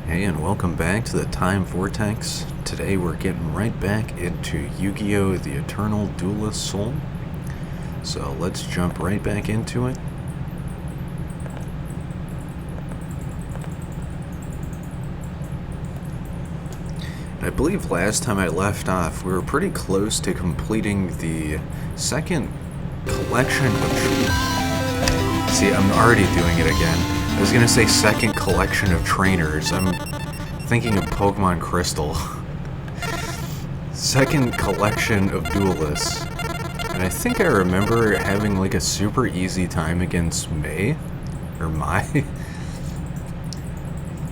Hey, and welcome back to the Time Vortex. Today we're getting right back into Yu-Gi-Oh! The Eternal Duelist Soul. So let's jump right back into it. I believe last time I left off, we were pretty close to completing the second collection of... See, I'm already doing it again. I was gonna say second collection of trainers. I'm thinking of Pokemon Crystal. Second collection of duelists. And I think I remember having like a super easy time against May. Or Mai.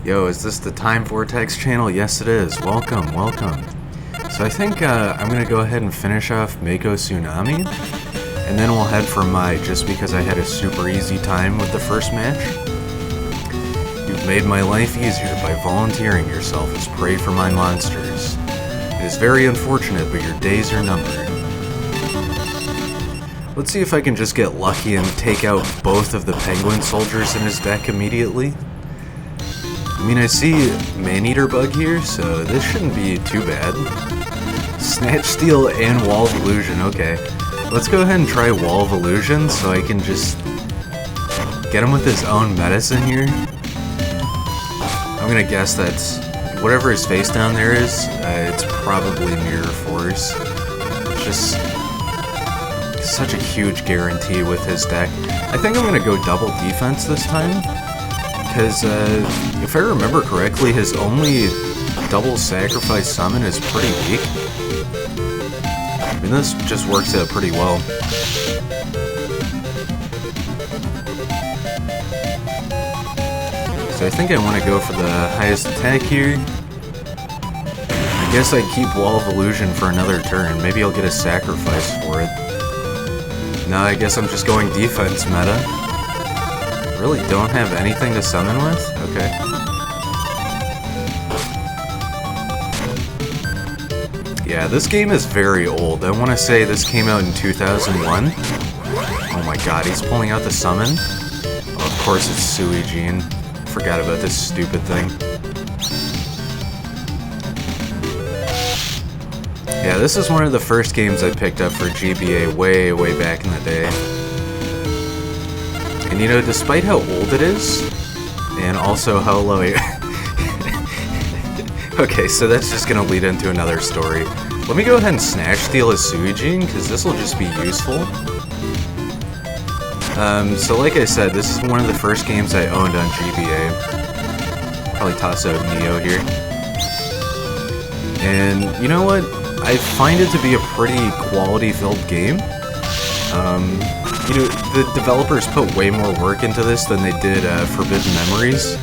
Yo, is this the Time Vortex channel? Yes it is. Welcome, welcome. So I think I'm gonna go ahead and finish off Mako Tsunami. And then we'll head for Mai, just because I had a super easy time with the first match. You've made my life easier by volunteering yourself as prey for my monsters. It is very unfortunate, but your days are numbered. Let's see if I can just get lucky and take out both of the penguin soldiers in his deck immediately. I mean, I see Maneater Bug here, so this shouldn't be too bad. Snatch Steal and Wall of Illusion, okay. Let's go ahead and try Wall of Illusion so I can just get him with his own medicine here. I'm gonna guess that's whatever his face down there is, it's probably Mirror Force. It's just such a huge guarantee with his deck. I think I'm gonna go double defense this time, because if I remember correctly, his only double sacrifice summon is pretty weak. I mean, this just works out pretty well. So I think I want to go for the highest attack here. I guess I keep Wall of Illusion for another turn. Maybe I'll get a sacrifice for it. No, I guess I'm just going defense meta. Really don't have anything to summon with? Okay. Yeah, this game is very old. I want to say this came out in 2001. Oh my god, he's pulling out the summon. Oh, of course it's Suijin. Forgot about this stupid thing. Yeah, this is one of the first games I picked up for GBA way back in the day. And you know, despite how old it is, and also how low okay, so that's just gonna lead into another story. Let me go ahead and Snatch Steal as Suijin, because this will just be useful. So like I said, this is one of the first games I owned on GBA. Probably toss out Neo here. And you know what? I find it to be a pretty quality-filled game. You know, the developers put way more work into this than they did Forbidden Memories,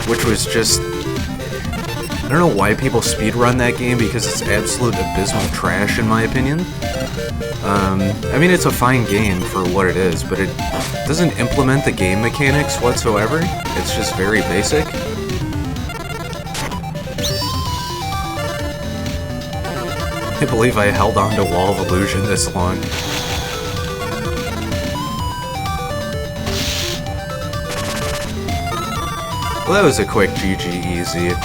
which was just... I don't know why people speedrun that game, because it's absolute abysmal trash in my opinion. I mean, it's a fine game for what it is, but it doesn't implement the game mechanics whatsoever. It's just very basic. I can't believe I held on to Wall of Illusion this long. Well, that was a quick GG easy.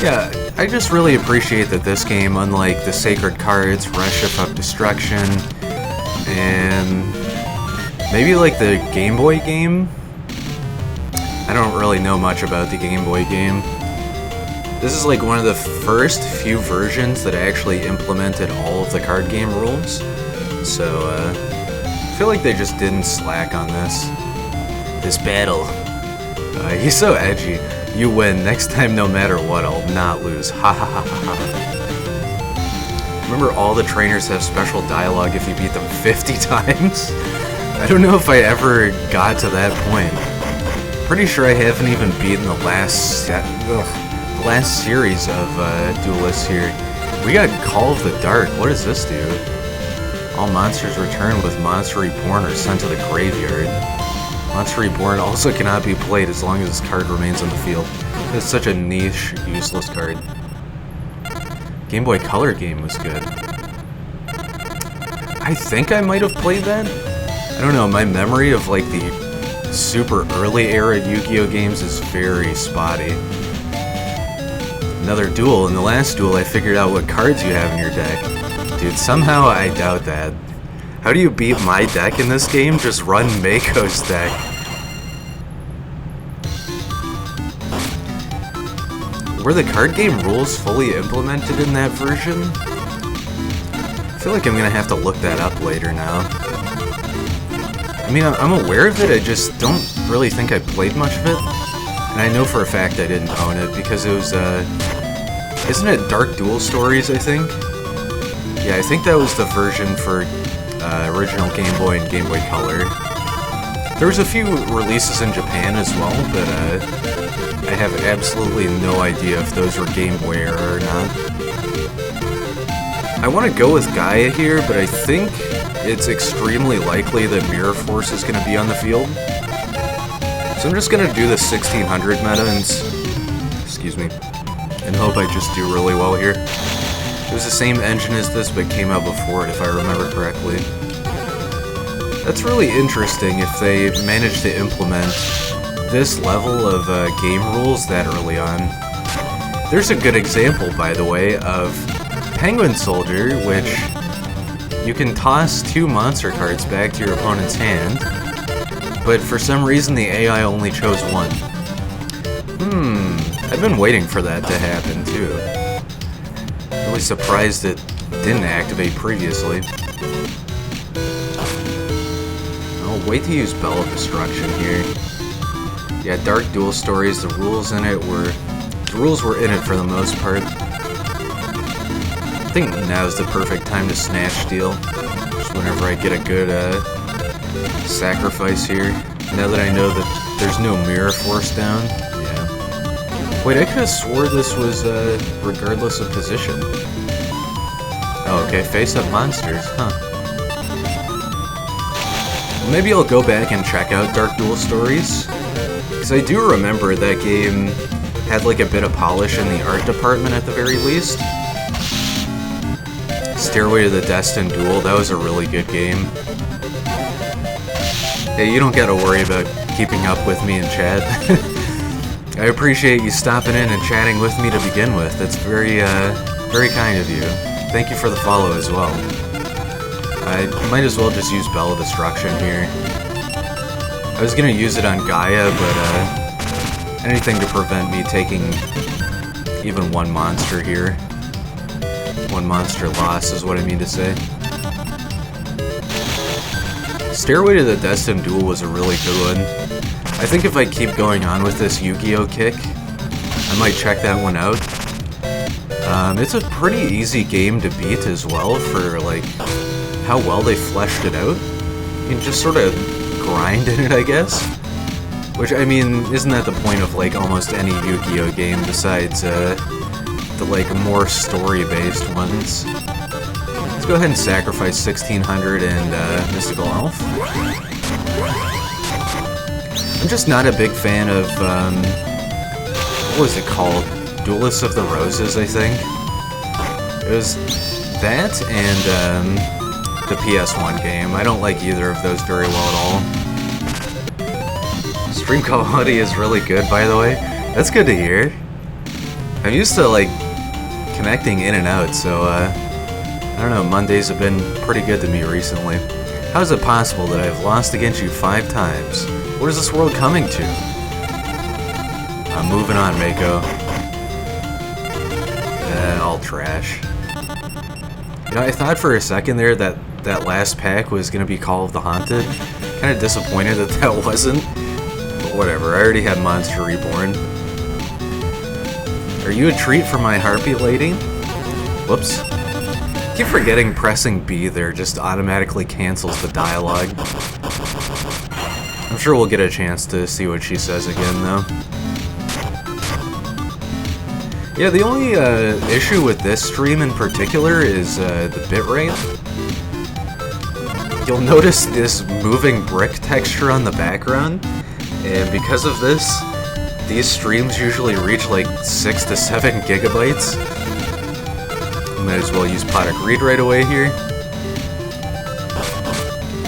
Yeah, I just really appreciate that this game, unlike the Sacred Cards, Reshift of Destruction, and maybe like the Game Boy game? I don't really know much about the Game Boy game. This is like one of the first few versions that actually implemented all of the card game rules. So, I feel like they just didn't slack on this. This battle. He's so edgy. You win. Next time, no matter what, I'll not lose. Ha ha ha ha ha. Remember, all the trainers have special dialogue if you beat them 50 times? I don't know if I ever got to that point. Pretty sure I haven't even beaten the last series of Duelists here. We got Call of the Dark. What does this do? All monsters return with Monster Reborn or sent to the graveyard. Monster Reborn also cannot be played as long as this card remains on the field. It's such a niche, useless card. Game Boy Color game was good. I think I might have played that? I don't know, my memory of like the super early era Yu-Gi-Oh games is very spotty. Another duel. In the last duel, I figured out what cards you have in your deck. Dude, somehow I doubt that. How do you beat my deck in this game? Just run Mako's deck. Were the card game rules fully implemented in that version? I feel like I'm gonna have to look that up later now. I mean, I'm aware of it, I just don't really think I played much of it. And I know for a fact I didn't own it because it was, isn't it Dark Duel Stories, I think? Yeah, I think that was the version for original Game Boy and Game Boy Color. There was a few releases in Japan as well, but I have absolutely no idea if those were Game Boy era or not. I want to go with Gaia here, but I think it's extremely likely that Mirror Force is going to be on the field. So I'm just going to do the 1600 meta and, excuse me, and hope I just do really well here. It was the same engine as this, but came out before it, if I remember correctly. That's really interesting if they managed to implement this level of game rules that early on. There's a good example, by the way, of Penguin Soldier, which you can toss 2 monster cards back to your opponent's hand, but for some reason the AI only chose 1. I've been waiting for that to happen, too. Really surprised it didn't activate previously. I'll wait to use Bell of Destruction here. Yeah, Dark Duel Stories, the rules in it were... The rules were in it for the most part. I think now's the perfect time to Snatch Steal. Just whenever I get a good sacrifice here. Now that I know that there's no Mirror Force down. Yeah. Wait, I could have swore this was regardless of position. Oh, okay, face-up monsters, huh. Maybe I'll go back and check out Dark Duel Stories. Because I do remember that game had like a bit of polish in the art department at the very least. Stairway to the Destined Duel, that was a really good game. Hey, you don't gotta worry about keeping up with me in chat. I appreciate you stopping in and chatting with me to begin with. That's very, very kind of you. Thank you for the follow as well. I might as well just use Bell of Destruction here. I was gonna use it on Gaia, but anything to prevent me taking even one monster here. One monster loss is what I mean to say. Stairway to the Destined Duel was a really good one. I think if I keep going on with this Yu-Gi-Oh kick, I might check that one out. It's a pretty easy game to beat as well for, like, how well they fleshed it out. You can just sort of grind in it, I guess. Which, I mean, isn't that the point of, like, almost any Yu-Gi-Oh game besides, the, like, more story-based ones? Let's go ahead and sacrifice 1600 and, Mystical Elf. I'm just not a big fan of, what was it called? Duelists of the Roses, I think? It was that and, the PS1 game. I don't like either of those very well at all. Stream quality is really good, by the way. That's good to hear. I'm used to, like, connecting in and out, so, I don't know, Mondays have been pretty good to me recently. How is it possible that I've lost against you 5 times? What is this world coming to? I'm moving on, Mako. All trash. You know, I thought for a second there that that last pack was gonna be Call of the Haunted. Kind of disappointed that that wasn't. But whatever, I already had Monster Reborn. Are you a treat for my heartbeat lady? Whoops. Keep forgetting pressing B there just automatically cancels the dialogue. I'm sure we'll get a chance to see what she says again, though. Yeah, the only issue with this stream in particular is the bitrate. You'll notice this moving brick texture on the background, and because of this, these streams usually reach like 6 to 7 gigabytes. Might as well use Product Read right away here.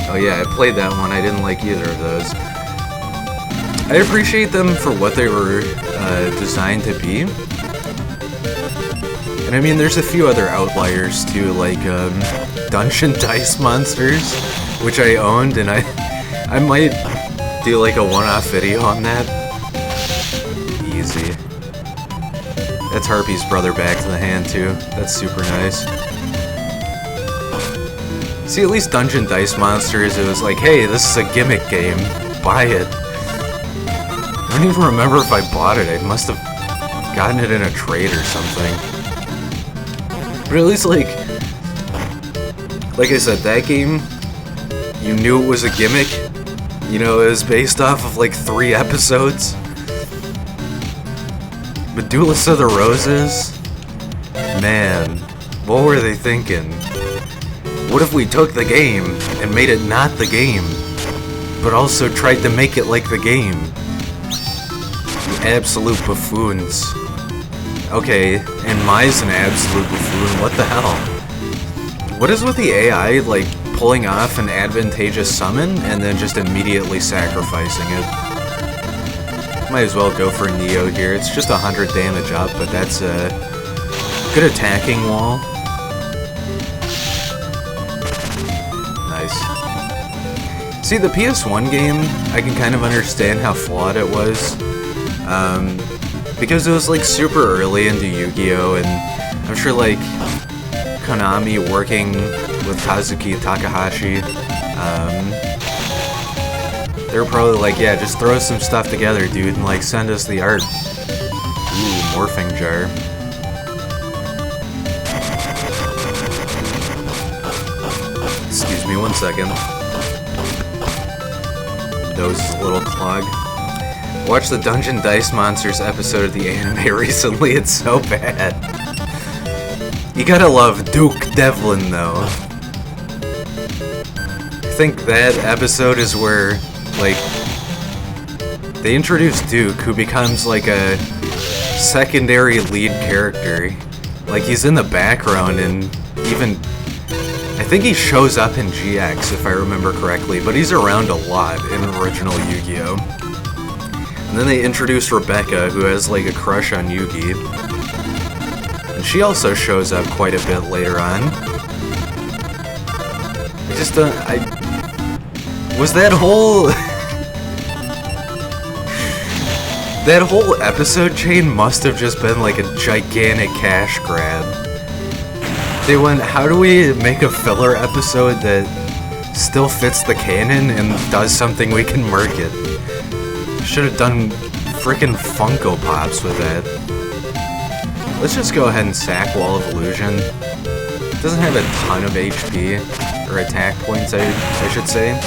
Oh yeah, I played that one, I didn't like either of those. I appreciate them for what they were designed to be. And I mean, there's a few other outliers too, like Dungeon Dice Monsters, which I owned, and I might do like a one-off video on that. Easy. That's Harpy's brother back to the hand too. That's super nice. See, at least Dungeon Dice Monsters, it was like, hey, this is a gimmick game. Buy it. I don't even remember if I bought it. I must have gotten it in a trade or something. But at least, like I said, that game, you knew it was a gimmick. You know, it was based off of like 3 episodes. But Duelists of the Roses? Man, what were they thinking? What if we took the game and made it not the game, but also tried to make it like the game? You absolute buffoons. Okay, and Mai's an absolute buffoon, what the hell? What is with the AI, like, pulling off an advantageous summon and then just immediately sacrificing it? Might as well go for Neo here. It's just 100 damage up, but that's a good attacking wall. Nice. See, the PS1 game, I can kind of understand how flawed it was. Because it was like super early into Yu-Gi-Oh! And I'm sure like Konami working with Kazuki Takahashi, they were probably like, yeah, just throw some stuff together, dude, and like send us the art. Ooh, morphing jar. Excuse me 1 second. Nose is a little clogged. Watched the Dungeon Dice Monsters episode of the anime recently, it's so bad. You gotta love Duke Devlin, though. I think that episode is where, like, they introduce Duke, who becomes, like, a secondary lead character. Like, he's in the background, and even... I think he shows up in GX, if I remember correctly, but he's around a lot in original Yu-Gi-Oh! And then they introduce Rebecca, who has, like, a crush on Yugi. And she also shows up quite a bit later on. I just don't... Was that whole... that whole episode chain must have just been, like, a gigantic cash grab. They went, how do we make a filler episode that still fits the canon and does something we can market? Should have done frickin' Funko Pops with that. Let's just go ahead and sack Wall of Illusion. It doesn't have a ton of HP, or attack points, I should say.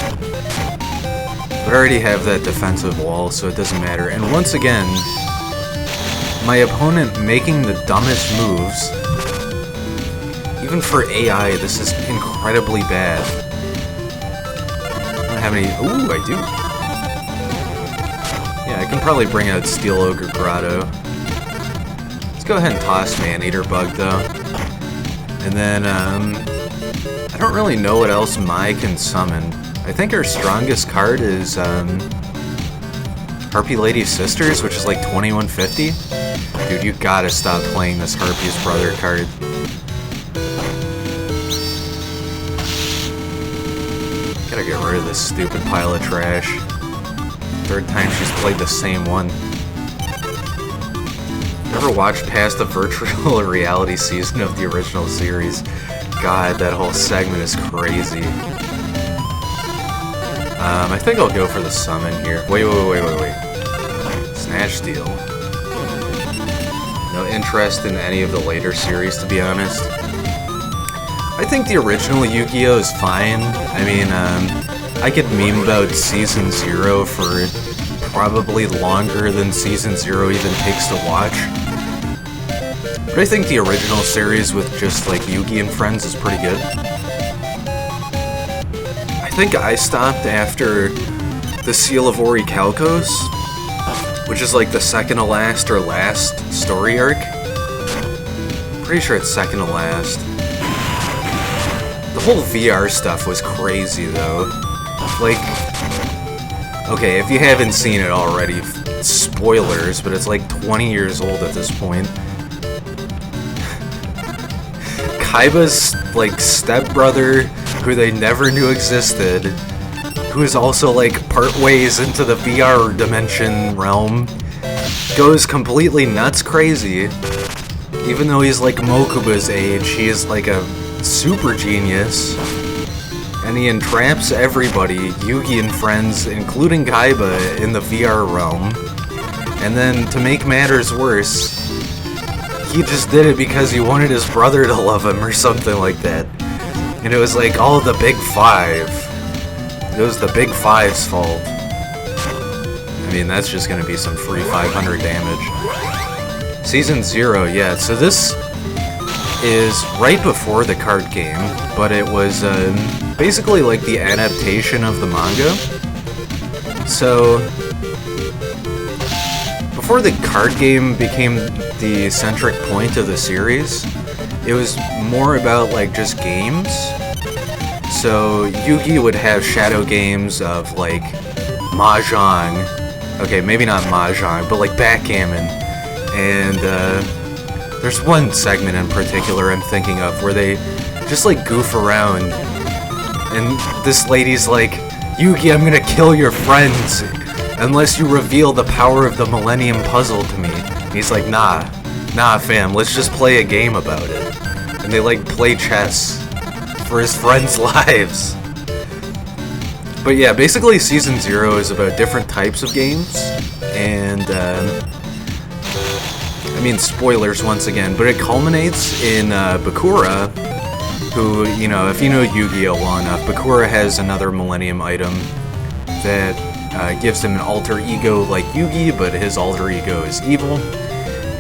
But I already have that defensive wall, so it doesn't matter. And once again, my opponent making the dumbest moves. Even for AI, this is incredibly bad. I don't have any... Ooh, I do. Yeah, I can probably bring out Steel Ogre Grotto. Let's go ahead and toss Maneater Bug, though. And then, I don't really know what else Mai can summon. I think her strongest card is, Harpy Lady Sisters, which is like 2150. Dude, you gotta stop playing this Harpy's Brother card. Gotta get rid of this stupid pile of trash. 3rd time she's played the same one. Never watched past the virtual reality season of the original series. God, that whole segment is crazy. I think I'll go for the summon here. Wait. Snatch Steal. No interest in any of the later series, to be honest. I think the original Yu-Gi-Oh! Is fine. I mean, I could meme about Season 0 for probably longer than Season 0 even takes to watch. But I think the original series with just, like, Yugi and friends is pretty good. I think I stopped after the Seal of Orichalcos, which is, like, the second to last or last story arc. Pretty sure it's second to last. The whole VR stuff was crazy, though. Like, okay, if you haven't seen it already, spoilers, but it's like 20 years old at this point. Kaiba's, like, stepbrother, who they never knew existed, who is also, like, part ways into the VR dimension realm, goes completely nuts crazy. Even though he's, like, Mokuba's age, he is, like, a super genius. And he entraps everybody, Yugi and friends, including Kaiba, in the VR realm. And then, to make matters worse, he just did it because he wanted his brother to love him or something like that. And it was like all the Big Five. It was the Big Five's fault. I mean, that's just gonna be some free 500 damage. Season 0, yeah, so this is right before the card game, but it was basically like the adaptation of the manga. So, before the card game became the centric point of the series, it was more about like just games. So Yugi would have shadow games of like Mahjong, okay, maybe not Mahjong, but like backgammon, and there's one segment in particular I'm thinking of where they just like goof around, and this lady's like, Yugi, I'm gonna kill your friends unless you reveal the power of the Millennium Puzzle to me. And he's like, nah fam, let's just play a game about it. And they like play chess for his friends' lives. But yeah, basically Season 0 is about different types of games, and I mean, spoilers once again, but it culminates in Bakura, who, you know, if you know Yu-Gi-Oh! Well enough, Bakura has another Millennium item that gives him an alter ego like Yugi, but his alter ego is evil.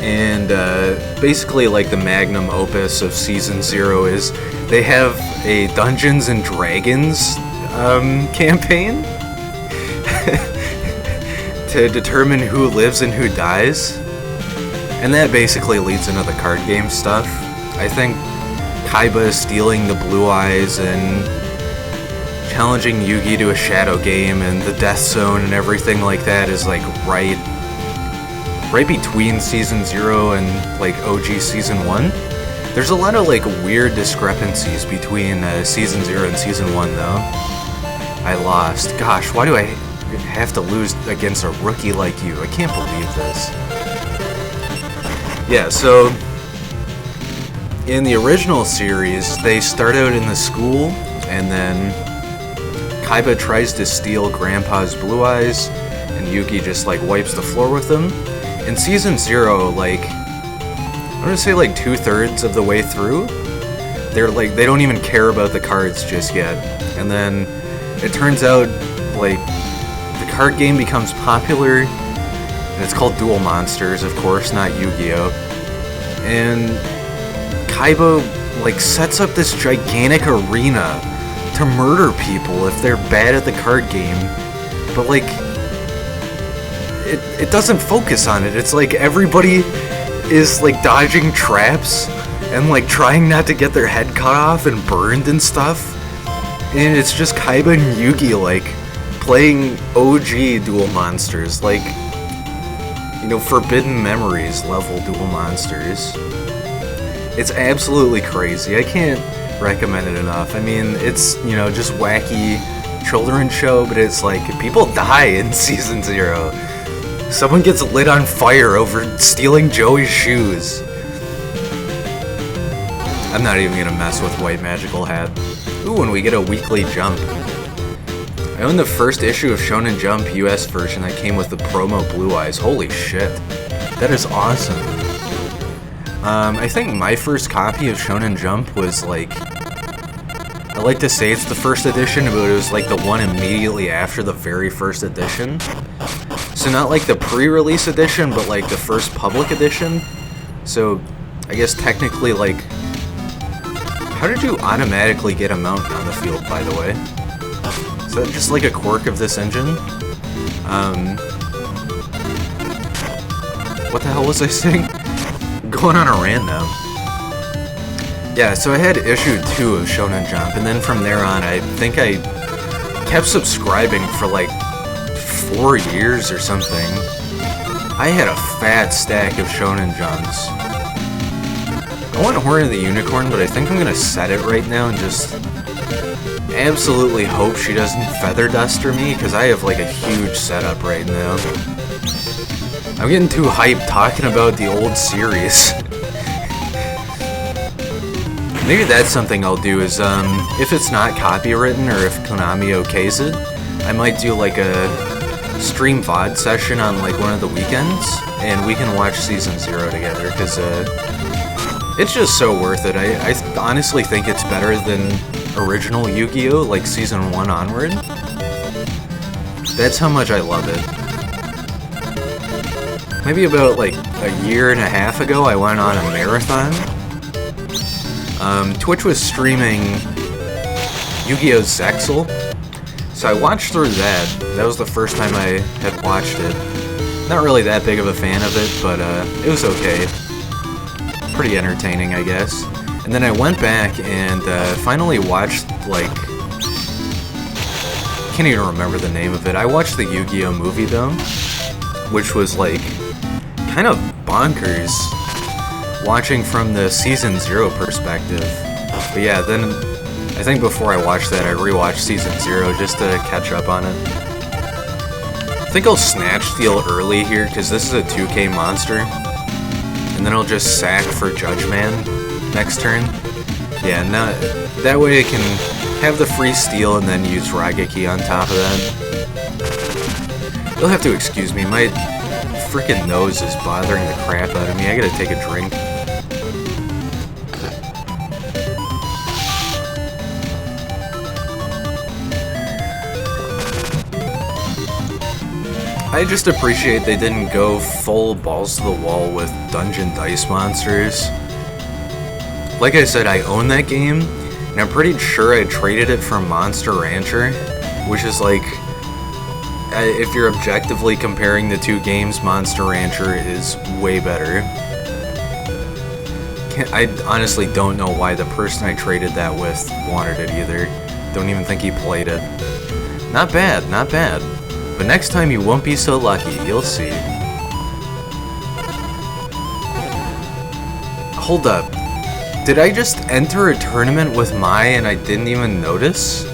And basically, like, the magnum opus of Season 0 is they have a Dungeons and Dragons campaign to determine who lives and who dies. And that basically leads into the card game stuff. I think Kaiba stealing the blue eyes and challenging Yugi to a shadow game and the death zone and everything like that is like right between Season 0 and like OG Season 1. There's a lot of like weird discrepancies between Season 0 and Season 1 though. I lost. Gosh, why do I have to lose against a rookie like you? I can't believe this. Yeah, so in the original series, they start out in the school, and then Kaiba tries to steal Grandpa's blue eyes, and Yugi just like wipes the floor with them. In Season 0, like, I'm gonna say like 2/3 of the way through, they're like, they don't even care about the cards just yet. And then it turns out, like, the card game becomes popular, and it's called Duel Monsters, of course, not Yu-Gi-Oh! And Kaiba, like, sets up this gigantic arena to murder people if they're bad at the card game, but, like, it doesn't focus on it. It's like everybody is, like, dodging traps and, like, trying not to get their head cut off and burned and stuff. And it's just Kaiba and Yugi, like, playing OG Duel Monsters, like, you know, Forbidden Memories level Duel Monsters. It's absolutely crazy. I can't recommend it enough. I mean, it's, you know, just wacky children's show, but it's like, people die in Season 0. Someone gets lit on fire over stealing Joey's shoes. I'm not even gonna mess with White Magical Hat. Ooh, and we get a weekly jump. I own the first issue of Shonen Jump US version that came with the promo Blue Eyes. Holy shit. That is awesome. I think my first copy of Shonen Jump was like, I like to say it's the first edition, but it was like the one immediately after the very first edition. So not like the pre-release edition, but like the first public edition. So I guess technically, like, how did you automatically get a mount on the field, by the way? Is that just like a quirk of this engine? What the hell was I saying? I'm going on a rant now. Yeah, so I had issue 2 of Shonen Jump, and then from there on, I think I kept subscribing for like 4 years or something. I had a fat stack of Shonen Jumps. I want Horn of the Unicorn, but I think I'm gonna set it right now and just absolutely hope she doesn't feather duster me, because I have like a huge setup right now. I'm getting too hyped talking about the old series. Maybe that's something I'll do is, if it's not copywritten or if Konami okays it, I might do like a stream VOD session on like one of the weekends, and we can watch Season 0 together, because it's just so worth it. I honestly think it's better than original Yu-Gi-Oh! Like Season 1 onward. That's how much I love it. Maybe about like a year and a half ago, I went on a marathon. Twitch was streaming Yu-Gi-Oh! Zexal, so I watched through that. That was the first time I had watched it. Not really that big of a fan of it, but it was okay. Pretty entertaining, I guess. And then I went back and finally watched, like... can't even remember the name of it. I watched the Yu-Gi-Oh! Movie, though, which was, like, kind of bonkers, watching from the Season 0 perspective. But yeah, then, I think before I watched that, I rewatched Season 0 just to catch up on it. I think I'll Snatch Steal early here, because this is a 2K monster. And then I'll just sack for Judge Man next turn. Yeah, no, that way I can have the free steal and then use Raigeki on top of that. You'll have to excuse me, my freaking nose is bothering the crap out of me. I gotta take a drink. I just appreciate they didn't go full balls to the wall with Dungeon Dice Monsters. Like I said, I own that game, and I'm pretty sure I traded it for Monster Rancher, which is like, if you're objectively comparing the two games, Monster Rancher is way better. I honestly don't know why the person I traded that with wanted it either. Don't even think he played it. Not bad, not bad. But next time you won't be so lucky, you'll see. Hold up. Did I just enter a tournament with Mai and I didn't even notice?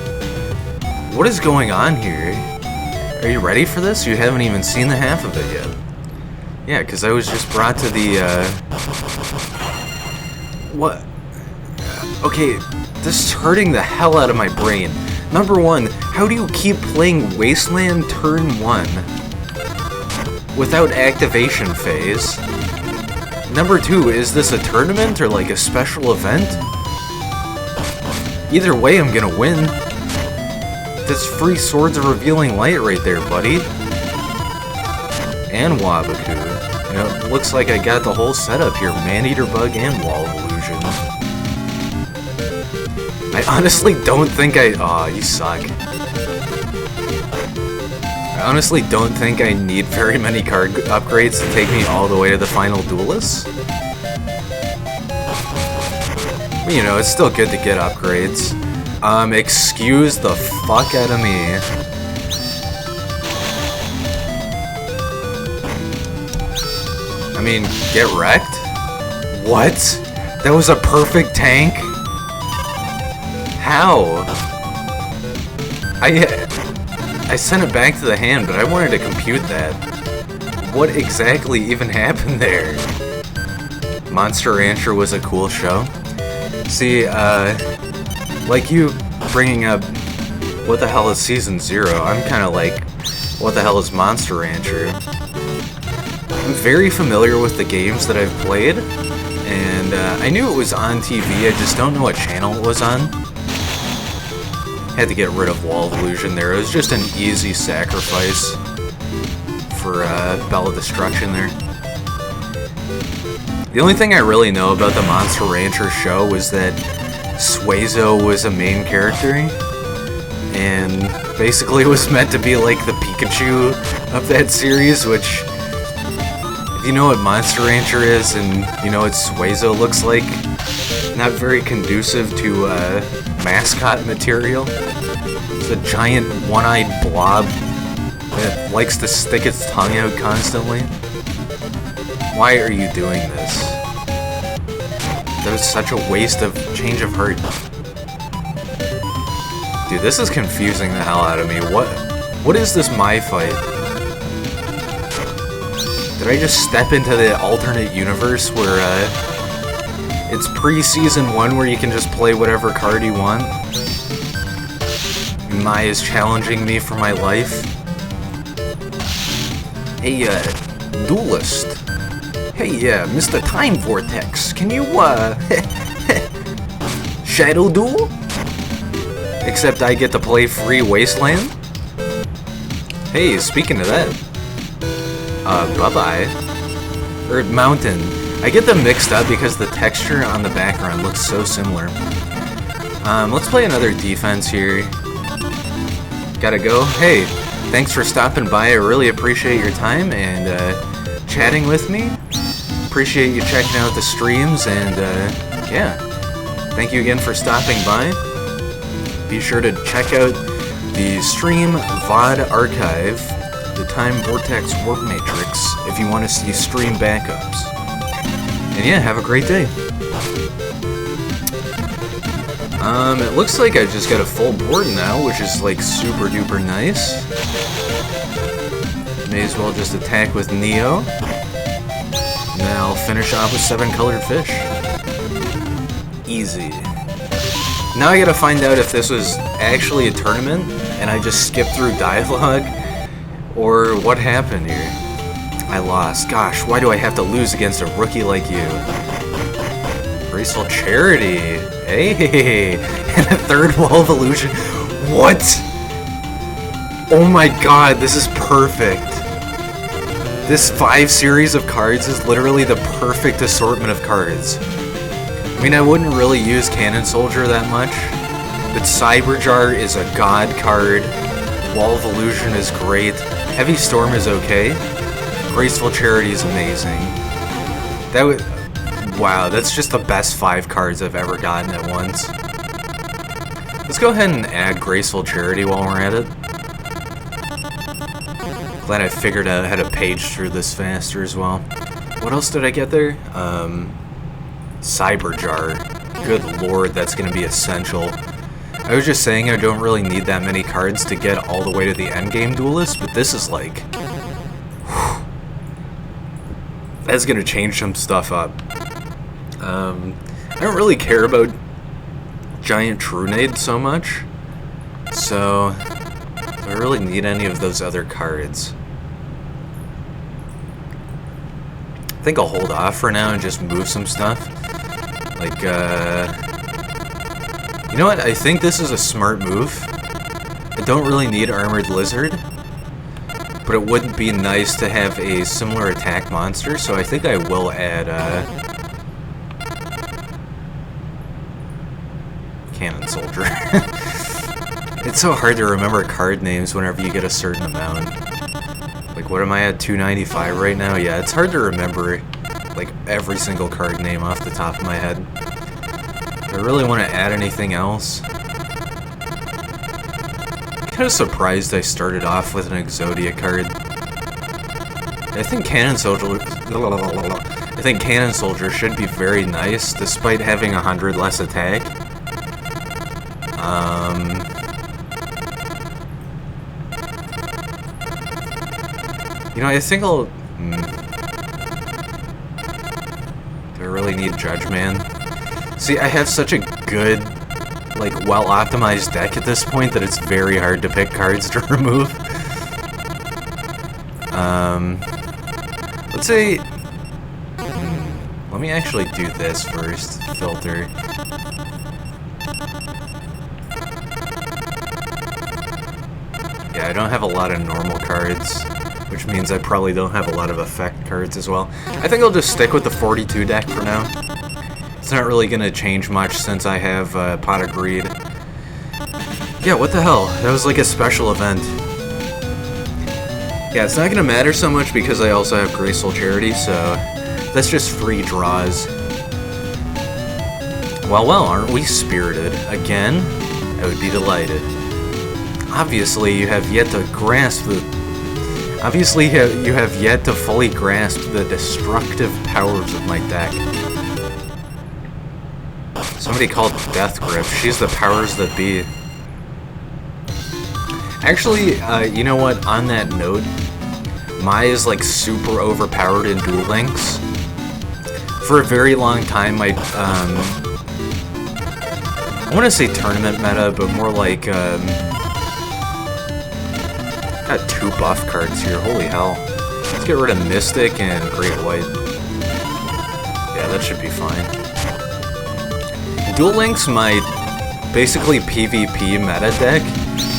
What is going on here? Are you ready for this? You haven't even seen the half of it yet. Yeah, because I was just brought to the, What? Okay, this is hurting the hell out of my brain. Number one, how do you keep playing Wasteland turn 1 without activation phase? Number two, is this a tournament or like a special event? Either way, I'm gonna win. That's free Swords of Revealing Light right there, buddy. And Wabaku. You know, it looks like I got the whole setup here. Man-Eater Bug and Wall of Illusion. I honestly don't think Aw, you suck. I honestly don't think I need very many card upgrades to take me all the way to the final Duelists. But, you know, it's still good to get upgrades. Excuse the fuck out of me. I mean, get wrecked? What? That was a perfect tank? How? I sent it back to the hand, but I wanted to compute that. What exactly even happened there? Monster Rancher was a cool show. See, like you bringing up what the hell is Season 0, I'm kinda like, what the hell is Monster Rancher? I'm very familiar with the games that I've played, and I knew it was on TV, I just don't know what channel it was on. Had to get rid of Wall of Illusion there. It was just an easy sacrifice for Bella Destruction there. The only thing I really know about the Monster Rancher show was that Suezo was a main character, and basically it was meant to be like the Pikachu of that series, which, if you know what Monster Rancher is and you know what Suezo looks like, not very conducive to mascot material. It's a giant one-eyed blob that likes to stick its tongue out constantly. Why are you doing this? That was such a waste of change of heart. Dude, this is confusing the hell out of me. What is this my fight? Did I just step into the alternate universe where it's pre-season 1 where you can just play whatever card you want? And Mai is challenging me for my life. Hey, Duelist. Hey, Mr. Time Vortex, can you, Shadow Duel? Except I get to play free Wasteland? Hey, speaking of that, bye-bye. Or Mountain. I get them mixed up because the texture on the background looks so similar. Let's play another defense here. Gotta go. Hey, thanks for stopping by. I really appreciate your time and, chatting with me. Appreciate you checking out the streams and, yeah. Thank you again for stopping by. Be sure to check out the stream VOD archive, the Time Vortex Warp Matrix, if you want to see stream backups. And yeah, have a great day. It looks like I just got a full board now, which is like super duper nice. May as well just attack with Neo. And then I'll finish off with 7 colored fish. Easy. Now I gotta find out if this was actually a tournament, and I just skipped through dialogue, or what happened here. I lost. Gosh, why do I have to lose against a rookie like you? Graceful Charity. Hey, and a third wall of illusion. What? Oh my god, this is perfect. This 5 series of cards is literally the perfect assortment of cards. I mean, I wouldn't really use Cannon Soldier that much, but Cyberjar is a god card, Wall of Illusion is great, Heavy Storm is okay, Graceful Charity is amazing. That would... Wow, that's just the best 5 cards I've ever gotten at once. Let's go ahead and add Graceful Charity while we're at it. Glad I figured out how to page through this faster as well. What else did I get there? Cyberjar. Good lord, that's gonna be essential. I was just saying I don't really need that many cards to get all the way to the endgame Duelist, but this is like... Whew, that's gonna change some stuff up. I don't really care about Giant Trunade so much, so do I really need any of those other cards? I think I'll hold off for now and just move some stuff. Like, you know what? I think this is a smart move. I don't really need Armored Lizard, but it wouldn't be nice to have a similar attack monster, so I think I will add, Cannon Soldier. It's so hard to remember card names whenever you get a certain amount. Like, what am I at, 295 right now? Yeah, it's hard to remember, like, every single card name off the top of my head. Do I really want to add anything else? I'm kind of surprised I started off with an Exodia card. I think Cannon Soldier should be very nice, despite having 100 less attack. You know, I think I'll... Do I really need Judge Man? See, I have such a good, like, well-optimized deck at this point that it's very hard to pick cards to remove. Let's say... let me actually do this first. Filter. Yeah, I don't have a lot of normal cards, which means I probably don't have a lot of effect cards as well. I think I'll just stick with the 42 deck for now. It's not really going to change much since I have Pot of Greed. Yeah, what the hell? That was like a special event. Yeah, it's not going to matter so much because I also have Graceful Charity, so that's just free draws. Well, aren't we spirited? Again? I would be delighted. Obviously, you have yet to grasp the... Obviously, you have yet to fully grasp the destructive powers of my deck. Somebody called Death Grip. She's the powers that be. Actually, you know what? On that note, Mai is like super overpowered in Duel Links. For a very long time, I want to say tournament meta, but more like, got 2 buff cards here, holy hell. Let's get rid of Mystic and Great White. Yeah, that should be fine. Duel Links, my basically PvP meta deck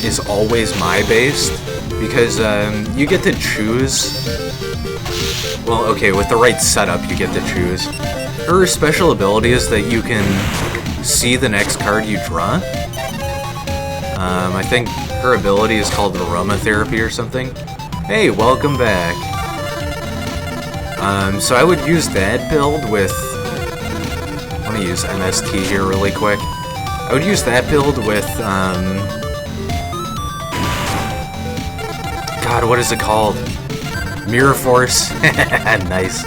is always Mai based, because you get to choose. Well, okay, with the right setup, you get to choose. Her special ability is that you can see the next card you draw. I think her ability is called Aromatherapy or something. Hey, welcome back. So I would use that build with... Let me use MST here really quick. I would use that build with, God, what is it called? Mirror Force. Nice.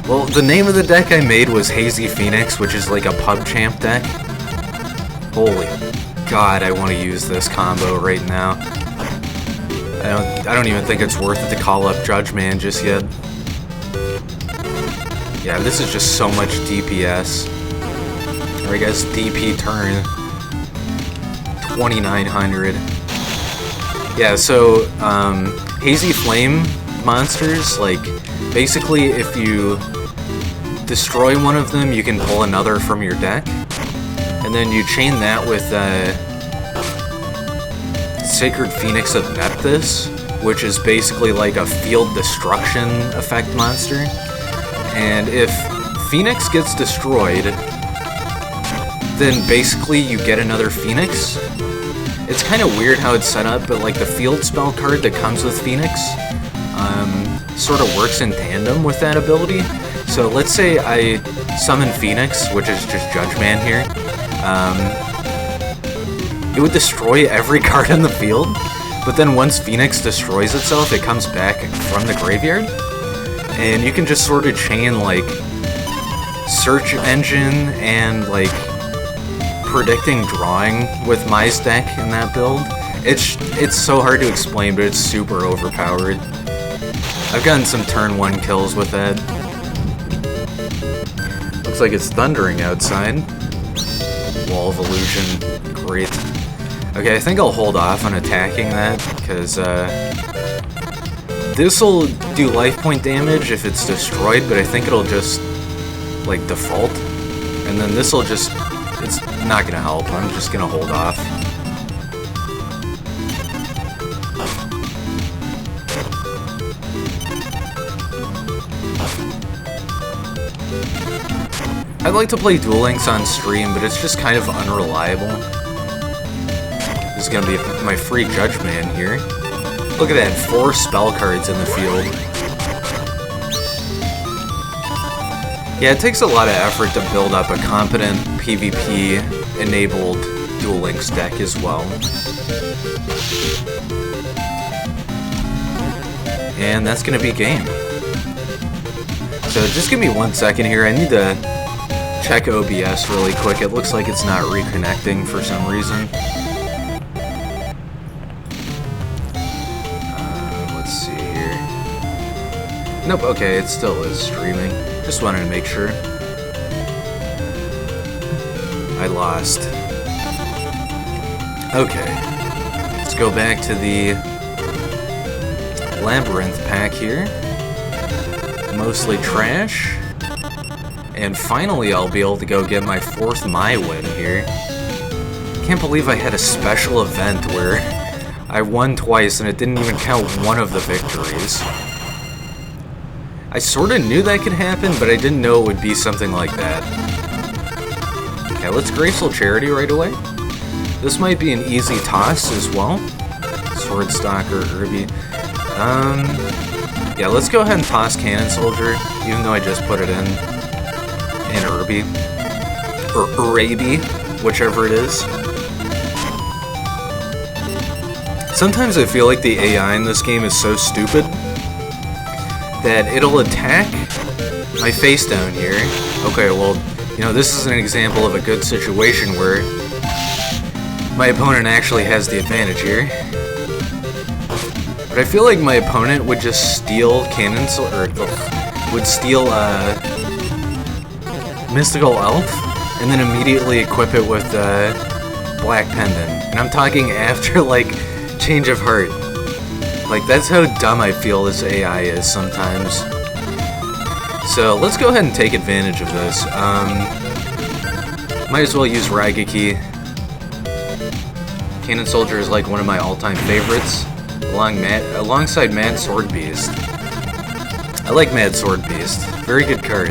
Well, the name of the deck I made was Hazy Phoenix, which is like a pub champ deck. Holy God, I want to use this combo right now. I don't even think it's worth it to call up Judge Man just yet. Yeah, this is just so much DPS. Or I guess DP turn. 2900. Yeah, so, Hazy Flame monsters, like, basically if you destroy one of them, you can pull another from your deck. And then you chain that with, Sacred Phoenix of Nephthys, which is basically like a field destruction effect monster. And if Phoenix gets destroyed, then basically you get another Phoenix. It's kind of weird how it's set up, but like the field spell card that comes with Phoenix sort of works in tandem with that ability. So let's say I summon Phoenix, which is just Judge Man here. It would destroy every card in the field, but then once Phoenix destroys itself, it comes back from the graveyard. And you can just sort of chain like Search Engine and like predicting drawing with my deck in that build. It's so hard to explain, but it's super overpowered. I've gotten some turn 1 kills with that. Looks like it's thundering outside. Wall of Illusion, great. Okay, I think I'll hold off on attacking that, because this'll do life point damage if it's destroyed, but I think it'll just, like, default. And then this'll just... It's not gonna help, I'm just gonna hold off. I'd like to play Duel Links on stream, but it's just kind of unreliable. This is gonna be my free Judge Man here. Look at that, 4 spell cards in the field. Yeah, it takes a lot of effort to build up a competent PvP-enabled Duel Links deck as well. And that's gonna be game. So just give me 1 second here, I need to check OBS really quick. It looks like it's not reconnecting for some reason. Let's see here. Nope, okay, it still is streaming. Just wanted to make sure. I lost. Okay. Let's go back to the Labyrinth pack here. Mostly trash. And finally I'll be able to go get my 4th Mai win here. Can't believe I had a special event where I won twice and it didn't even count one of the victories. I sorta knew that could happen, but I didn't know it would be something like that. Okay, let's Graceful Charity right away. This might be an easy toss as well. Sword Stalker, Irby. Yeah, let's go ahead and toss Cannon Soldier, even though I just put it in Irby. Or Uraby, whichever it is. Sometimes I feel like the AI in this game is so stupid that it'll attack my face down here, Okay, well, you know, this is an example of a good situation where my opponent actually has the advantage here. But I feel like my opponent would just steal Cannon or would steal Mystical Elf and then immediately equip it with Black Pendant. And I'm talking after like Change of Heart. Like, that's how dumb I feel this AI is sometimes. So let's go ahead and take advantage of this. Might as well use Raigeki. Cannon Soldier is like one of my all-time favorites, alongside Mad Sword Beast. I like Mad Sword Beast. Very good card.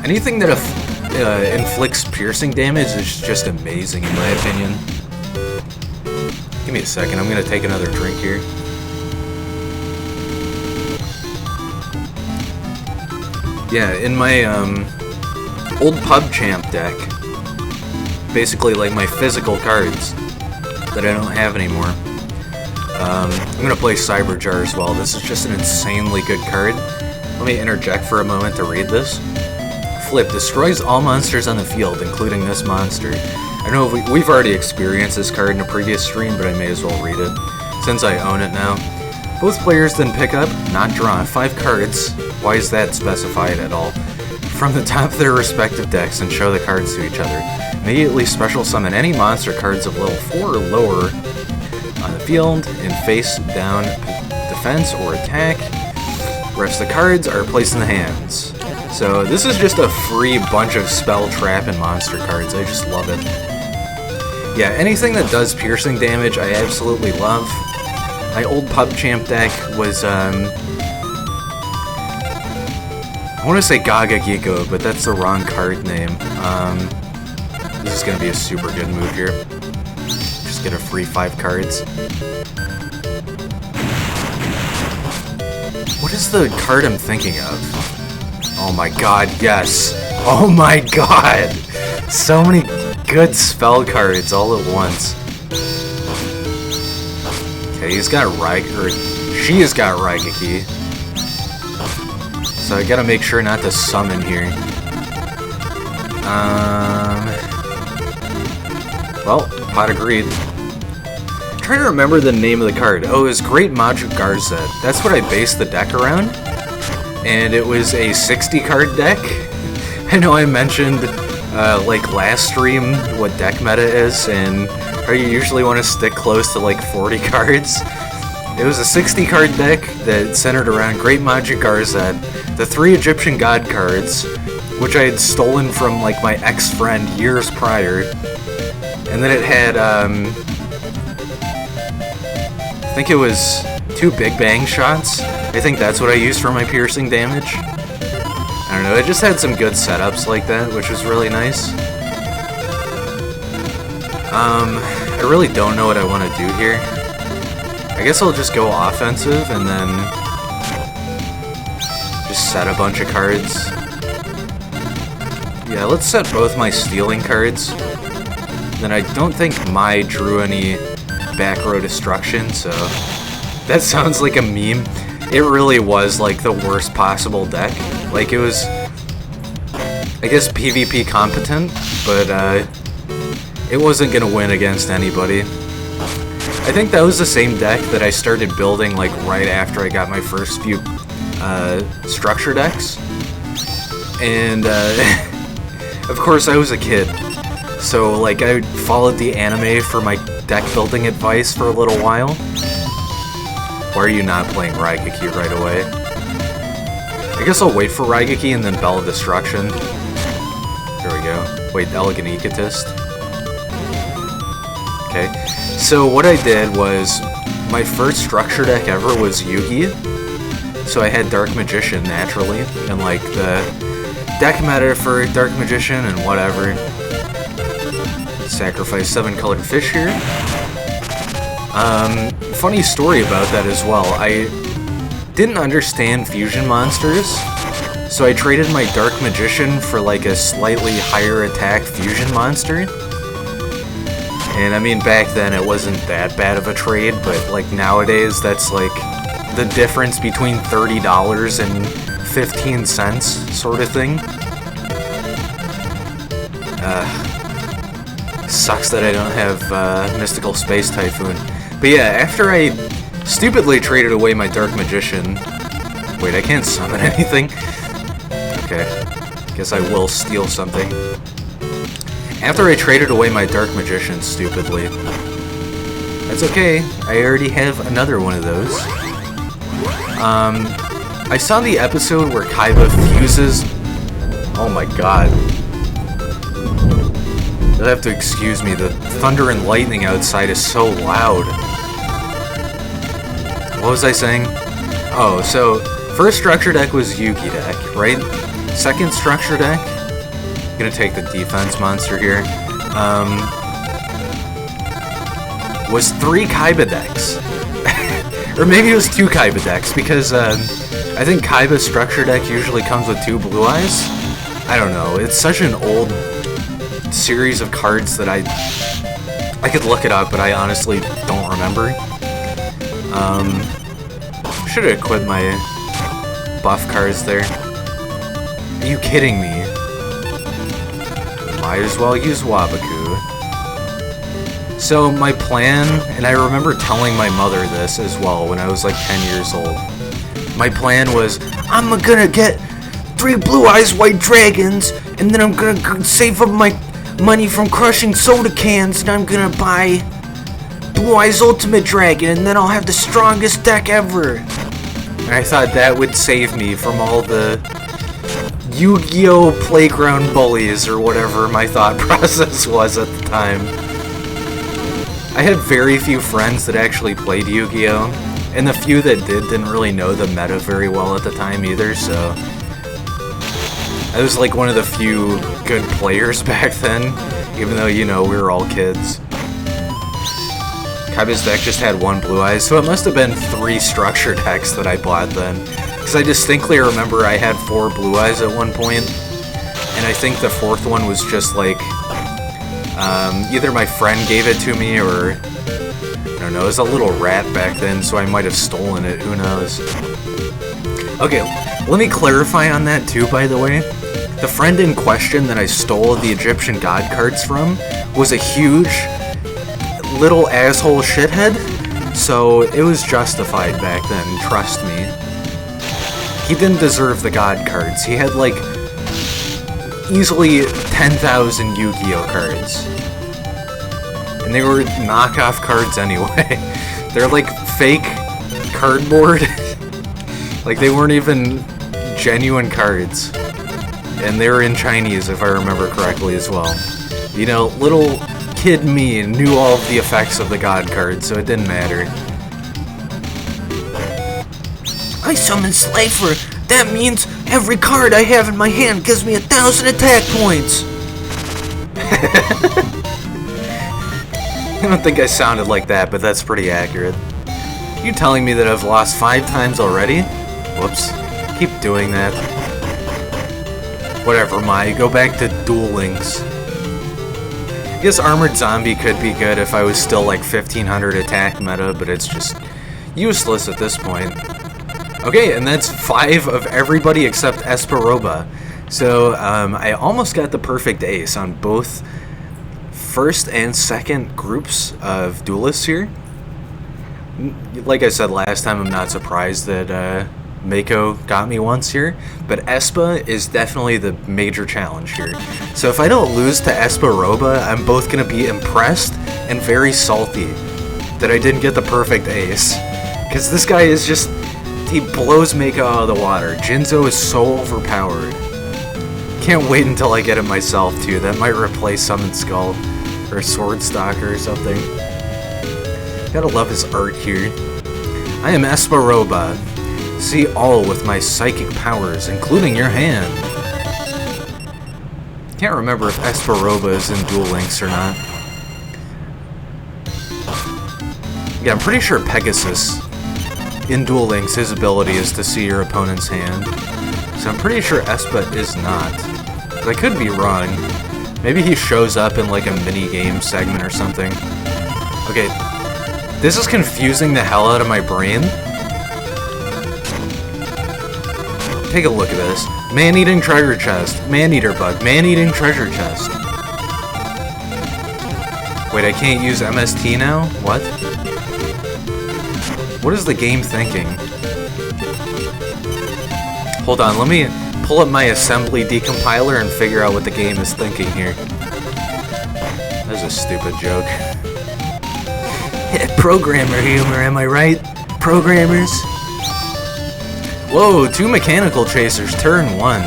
Anything that inflicts piercing damage is just amazing in my opinion. Give me a second, I'm gonna take another drink here. Yeah, in my old Pub Champ deck, basically like my physical cards that I don't have anymore, I'm gonna play Cyberjar as well. This is just an insanely good card. Let me interject for a moment to read this. Flip destroys all monsters on the field, including this monster. I know we've already experienced this card in a previous stream, but I may as well read it, since I own it now. Both players then pick up, not draw, 5 cards. Why is that specified at all? From the top of their respective decks and show the cards to each other. Immediately special summon any monster cards of level 4 or lower on the field in face down defense or attack. The rest of the cards are placed in the hands. So this is just a free bunch of spell, trap, and monster cards. I just love it. Yeah, anything that does piercing damage I absolutely love. My old Pub Champ deck was, I want to say Gaga Giko, but that's the wrong card name. This is going to be a super good move here. Just get a free 5 cards. What is the card I'm thinking of? Oh my god, yes! Oh my god! So many good spell cards all at once. Okay, he's got she has got Raigeki. So I gotta make sure not to summon here. Well, Pot agreed. I'm trying to remember the name of the card. Oh, it was Great Magic Garza. That's what I based the deck around. And it was a 60 card deck. I know I mentioned, like last stream, what deck meta is, and how you usually want to stick close to like 40 cards. It was a 60 card deck that centered around Great Magic Garza, the 3 Egyptian god cards, which I had stolen from like my ex-friend years prior, and then it had, I think it was 2 Big Bang shots. I think that's what I used for my piercing damage. I don't know, it just had some good setups like that, which was really nice. I really don't know what I want to do here. I guess I'll just go offensive and then just set a bunch of cards. Yeah, let's set both my stealing cards. Then I don't think Mai drew any back row destruction, so that sounds like a meme. It really was like the worst possible deck. Like, it was, I guess, PvP competent, but it wasn't gonna win against anybody. I think that was the same deck that I started building like right after I got my first few structure decks. And of course I was a kid, so like I followed the anime for my deck building advice for a little while. Why are you not playing Raigeki right away? I guess I'll wait for Raigeki and then Bell of Destruction. There we go. Wait, Elegant Egotist. Okay, so what I did was, my first structure deck ever was Yugi. So I had Dark Magician naturally, and like the deck meta for Dark Magician and whatever. Sacrifice 7 colored fish here. Funny story about that as well. I didn't understand fusion monsters, so I traded my Dark Magician for like a slightly higher attack fusion monster. And I mean, back then it wasn't that bad of a trade, but like nowadays that's like the difference between $30 and 15 cents sort of thing. Sucks that I don't have Mystical Space Typhoon. But yeah, after I stupidly traded away my Dark Magician... Wait, I can't summon anything? Okay, guess I will steal something. After I traded away my Dark Magician stupidly... That's okay, I already have another one of those. I saw the episode where Kaiba fuses... Oh my god. You'll have to excuse me, the thunder and lightning outside is so loud. What was I saying? Oh, so, first structure deck was Yugi deck, right? Second structure deck, I'm gonna take the defense monster here, was 3 Kaiba decks. Or maybe it was 2 Kaiba decks, because I think Kaiba's structure deck usually comes with 2 blue eyes. I don't know, it's such an old series of cards that I could look it up, but I honestly don't remember. Should have equipped my buff cards there. Are you kidding me? Might as well use Wabaku. So my plan, and I remember telling my mother this as well when I was like 10 years old. My plan was, I'm gonna get 3 blue eyes white dragons, and then I'm gonna save up my money from crushing soda cans, and I'm gonna buy Blue Eyes Ultimate Dragon, and then I'll have the strongest deck ever. And I thought that would save me from all the Yu-Gi-Oh! Playground bullies, or whatever my thought process was at the time. I had very few friends that actually played Yu-Gi-Oh! And the few that did didn't really know the meta very well at the time either, so... I was like one of the few good players back then, even though, you know, we were all kids. Kaiba's deck just had 1 blue eyes, so it must have been 3 structure decks that I bought then. Because I distinctly remember I had 4 blue eyes at one point, and I think the 4th one was just like, either my friend gave it to me, or, I don't know, it was a little rat back then, so I might have stolen it, who knows. Okay, let me clarify on that too, by the way. The friend in question that I stole the Egyptian god cards from was a huge, little asshole shithead, so it was justified back then, trust me. He didn't deserve the god cards. He had like, easily 10,000 Yu-Gi-Oh! Cards. And they were knockoff cards anyway. They're like fake cardboard. Like they weren't even genuine cards. And they were in Chinese, if I remember correctly as well. You know, little kid me knew all of the effects of the god cards, so it didn't matter. I summon Slifer. That means every card I have in my hand gives me 1,000 attack points. I don't think I sounded like that, but that's pretty accurate. You telling me that I've lost 5 times already? Whoops. Keep doing that. Whatever, Mai. Go back to Duel Links. I guess Armored Zombie could be good if I was still like 1500 attack meta, but it's just useless at this point. Okay, and that's 5 of everybody except Esperoba. So, I almost got the perfect ace on both first and second groups of duelists here. Like I said last time, I'm not surprised that Mako got me once here, but Espa is definitely the major challenge here. So if I don't lose to Esperoba, I'm both going to be impressed and very salty that I didn't get the perfect ace. Because this guy is just... he blows Mako out of the water. Jinzo is so overpowered. Can't wait until I get it myself, too. That might replace Summon Skull or Sword Stalker or something. Gotta love his art here. I am Esperoba. See all with my psychic powers, including your hand. Can't remember if Esperoba is in Duel Links or not. Yeah, I'm pretty sure Pegasus, in Duel Links, his ability is to see your opponent's hand. So I'm pretty sure Espa is not. But I could be wrong. Maybe he shows up in like a mini-game segment or something. Okay, this is confusing the hell out of my brain. Take a look at this. Man-eating treasure chest. Man-eater bug. Man-eating treasure chest. Wait, I can't use MST now? What? What is the game thinking? Hold on, let me pull up my assembly decompiler and figure out what the game is thinking here. That was a stupid joke. Programmer humor, am I right? Programmers? Whoa, 2 mechanical chasers, turn 1.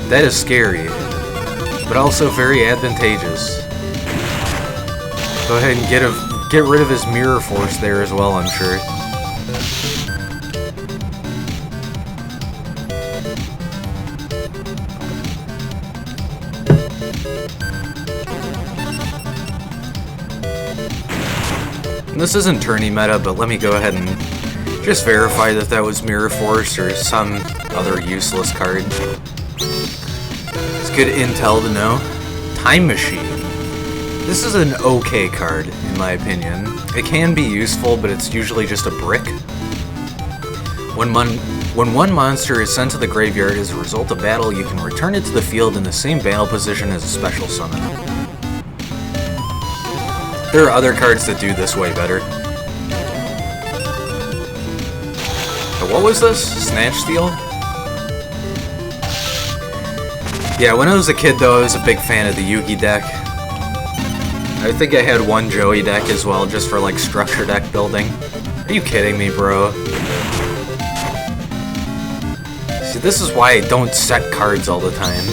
That is scary, but also very advantageous. Go ahead and get rid of his mirror force there as well, I'm sure. And this isn't tourney meta, but let me go ahead and just verify that that was Mirror Force or some other useless card. It's good intel to know. Time Machine. This is an okay card, in my opinion. It can be useful, but it's usually just a brick. When one monster is sent to the graveyard as a result of battle, you can return it to the field in the same battle position as a special summon. There are other cards that do this way better. What was this? Snatch Steal? Yeah, when I was a kid though, I was a big fan of the Yugi deck. I think I had one Joey deck as well, just for like structure deck building. Are you kidding me, bro? See, this is why I don't set cards all the time.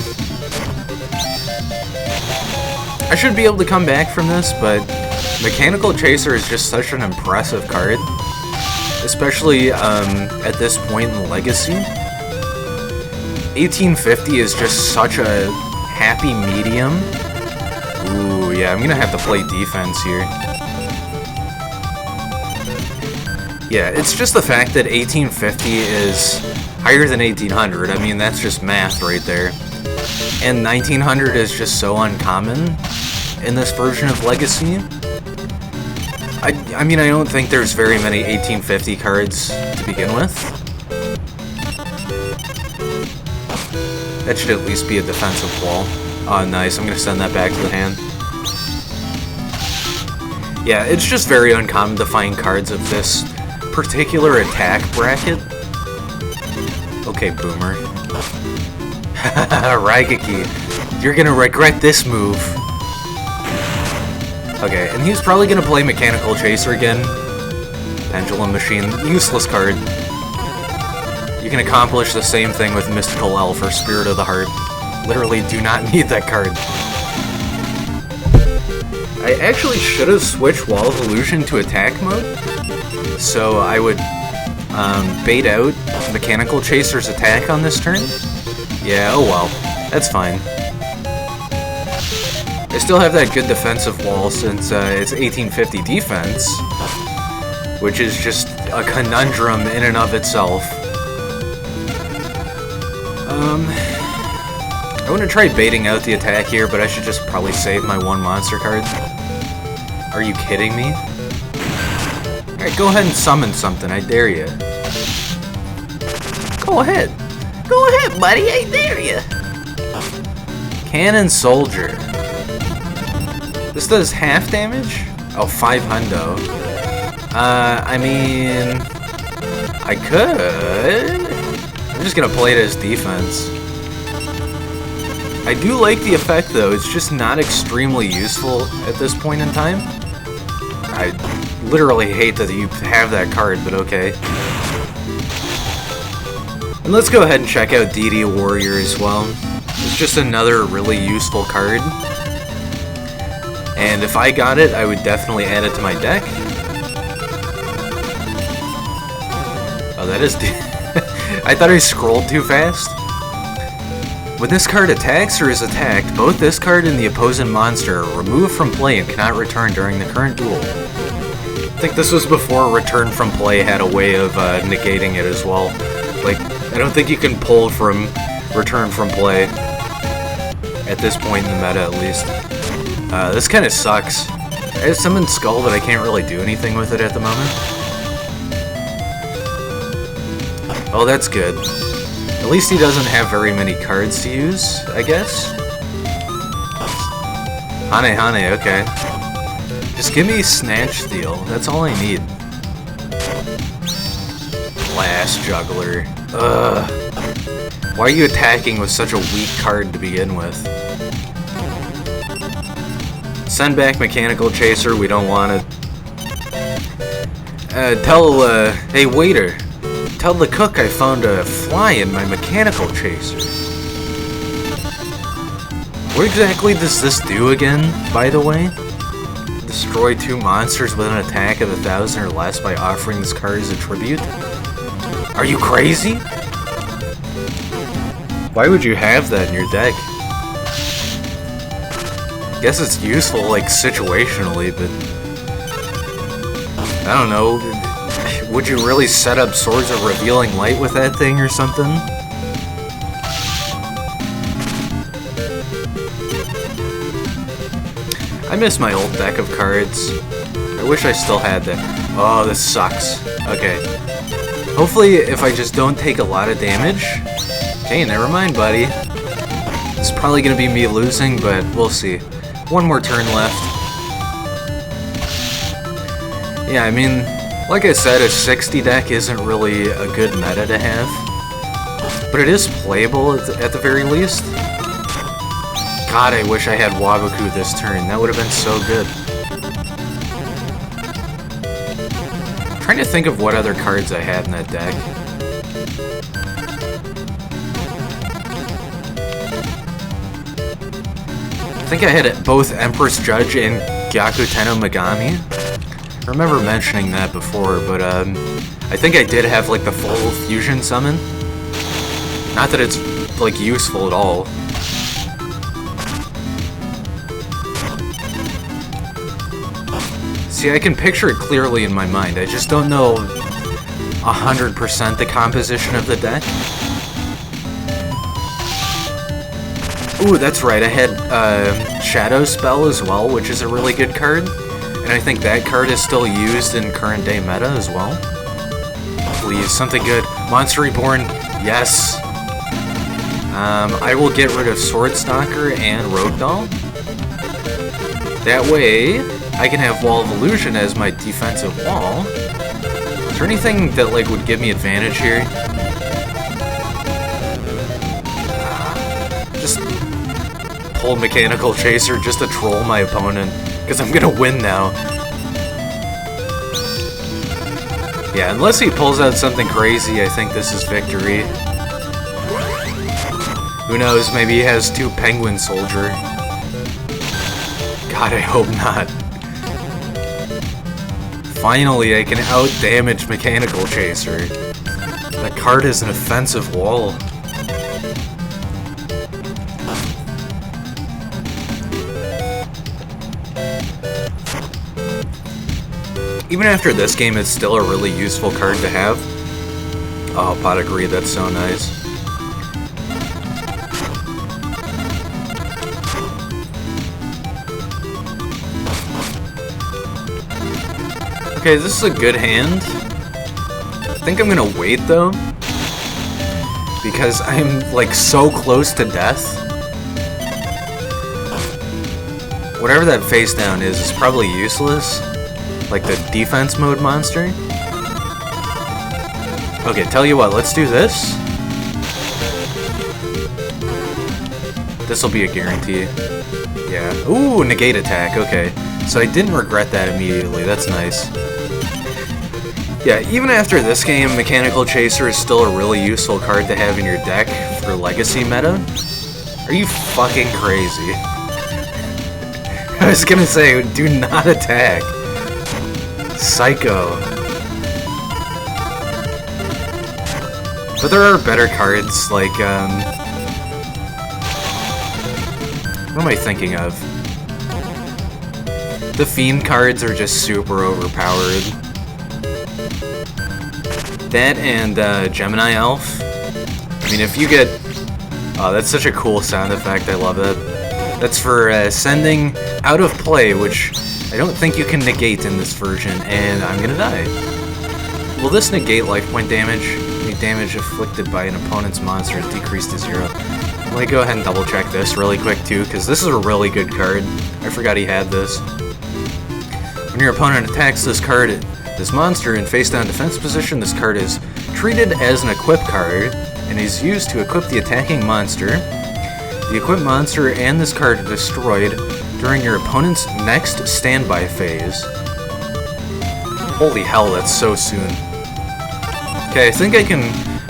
I should be able to come back from this, but Mechanical Chaser is just such an impressive card. Especially at this point in Legacy. 1850 is just such a happy medium. Ooh, yeah, I'm gonna have to play defense here. Yeah, it's just the fact that 1850 is higher than 1800. I mean, that's just math right there. And 1900 is just so uncommon in this version of Legacy. I mean, I don't think there's very many 1850 cards to begin with. That should at least be a defensive wall. Oh, nice. I'm going to send that back to the hand. Yeah, it's just very uncommon to find cards of this particular attack bracket. Okay, Boomer. Raigeki, you're going to regret this move. Okay, and he's probably gonna play Mechanical Chaser again. Pendulum Machine, useless card. You can accomplish the same thing with Mystical Elf or Spirit of the Heart. Literally do not need that card. I actually should have switched Wall of Illusion to attack mode, so I would bait out Mechanical Chaser's attack on this turn. Yeah, oh well, that's fine. I still have that good defensive wall since it's 1850 defense, which is just a conundrum in and of itself. I want to try baiting out the attack here, but I should just probably save my one monster card. Are you kidding me? Alright, go ahead and summon something, I dare you. Go ahead. Go ahead, buddy, I dare you. Cannon Soldier. This does half damage? Oh, 5 hundo. I mean... I could... I'm just gonna play it as defense. I do like the effect, though. It's just not extremely useful at this point in time. I literally hate that you have that card, but okay. And let's go ahead and check out D-d-d-d Warrior as well. It's just another really useful card. And if I got it, I would definitely add it to my deck. Oh, that is... I thought I scrolled too fast. When this card attacks or is attacked, both this card and the opposing monster are removed from play and cannot return during the current duel. I think this was before Return from Play had a way of negating it as well. Like, I don't think you can pull from Return from Play. At this point in the meta, at least. This kind of sucks. I have summoned Skull, but I can't really do anything with it at the moment. Oh, that's good. At least he doesn't have very many cards to use, I guess. Hane, okay. Just give me Snatch Steal. That's all I need. Blast Juggler. Ugh. Why are you attacking with such a weak card to begin with? Send back Mechanical Chaser. We don't want it. Hey waiter. Tell the cook I found a fly in my Mechanical Chaser. What exactly does this do again, by the way? Destroy 2 monsters with an attack of 1,000 or less by offering this card as a tribute? Are you crazy? Why would you have that in your deck? Guess it's useful, like, situationally, but... I don't know. Would you really set up Swords of Revealing Light with that thing or something? I miss my old deck of cards. I wish I still had that. Oh, this sucks. Okay. Hopefully, if I just don't take a lot of damage... Okay, never mind, buddy. It's probably gonna be me losing, but we'll see. One more turn left. Yeah, I mean, like I said, a 60 deck isn't really a good meta to have. But it is playable at the very least. God, I wish I had Waboku this turn. That would have been so good. I'm trying to think of what other cards I had in that deck. I think I had both Empress Judge and Gyakuten no Megami. I remember mentioning that before, but I think I did have like the full fusion summon. Not that it's like useful at all. See, I can picture it clearly in my mind. I just don't know 100% the composition of the deck. Ooh, that's right, I had Shadow Spell as well, which is a really good card. And I think that card is still used in current day meta as well. Please, something good. Monster Reborn, yes. I will get rid of Sword Stalker and Rogue Doll. That way, I can have Wall of Illusion as my defensive wall. Is there anything that like would give me advantage here? Just pull Mechanical Chaser just to troll my opponent, because I'm gonna win now. Yeah, unless he pulls out something crazy, I think this is victory. Who knows, maybe he has 2 Penguin Soldier. God, I hope not. Finally, I can out-damage Mechanical Chaser. That card is an offensive wall. Even after this game, it's still a really useful card to have. Oh, Pot of Greed, that's so nice. Okay, this is a good hand. I think I'm gonna wait though, because I'm like so close to death. Whatever that face down is probably useless. Like the defense mode monster. Okay, tell you what, let's do this. This'll be a guarantee. Yeah. Ooh, negate attack, okay. So I didn't regret that immediately, that's nice. Yeah, even after this game, Mechanical Chaser is still a really useful card to have in your deck for Legacy meta. Are you fucking crazy? I was gonna say, do not attack. Psycho. But there are better cards, like, what am I thinking of? The Fiend cards are just super overpowered. That and Gemini Elf. I mean, if you get... Oh, that's such a cool sound effect, I love it. That's for sending out of play, which I don't think you can negate in this version, and I'm gonna die. Will this negate life point damage? Any damage inflicted by an opponent's monster is decreased to 0. Let me go ahead and double check this really quick too, because this is a really good card. I forgot he had this. When your opponent attacks this monster in face-down defense position, this card is treated as an equip card and is used to equip the attacking monster. The equipped monster and this card are destroyed during your opponent's next standby phase. Holy hell, that's so soon. Okay, I think I can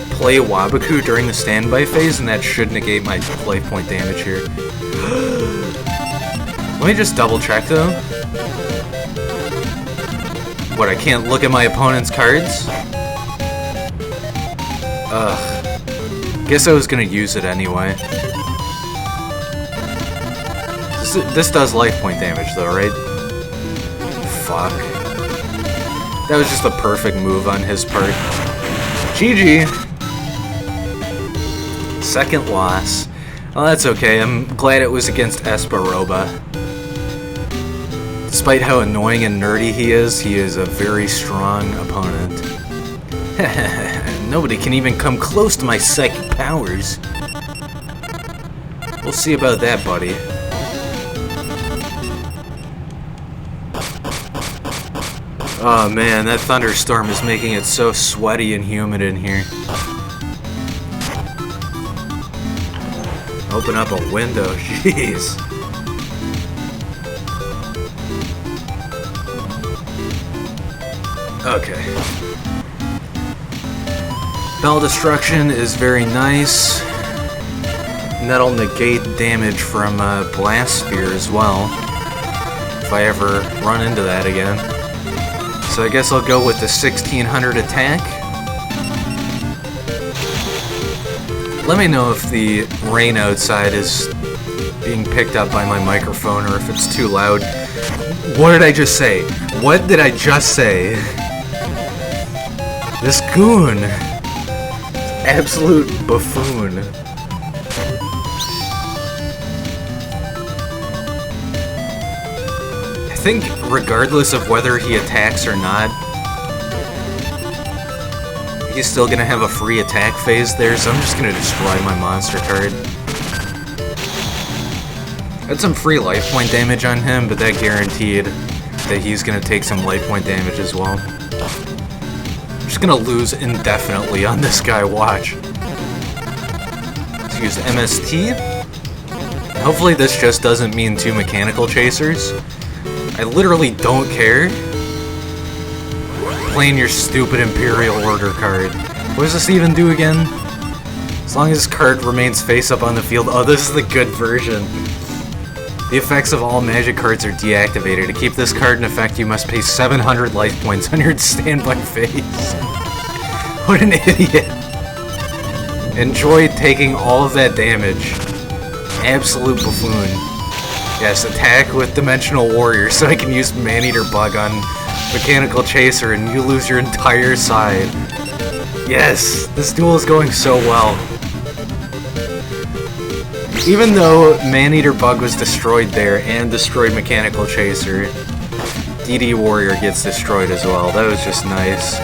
play Wabaku during the standby phase, and that should negate my life point damage here. Let me just double check though. What, I can't look at my opponent's cards? Ugh. Guess I was gonna use it anyway. This does life point damage though, right? Fuck. That was just a perfect move on his part. GG! Second loss. Well, that's okay. I'm glad it was against Esparoba. Despite how annoying and nerdy he is a very strong opponent. Nobody can even come close to my psychic powers. We'll see about that, buddy. Oh man, that thunderstorm is making it so sweaty and humid in here. Open up a window, jeez. Okay. Bell Destruction is very nice. And that'll negate damage from Blast Sphere as well, if I ever run into that again. So I guess I'll go with the 1600 attack. Let me know if the rain outside is being picked up by my microphone or if it's too loud. What did I just say? What did I just say? This goon. Absolute buffoon. I think regardless of whether he attacks or not, he's still gonna have a free attack phase there, so I'm just gonna destroy my monster card. I had some free life point damage on him, but that guaranteed that he's gonna take some life point damage as well. I'm just gonna lose indefinitely on this guy, watch. Let's use MST. Hopefully this just doesn't mean 2 mechanical chasers. I literally don't care. Playing your stupid Imperial Order card. What does this even do again? As long as this card remains face up on the field. Oh, this is the good version. The effects of all magic cards are deactivated. To keep this card in effect, you must pay 700 life points on your standby phase. What an idiot. Enjoy taking all of that damage. Absolute buffoon. Yes, attack with Dimensional Warrior so I can use Maneater Bug on Mechanical Chaser and you lose your entire side. Yes, this duel is going so well. Even though Maneater Bug was destroyed there and destroyed Mechanical Chaser, D-d Warrior gets destroyed as well. That was just nice.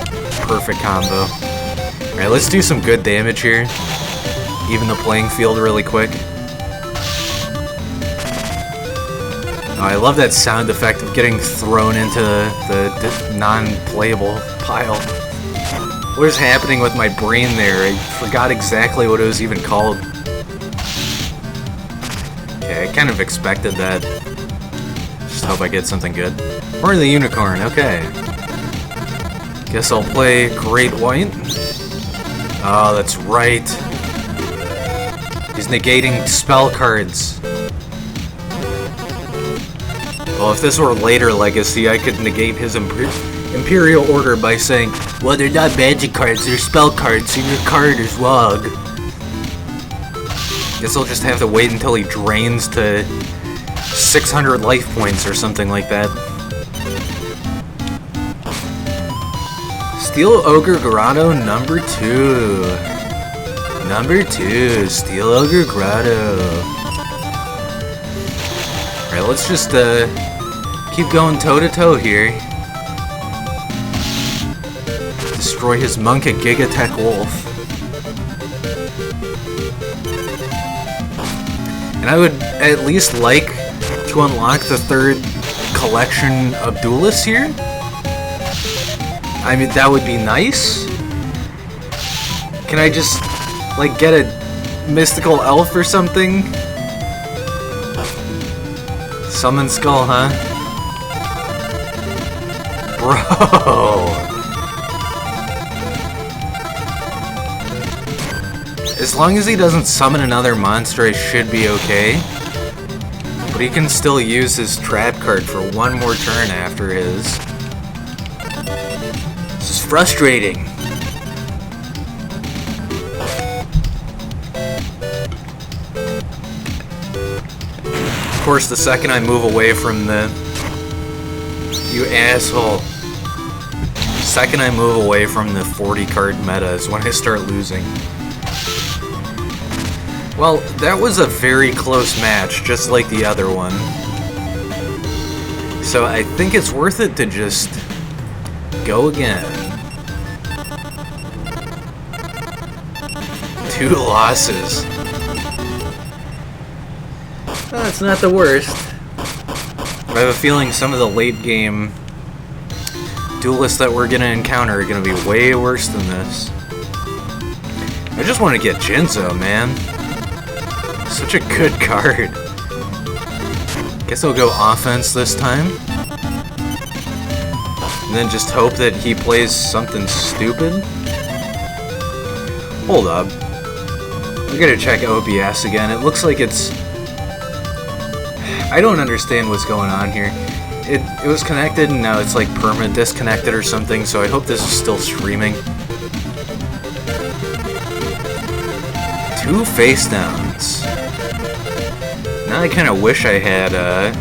Perfect combo. Alright, let's do some good damage here. Even the playing field really quick. Oh, I love that sound effect of getting thrown into the non-playable pile. What is happening with my brain there? I forgot exactly what it was even called. Okay, I kind of expected that. Just hope I get something good. Or the Unicorn, okay. Guess I'll play Great White. Oh, that's right. He's negating spell cards. Well, if this were later Legacy, I could negate his Imperial Order by saying, well, they're not magic cards, they're spell cards, so your card is wrong. Guess I'll just have to wait until he drains to 600 life points or something like that. Steel Ogre Grotto number 2. Number 2, Steel Ogre Grotto. Alright, let's just keep going toe-to-toe here. Destroy his Monk and Gigatech Wolf. And I would at least like to unlock the 3rd collection of duelists here. I mean, that would be nice. Can I just, like, get a mystical elf or something? Summon Skull, huh? Bro! As long as he doesn't summon another monster, I should be okay. But he can still use his trap card for one more turn after his. This is frustrating. Of course, the second I move away from the... You asshole. The second I move away from the 40 card meta is when I start losing. Well, that was a very close match, just like the other one. So I think it's worth it to just go again. 2 losses. Well, that's not the worst. I have a feeling some of the late game duelists that we're gonna encounter are gonna be way worse than this. I just want to get Jinzo, man. Such a good card. Guess I'll go offense this time. And then just hope that he plays something stupid. Hold up. We gotta check OBS again. It looks like it's... I don't understand what's going on here. It was connected and now it's like permanent disconnected or something, so I hope this is still streaming. 2 face downs. Now I kind of wish I had a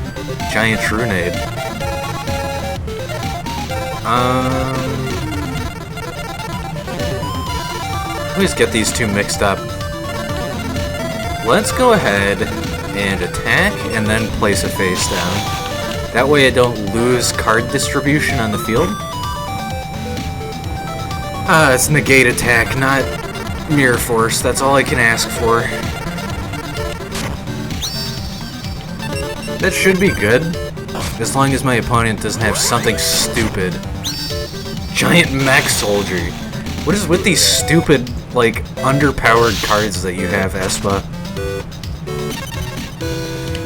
giant Trunade. I always get these two mixed up. Let's go ahead and attack and then place a face down. That way I don't lose card distribution on the field. It's negate attack, not mirror force. That's all I can ask for. That should be good, as long as my opponent doesn't have something stupid. Giant mech soldier. What is with these stupid, like, underpowered cards that you have, Espa?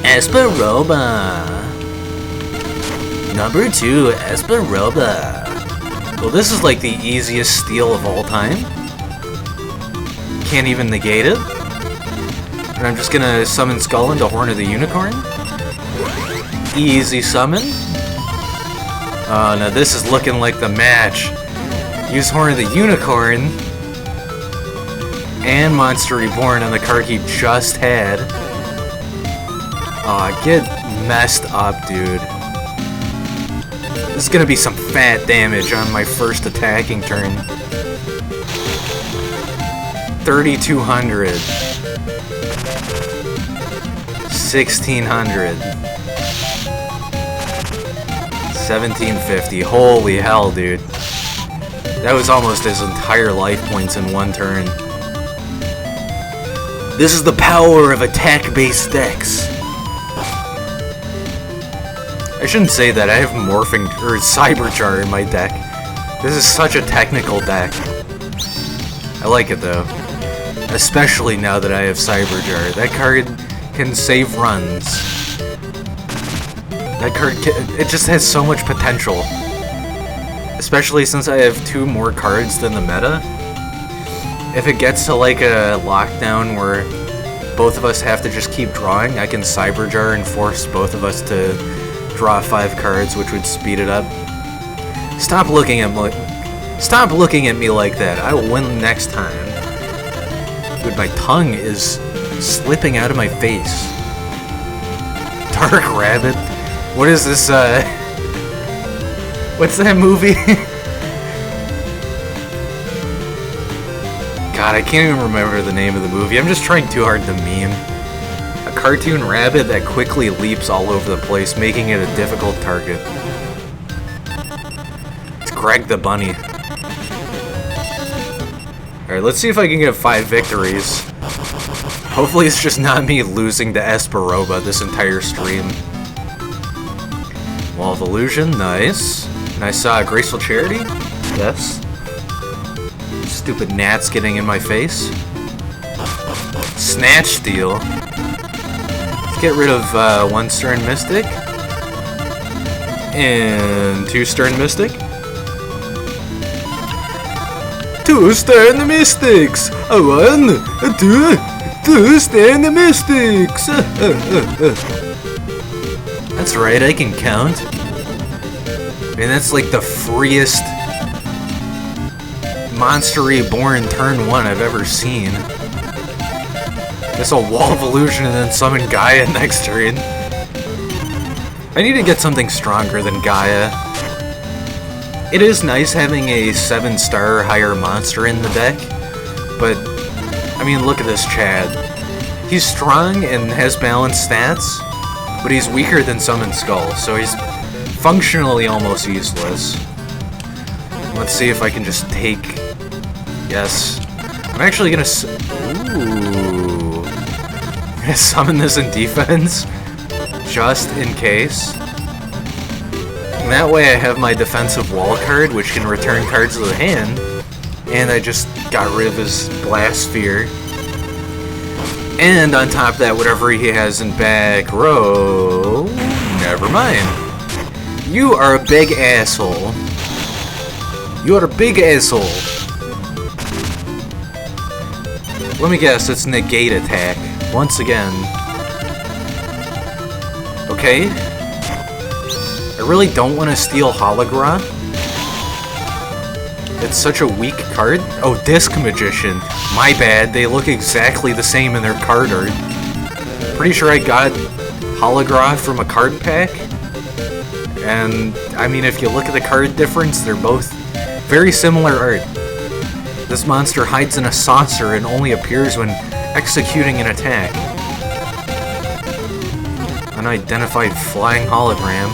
Esparoba. Number 2, Esparoba. Well, this is like the easiest steal of all time. Can't even negate it. And I'm just gonna summon Skull into Horn of the Unicorn. Easy summon. Oh, now this is looking like the match. Use Horn of the Unicorn and Monster Reborn on the card he just had. Aw, get messed up, dude. This is gonna be some fat damage on my first attacking turn. 3,200. 1,600. 1,750. Holy hell, dude. That was almost his entire life points in one turn. This is the power of attack-based decks. I shouldn't say that. I have Morphing or Cyberjar in my deck. This is such a technical deck. I like it though. Especially now that I have Cyberjar. That card can save runs. That card, it just has so much potential. Especially since I have 2 more cards than the meta. If it gets to like a lockdown where both of us have to just keep drawing, I can Cyberjar and force both of us to draw 5 cards, which would speed it up. Stop looking at me like that. I will win next time. Dude, my tongue is slipping out of my face. Dark Rabbit? What is this, what's that movie? God, I can't even remember the name of the movie. I'm just trying too hard to meme. A cartoon rabbit that quickly leaps all over the place, making it a difficult target. It's Greg the Bunny. Alright, let's see if I can get 5 victories. Hopefully it's just not me losing to Esparoba this entire stream. Wall of Illusion, nice. And I saw Graceful Charity, yes. Stupid gnats getting in my face. Snatch Steal. Let's get rid of 1 Stern Mystic. And 2 Stern Mystic. 2 Stern Mystics! 1, 2 Stern Mystics! That's right, I can count. I mean, that's like the freest Monster Reborn turn 1 I've ever seen. Just a Wall of Illusion and then summon Gaia next turn. I need to get something stronger than Gaia. It is nice having a 7-star or higher monster in the deck, but, I mean, look at this Chad. He's strong and has balanced stats, but he's weaker than Summon Skull, so he's functionally almost useless. Let's see if I can just take... Yes. I'm actually gonna... Ooh. I'm gonna summon this in defense, just in case. And that way I have my defensive wall card, which can return cards to the hand, and I just got rid of his Blast Sphere. And on top of that, whatever he has in back row... Never mind. You are a big asshole. You are a big asshole. Let me guess, it's negate attack. Once again. Okay. I really don't want to steal Hologra. It's such a weak card. Oh, Disc Magician. My bad, they look exactly the same in their card art. Pretty sure I got Hologra from a card pack. And, I mean, if you look at the card difference, they're both very similar art. This monster hides in a saucer and only appears when executing an attack. Unidentified flying hologram.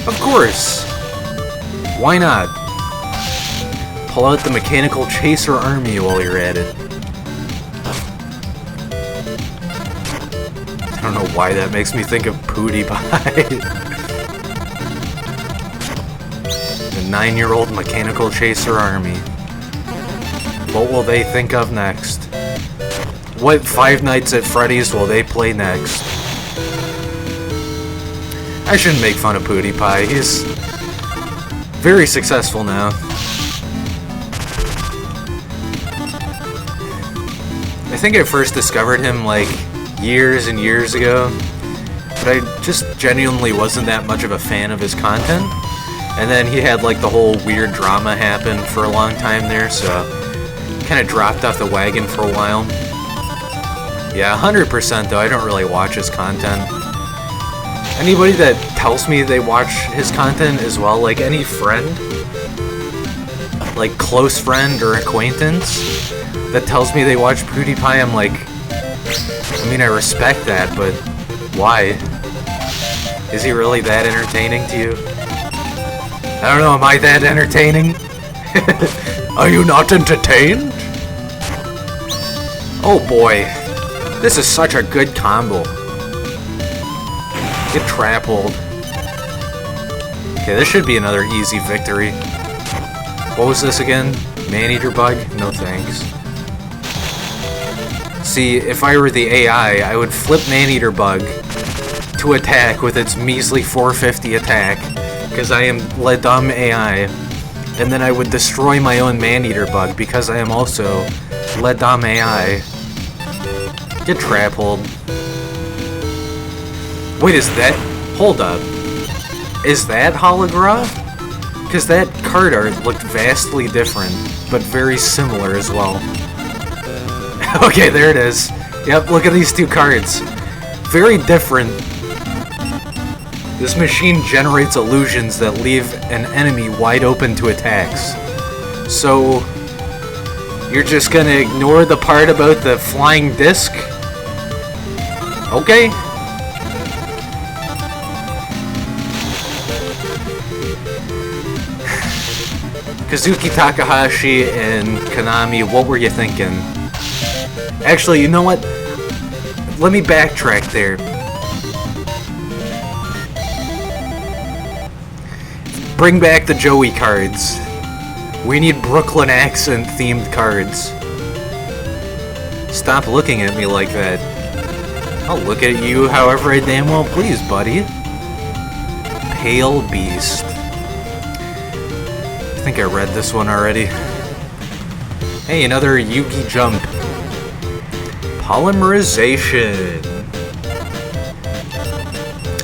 Of course! Why not? Pull out the Mechanical Chaser Army while you're at it. I don't know why that makes me think of PewDiePie. The 9-year-old Mechanical Chaser Army. What will they think of next? What Five Nights at Freddy's will they play next? I shouldn't make fun of PewDiePie. He's very successful now. I think I first discovered him like years and years ago, but I just genuinely wasn't that much of a fan of his content. And then he had like the whole weird drama happen for a long time there, so kind of dropped off the wagon for a while. Yeah, 100% though, I don't really watch his content. Anybody that tells me they watch his content as well, like any friend, like close friend or acquaintance, that tells me they watch PewDiePie, I'm like, I mean, I respect that, but why? Is he really that entertaining to you? I don't know, am I that entertaining? Are you not entertained? Oh boy, this is such a good combo. Get trap hold. Okay, this should be another easy victory. What was this again? Maneater Bug? No thanks. See, if I were the AI, I would flip Maneater Bug to attack with its measly 450 attack, because I am Le Dumb AI, and then I would destroy my own Maneater Bug, because I am also Le Dumb AI. Get trap hold. Wait, is that... Hold up. Is that Hologra? Because that card art looked vastly different, but very similar as well. Okay, there it is. Yep, look at these two cards. Very different. This machine generates illusions that leave an enemy wide open to attacks. So... you're just gonna ignore the part about the flying disc? Okay. Kazuki Takahashi and Konami, what were you thinking? Actually, you know what? Let me backtrack there. Bring back the Joey cards. We need Brooklyn accent themed cards. Stop looking at me like that. I'll look at you however I damn well please, buddy. Pale Beast. I think I read this one already. Hey, another Yugi jump. Polymerization.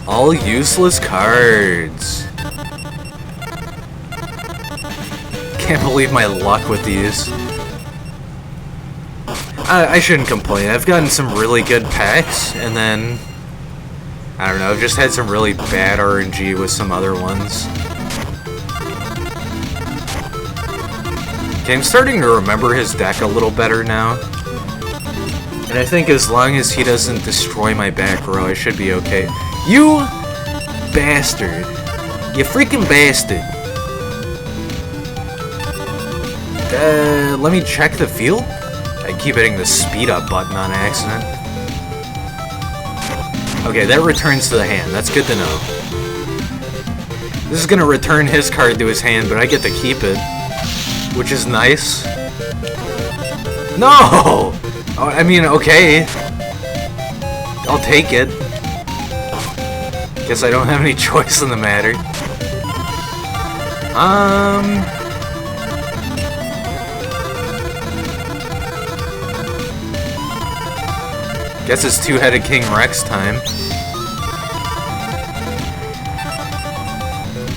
All useless cards. Can't believe my luck with these. I shouldn't complain. I've gotten some really good packs, and then I don't know, I've just had some really bad RNG with some other ones. Okay, I'm starting to remember his deck a little better now. And I think as long as he doesn't destroy my back row, I should be okay. You bastard. You freaking bastard. Let me check the field? I keep hitting the speed up button on accident. Okay, that returns to the hand. That's good to know. This is gonna return his card to his hand, but I get to keep it. Which is nice. No! Oh, I mean, okay. I'll take it. Guess I don't have any choice in the matter. Guess it's two-headed King Rex time.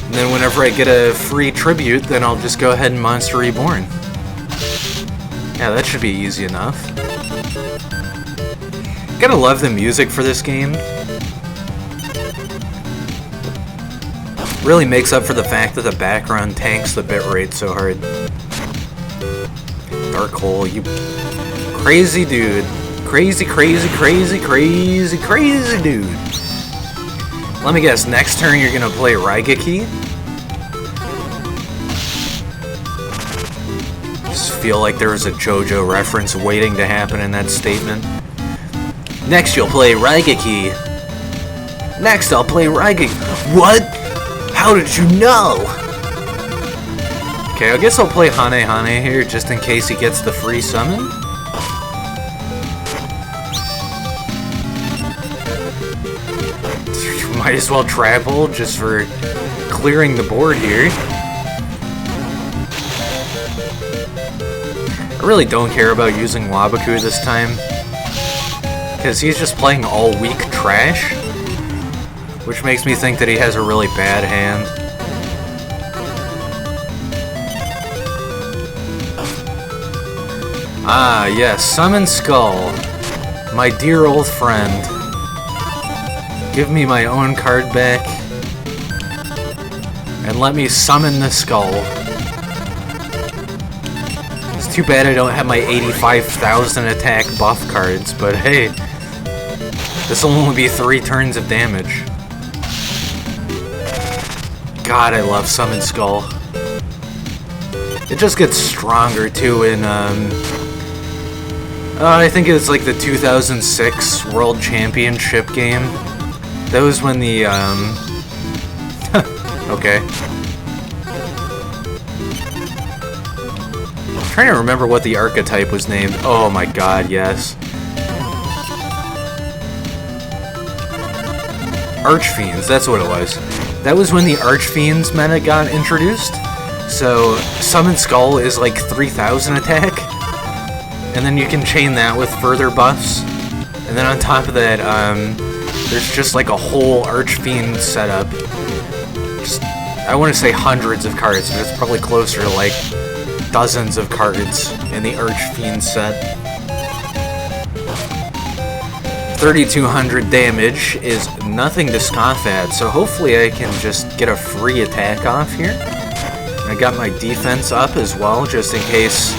And then whenever I get a free tribute, then I'll just go ahead and Monster Reborn. Yeah, that should be easy enough. Gotta love the music for this game. Really makes up for the fact that the background tanks the bitrate so hard. Dark Hole, you crazy dude. Crazy, crazy, crazy, crazy, crazy dude. Let me guess, next turn you're gonna play Raigeki? Just feel like there was a JoJo reference waiting to happen in that statement. Next you'll play Raigeki. Next I'll play Raigeki. What? How did you know? Okay, I guess I'll play Hane Hane here just in case he gets the free summon. Might as well travel just for clearing the board here. I really don't care about using Wabaku this time, because he's just playing all weak trash, which makes me think that he has a really bad hand. Ah, yes, Summon Skull, my dear old friend. Give me my own card back, and let me summon the skull. It's too bad I don't have my 85,000 attack buff cards, but hey, this will only be 3 turns of damage. God, I love Summon Skull. It just gets stronger too in, I think it was like the 2006 World Championship game. That was when the, okay. I'm trying to remember what the archetype was named. Oh my god, yes. Archfiends, that's what it was. That was when the Archfiends meta got introduced. So, Summon Skull is like 3,000 attack. And then you can chain that with further buffs. And then on top of that, there's just like a whole Archfiend setup. Just, I want to say hundreds of cards, but it's probably closer to like dozens of cards in the Archfiend set. 3,200 damage is nothing to scoff at, so hopefully I can just get a free attack off here. And I got my defense up as well, just in case,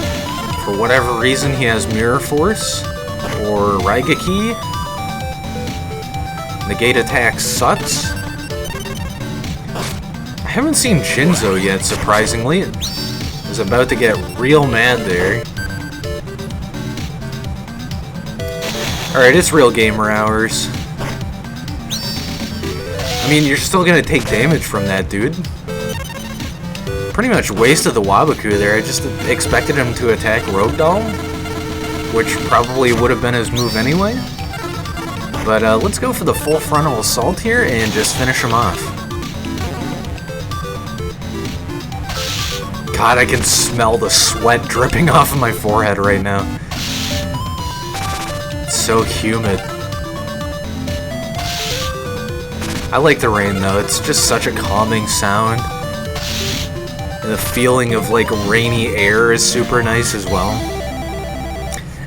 for whatever reason, he has Mirror Force or Raigeki. Negate attack sucks. I haven't seen Jinzo yet, surprisingly. I was about to get real mad there. Alright, it's real gamer hours. I mean, you're still gonna take damage from that, dude. Pretty much wasted the Waboku there. I just expected him to attack Rogue Doll, which probably would have been his move anyway. But let's go for the full frontal assault here and just finish him off. God, I can smell the sweat dripping off of my forehead right now. It's so humid. I like the rain though, it's just such a calming sound. And the feeling of like rainy air is super nice as well.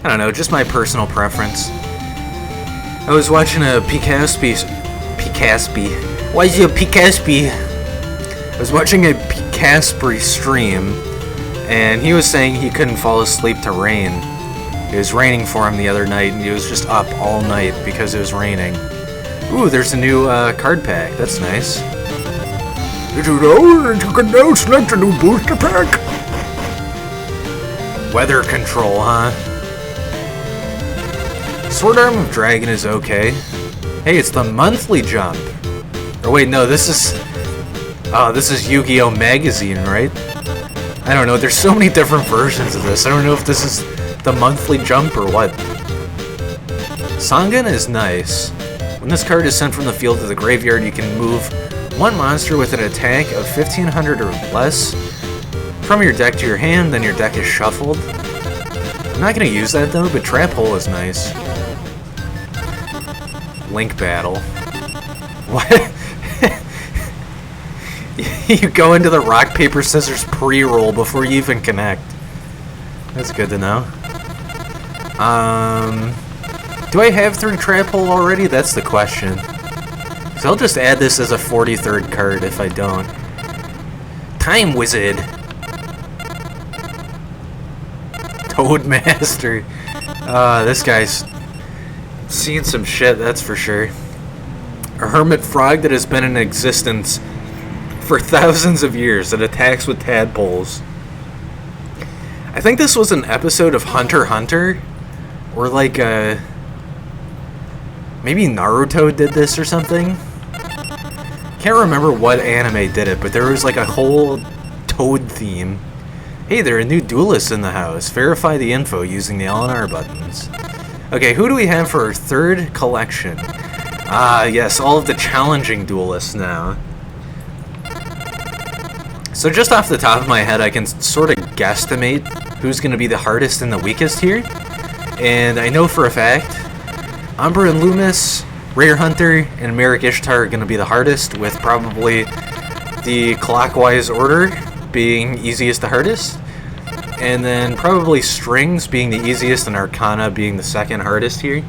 I don't know, just my personal preference. I was watching a Picaspi. Why is it a Picaspi? I was watching a Picaspi stream, and he was saying he couldn't fall asleep to rain. It was raining for him the other night, and he was just up all night because it was raining. Ooh, there's a new card pack. That's nice. Did you know that you can now select a new booster pack? Weather control, huh? Sword Arm of Dragon is okay. Hey, it's the monthly jump. Or wait, no, this is... Oh, this is Yu-Gi-Oh! Magazine, right? I don't know, there's so many different versions of this. I don't know if this is the monthly jump or what. Sangan is nice. When this card is sent from the field to the graveyard, you can move one monster with an attack of 1500 or less from your deck to your hand, then your deck is shuffled. I'm not going to use that though, but Trap Hole is nice. Link Battle. What? You go into the rock, paper, scissors pre-roll before you even connect. That's good to know. Do I have 3 Trap Hole already? That's the question. So I'll just add this as a 43rd card if I don't. Time Wizard. Toadmaster. This guy's seen some shit, that's for sure. A hermit frog that has been in existence for thousands of years that attacks with tadpoles. I think this was an episode of Hunter x Hunter, or like maybe Naruto did this or something. Can't remember what anime did it, but there was like a whole toad theme. Hey, there are new duelists in the house. Verify the info using the L&R buttons. Okay, who do we have for our 3rd collection? Ah, yes, all of the challenging duelists now. So just off the top of my head, I can sort of guesstimate who's going to be the hardest and the weakest here. And I know for a fact, Umbra and Loomis, Rare Hunter, and Merrick Ishtar are going to be the hardest, with probably the clockwise order being easiest to hardest. And then probably Strings being the easiest and Arcana being the 2nd hardest here.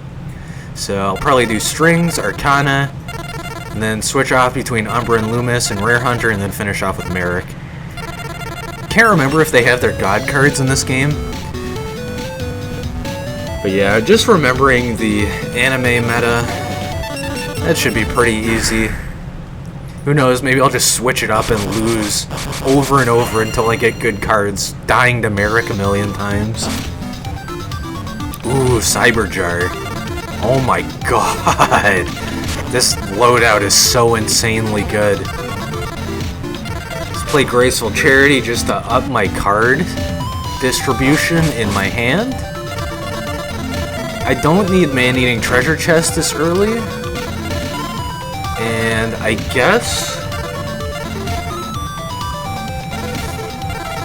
So I'll probably do Strings, Arcana, and then switch off between Umbra and Loomis and Rare Hunter, and then finish off with Merrick. Can't remember if they have their god cards in this game. But yeah, just remembering the anime meta, that should be pretty easy. Who knows, maybe I'll just switch it up and lose over and over until I get good cards, dying to Merrick a million times. Ooh, Cyberjar. Oh my god. This loadout is so insanely good. Let's play Graceful Charity just to up my card distribution in my hand. I don't need Man-Eating Treasure Chest this early. And I guess...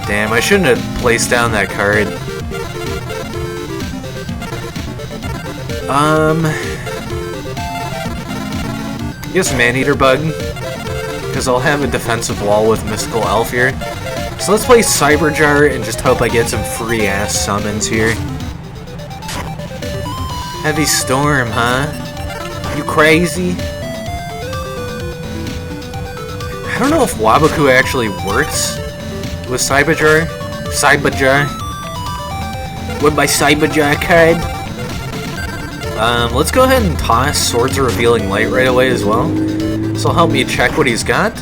Damn, I shouldn't have placed down that card. I guess Man-Eater Bug, because I'll have a defensive wall with Mystical Elf here. So let's play Cyberjar and just hope I get some free-ass summons here. Heavy Storm, huh? You crazy? I don't know if Waboku actually works with Cyberjar. With my Cyberjar card. Let's go ahead and toss Swords of Revealing Light right away as well. This will help me check what he's got.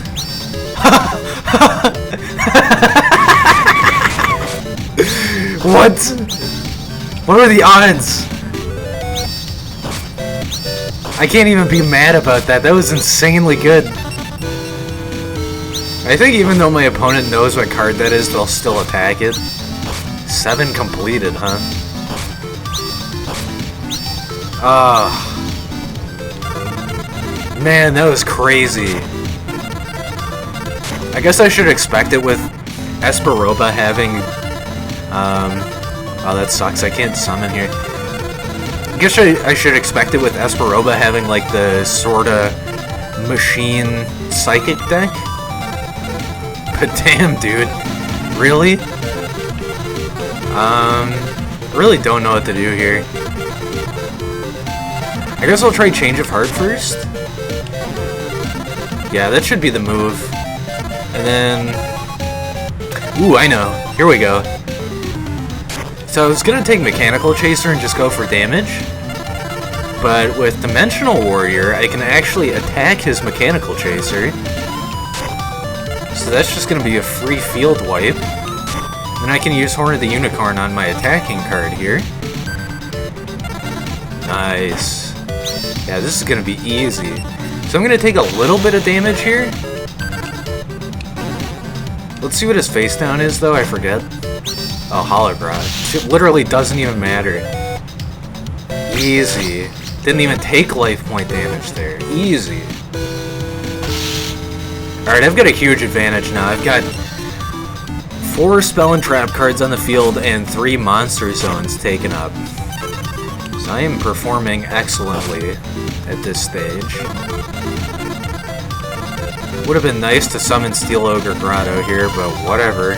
What? What are the odds? I can't even be mad about that. That was insanely good. I think even though my opponent knows what card that is, they'll still attack it. 7 completed, huh? Man, that was crazy. I guess I should expect it with Esperoba having... oh, that sucks. I can't summon here. I guess I should expect it with Esperoba having, like, the sorta machine psychic deck. But damn, dude. Really? Really don't know what to do here. I guess I'll try Change of Heart first. Yeah, that should be the move. And then... Ooh, I know. Here we go. So I was gonna take Mechanical Chaser and just go for damage. But with Dimensional Warrior, I can actually attack his Mechanical Chaser. So that's just gonna be a free field wipe. Then I can use Horn of the Unicorn on my attacking card here. Nice. Yeah, this is gonna be easy. So I'm gonna take a little bit of damage here. Let's see what his face down is, though. I forget. Oh, Holograph. It literally doesn't even matter. Easy. Didn't even take life point damage there. Easy. Alright, I've got a huge advantage now. I've got 4 spell and trap cards on the field and 3 monster zones taken up. So I am performing excellently at this stage. Would have been nice to summon Steel Ogre Grotto here, but whatever.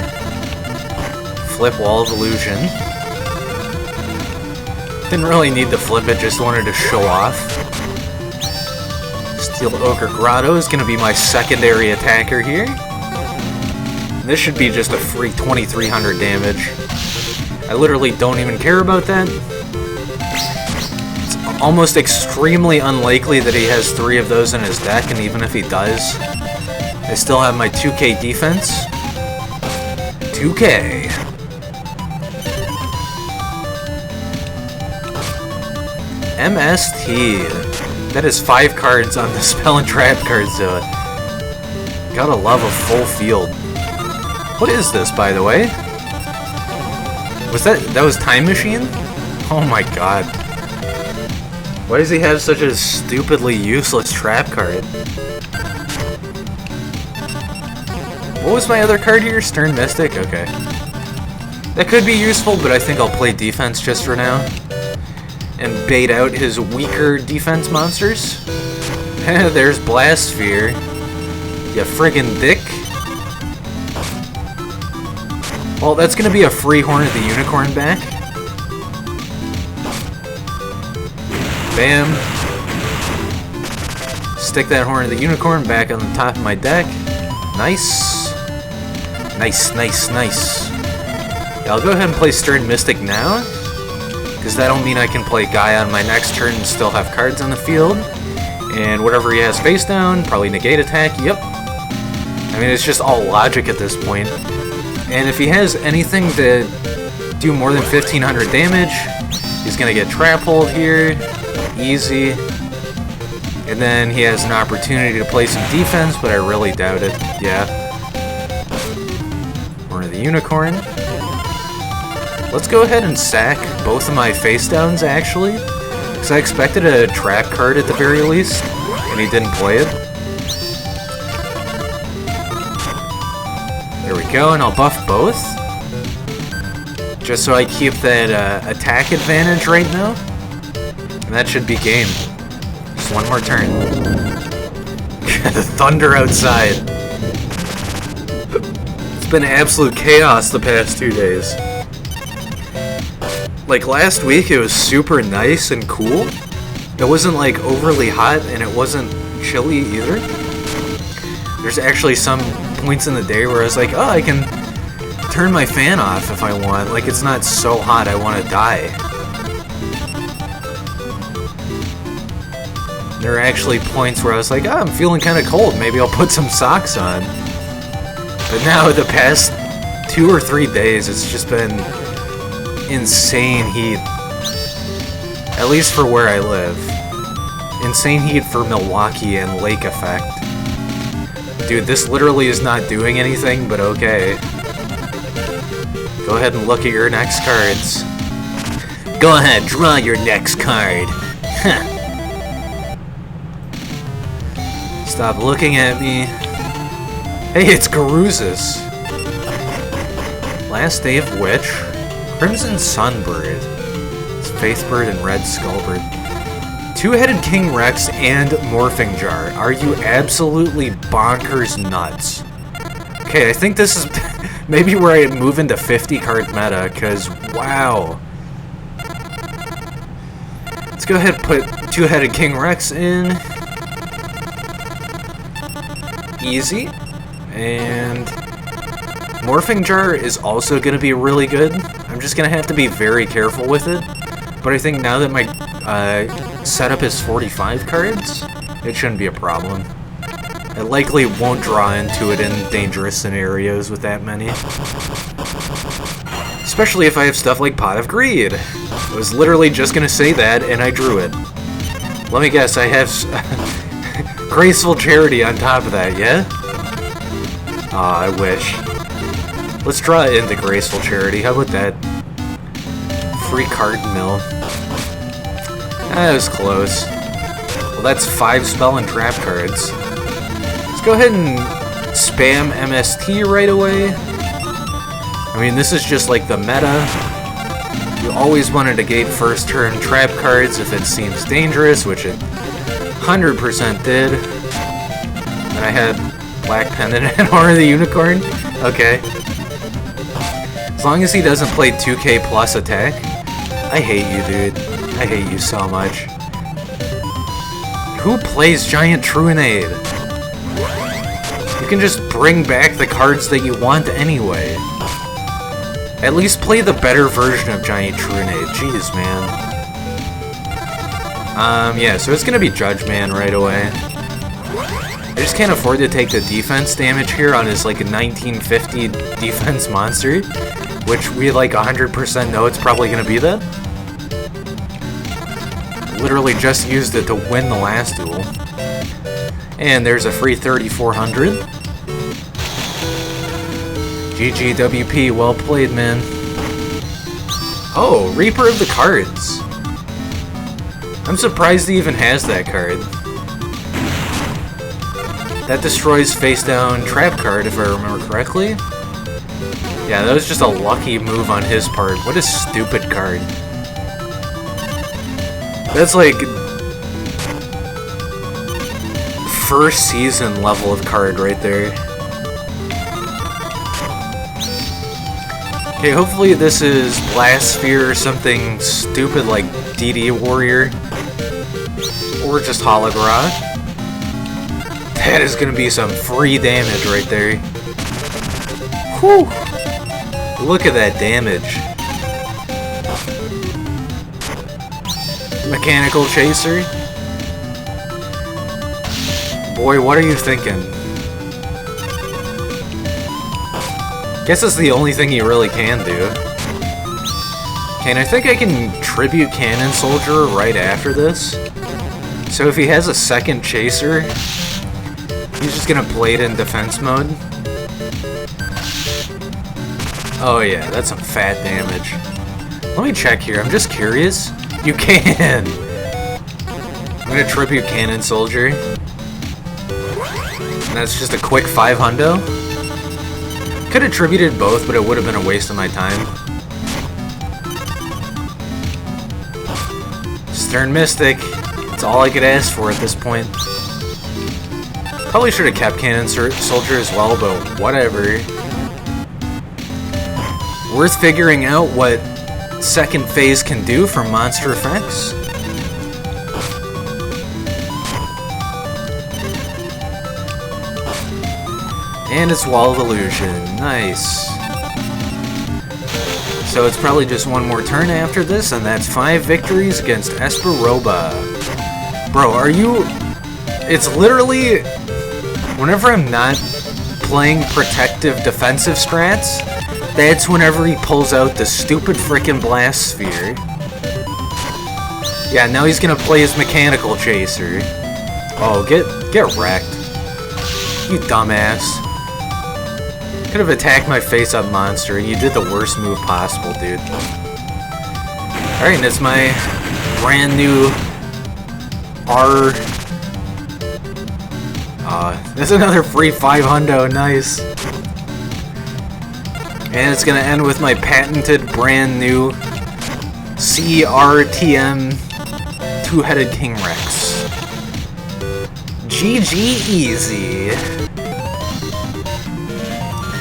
Flip Wall of Illusion. Didn't really need to flip it, just wanted to show off. Steel Ogre Grotto is going to be my secondary attacker here. This should be just a free 2300 damage. I literally don't even care about that. It's almost extremely unlikely that he has 3 of those in his deck, and even if he does, I still have my 2k defense. 2k. MST. That is 5 cards on the spell and trap card zone. Gotta love a full field. What is this, by the way? That was Time Machine? Oh my god. Why does he have such a stupidly useless trap card? What was my other card here? Stern Mystic? Okay. That could be useful, but I think I'll play defense just for now. And bait out his weaker defense monsters. There's Blastsphere. You friggin' dick. Well, that's gonna be a free Horn of the Unicorn back. Bam. Stick that Horn of the Unicorn back on the top of my deck. Nice. Nice, nice, nice. Yeah, I'll go ahead and play Stern Mystic now, because that'll mean I can play Gaia on my next turn and still have cards on the field. And whatever he has face down, probably negate attack, yep. I mean, it's just all logic at this point. And if he has anything to do more than 1500 damage, he's gonna get Trap Hold here, easy. And then he has an opportunity to play some defense, but I really doubt it, yeah. Horn of the Unicorn. Let's go ahead and sack both of my face downs, actually. Because I expected a trap card at the very least, and he didn't play it. There we go, and I'll buff both. Just so I keep that attack advantage right now. And that should be game. Just one more turn. The thunder outside. It's been absolute chaos the past 2 days. Like last week, it was super nice and cool. It wasn't like overly hot, and it wasn't chilly either. There's actually some points in the day where I was like, oh, I can turn my fan off if I want. Like, it's not so hot I want to die. There are actually points where I was like, oh, I'm feeling kind of cold. Maybe I'll put some socks on. But now, the past 2 or 3 days, it's just been insane heat. At least for where I live. Insane Heat for Milwaukee and Lake Effect. Dude, this literally is not doing anything, but okay. Go ahead and look at your next cards. Go ahead, draw your next card. Stop looking at me. Hey, it's Garuzas. Last Day of Witch. Crimson Sunbird. It's Faithbird and Red Skullbird. Two-Headed King Rex and Morphing Jar. Are you absolutely bonkers nuts? Okay, I think this is maybe where I move into 50-card meta, because wow. Let's go ahead and put Two-Headed King Rex in. Easy. And Morphing Jar is also going to be really good. I'm just going to have to be very careful with it. But I think now that my setup is 45 cards, it shouldn't be a problem. I likely won't draw into it in dangerous scenarios with that many. Especially if I have stuff like Pot of Greed. I was literally just going to say that, and I drew it. Let me guess, I have Graceful Charity on top of that, yeah? Aw, I wish. Let's draw into Graceful Charity. How about that? Free card mill. That was close. Well, that's 5 spell and trap cards. Let's go ahead and spam MST right away. I mean, this is just like the meta. You always want to negate first turn trap cards if it seems dangerous, which it 100% did. And I had Black Pendant and Horror of the Unicorn. Okay. As long as he doesn't play 2k plus attack. I hate you, dude. I hate you so much. Who plays Giant Truanade? You can just bring back the cards that you want anyway. At least play the better version of Giant Truanade. Jeez, man. Yeah, so it's gonna be Judge Man right away. I just can't afford to take the defense damage here on his, like, a 1950 defense monster, which we, like, 100% know it's probably gonna be that. Literally just used it to win the last duel. And there's a free 3,400. GGWP, well played, man. Oh, Reaper of the Cards. I'm surprised he even has that card. That destroys face down trap card, if I remember correctly. Yeah, that was just a lucky move on his part. What a stupid card. That's like first season level of card right there. Okay, hopefully this is Blastsphere or something stupid like D-d Warrior. Or just Hologra. That is gonna be some free damage right there. Whew! Look at that damage. Mechanical Chaser? Boy, what are you thinking? Guess it's the only thing he really can do. Okay, and I think I can Tribute Cannon Soldier right after this. So if he has a second Chaser, he's just gonna play it in defense mode. Oh yeah, that's some fat damage. Let me check here, I'm just curious. You can! I'm gonna Tribute Cannon Soldier. And that's just a quick 500. Could have tributed both, but it would have been a waste of my time. Stern Mystic. That's all I could ask for at this point. Probably should have kept Cannon Soldier as well, but whatever. Worth figuring out what second phase can do for monster effects. And it's Wall of Illusion. Nice. So it's probably just one more turn after this, and that's 5 victories against Esperoba. Bro, are you... It's literally... Whenever I'm not playing protective defensive strats, that's whenever he pulls out the stupid frickin' Blast Sphere. Yeah, now he's gonna play his mechanical chaser. Oh, get wrecked. You dumbass. Could have attacked my face-up monster, and you did the worst move possible, dude. Alright, and it's my brand new R... that's another free 500, nice. And it's gonna end with my patented brand new CRTM two-headed King Rex. GG easy.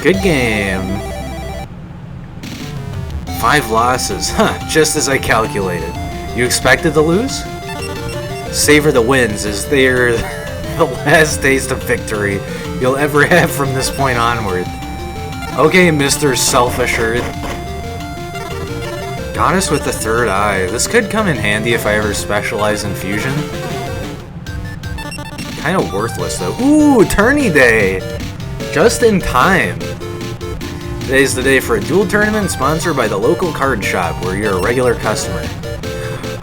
Good game. 5 losses. Huh, just as I calculated. You expected to lose? Savor the wins as they're the last taste of victory you'll ever have from this point onward. Okay, Mr. Self-Assured. Goddess with the third eye. This could come in handy if I ever specialize in fusion. Kind of worthless though. Ooh, tourney day! Just in time. Today's the day for a duel tournament sponsored by the local card shop where you're a regular customer.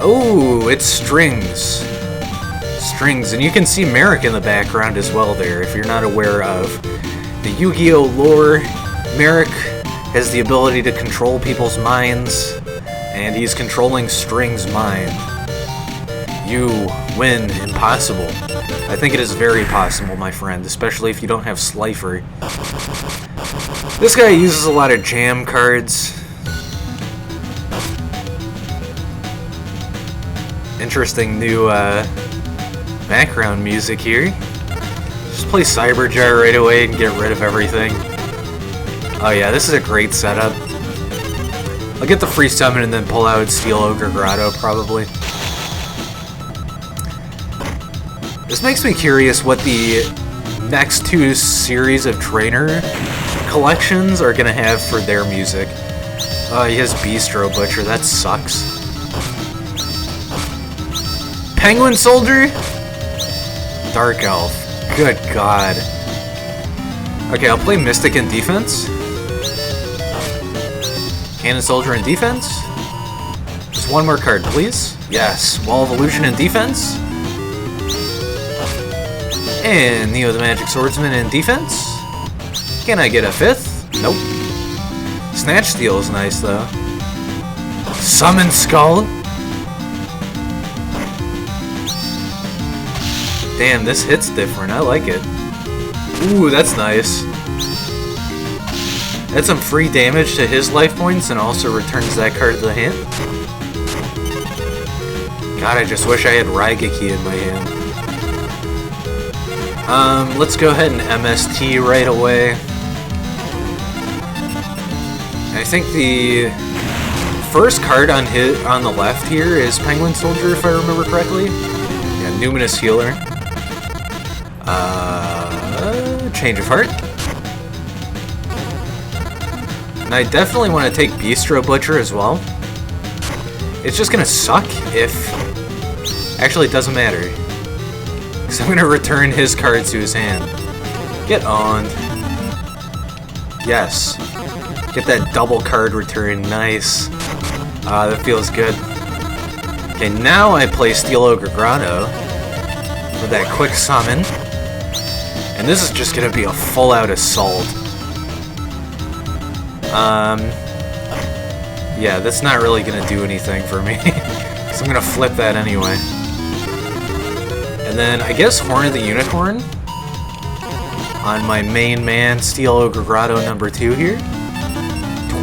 Oh, it's Strings. Strings, and you can see Merrick in the background as well there if you're not aware of the Yu-Gi-Oh! Lore. Merrick has the ability to control people's minds, and he's controlling Strings' mind. You win impossible. I think it is very possible, my friend, especially if you don't have Slifer. This guy uses a lot of jam cards. Interesting new background music here. Just play Cyberjar right away and get rid of everything. Oh yeah, this is a great setup. I'll get the free summon and then pull out Steel Ogre Grotto, probably. This makes me curious what the next 2 series of trainer collections are gonna have for their music. He has Bistro Butcher, that sucks. Penguin Soldier? Dark Elf. Good god. Okay, I'll play Mystic in defense. Cannon Soldier in defense. Just one more card, please. Yes. Wall of Illusion in defense. And Neo the Magic Swordsman in defense. Can I get a 5th? Nope. Snatch Steal is nice, though. Summon Skull. Damn, this hit's different. I like it. Ooh, that's nice. That's some free damage to his life points and also returns that card to the hand. God, I just wish I had Raigeki in my hand. Let's go ahead and MST right away. I think the first card on the left here is Penguin Soldier, if I remember correctly. Yeah, Numinous Healer. Change of Heart. And I definitely want to take Bistro Butcher as well. It's just gonna suck if... Actually, it doesn't matter. Because I'm gonna return his cards to his hand. Get owned. Yes. Get that double card return. Nice. That feels good. Okay, now I play Steel Ogre Grotto for that quick summon. And this is just gonna be a full-out assault. Yeah, that's not really gonna do anything for me. So I'm gonna flip that anyway. And then I guess Horn of the Unicorn on my main man, Steel Ogre Grotto number 2 here.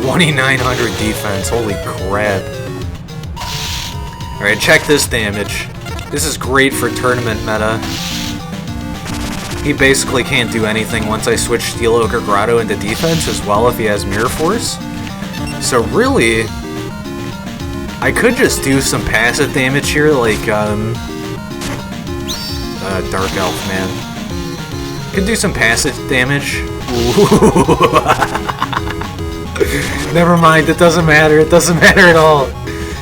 2900 defense, holy crap. Alright, check this damage. This is great for tournament meta. He basically can't do anything once I switch Steel Ogre Grotto into defense as well if he has Mirror Force. So really, I could just do some passive damage here like, Dark Elf, man. Could do some passive damage. Never mind, it doesn't matter. It doesn't matter at all.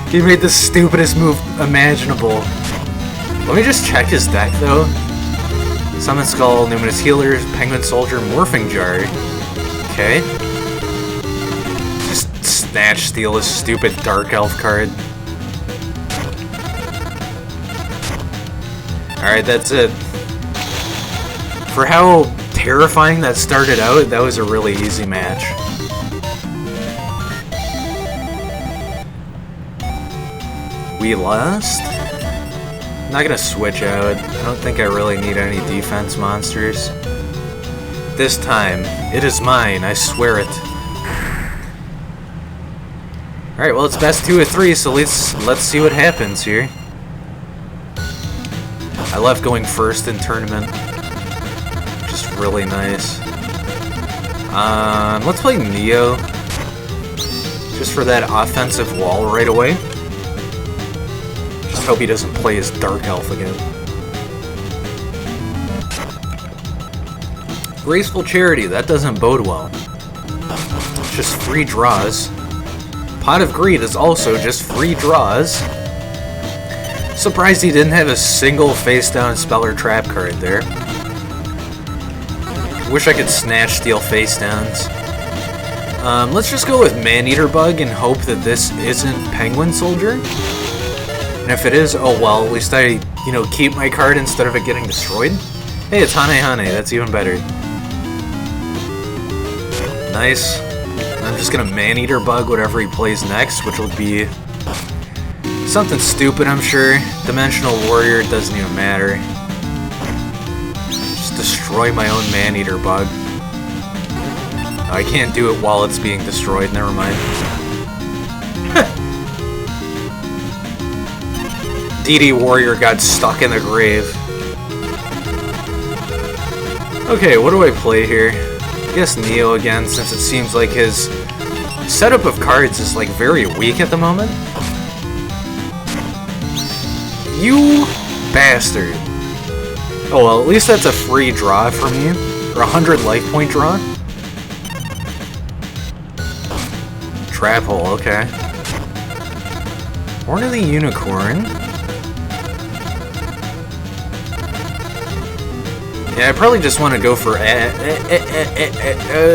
He made the stupidest move imaginable. Let me just check his deck, though. Summon Skull, Numinous Healer, Penguin Soldier, Morphing Jar. Okay. Just Snatch Steal this stupid Dark Elf card. Alright, that's it. For how terrifying that started out, that was a really easy match. We lost? I'm not gonna switch out. I don't think I really need any defense monsters. This time, it is mine, I swear it. Alright, well it's best 2 of 3, so let's see what happens here. I love going first in tournament. Just really nice. Let's play Neo. Just for that offensive wall right away. Just hope he doesn't play his Dark Elf again. Graceful Charity, that doesn't bode well. It's just free draws. Pot of Greed is also just free draws. Surprised he didn't have a single face-down spell or trap card there. Wish I could snatch steal face-downs. Let's just go with Man-Eater Bug and hope that this isn't Penguin Soldier. And if it is, oh well, at least I, you know, keep my card instead of it getting destroyed. Hey, it's Hane Hane, that's even better. Nice. I'm just gonna Man-Eater Bug whatever he plays next, which will be something stupid, I'm sure. Dimensional Warrior, doesn't even matter. Just destroy my own Man-Eater Bug. Oh, I can't do it while it's being destroyed, never mind. D-d Warrior got stuck in the grave. Okay, what do I play here? I guess Neo again, since it seems like his setup of cards is like very weak at the moment. You bastard. Oh well, at least that's a free draw for me. Or 100 life point draw. Trap hole, okay. Horn of the Unicorn. Yeah, I probably just want to go for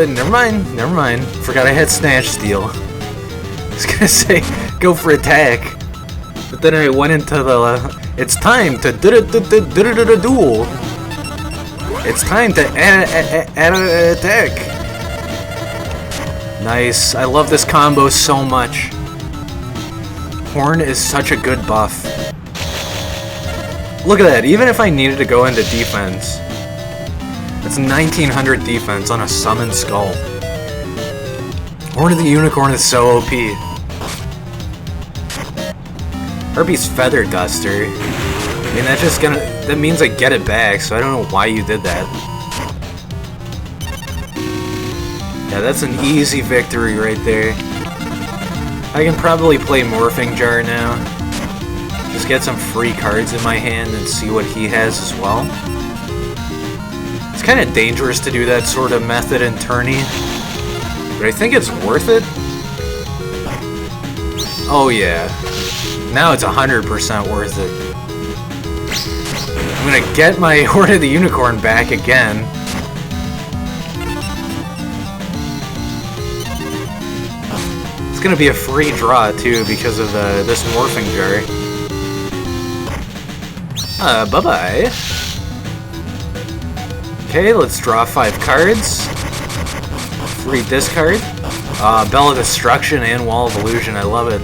never mind. Forgot I had Snatch Steal. I was gonna say, go for attack. But then I went into the, it's time to duel. It's time to attack. Nice, I love this combo so much. Horn is such a good buff. Look at that, even if I needed to go into defense, that's 1900 defense on a Summon Skull. Horn of the Unicorn is so OP. Herbie's Feather Duster. I mean, that means I get it back, so I don't know why you did that. Yeah, that's an easy victory right there. I can probably play Morphing Jar now. Just get some free cards in my hand and see what he has as well. It's kind of dangerous to do that sort of method in tourney, but I think it's worth it. Oh yeah. Now it's 100% worth it. I'm gonna get my Horn of the Unicorn back again. It's gonna be a free draw too because of this Morphing Jar. Bye-bye. Okay, let's draw 5 cards. Free discard. Bell of Destruction and Wall of Illusion, I love it.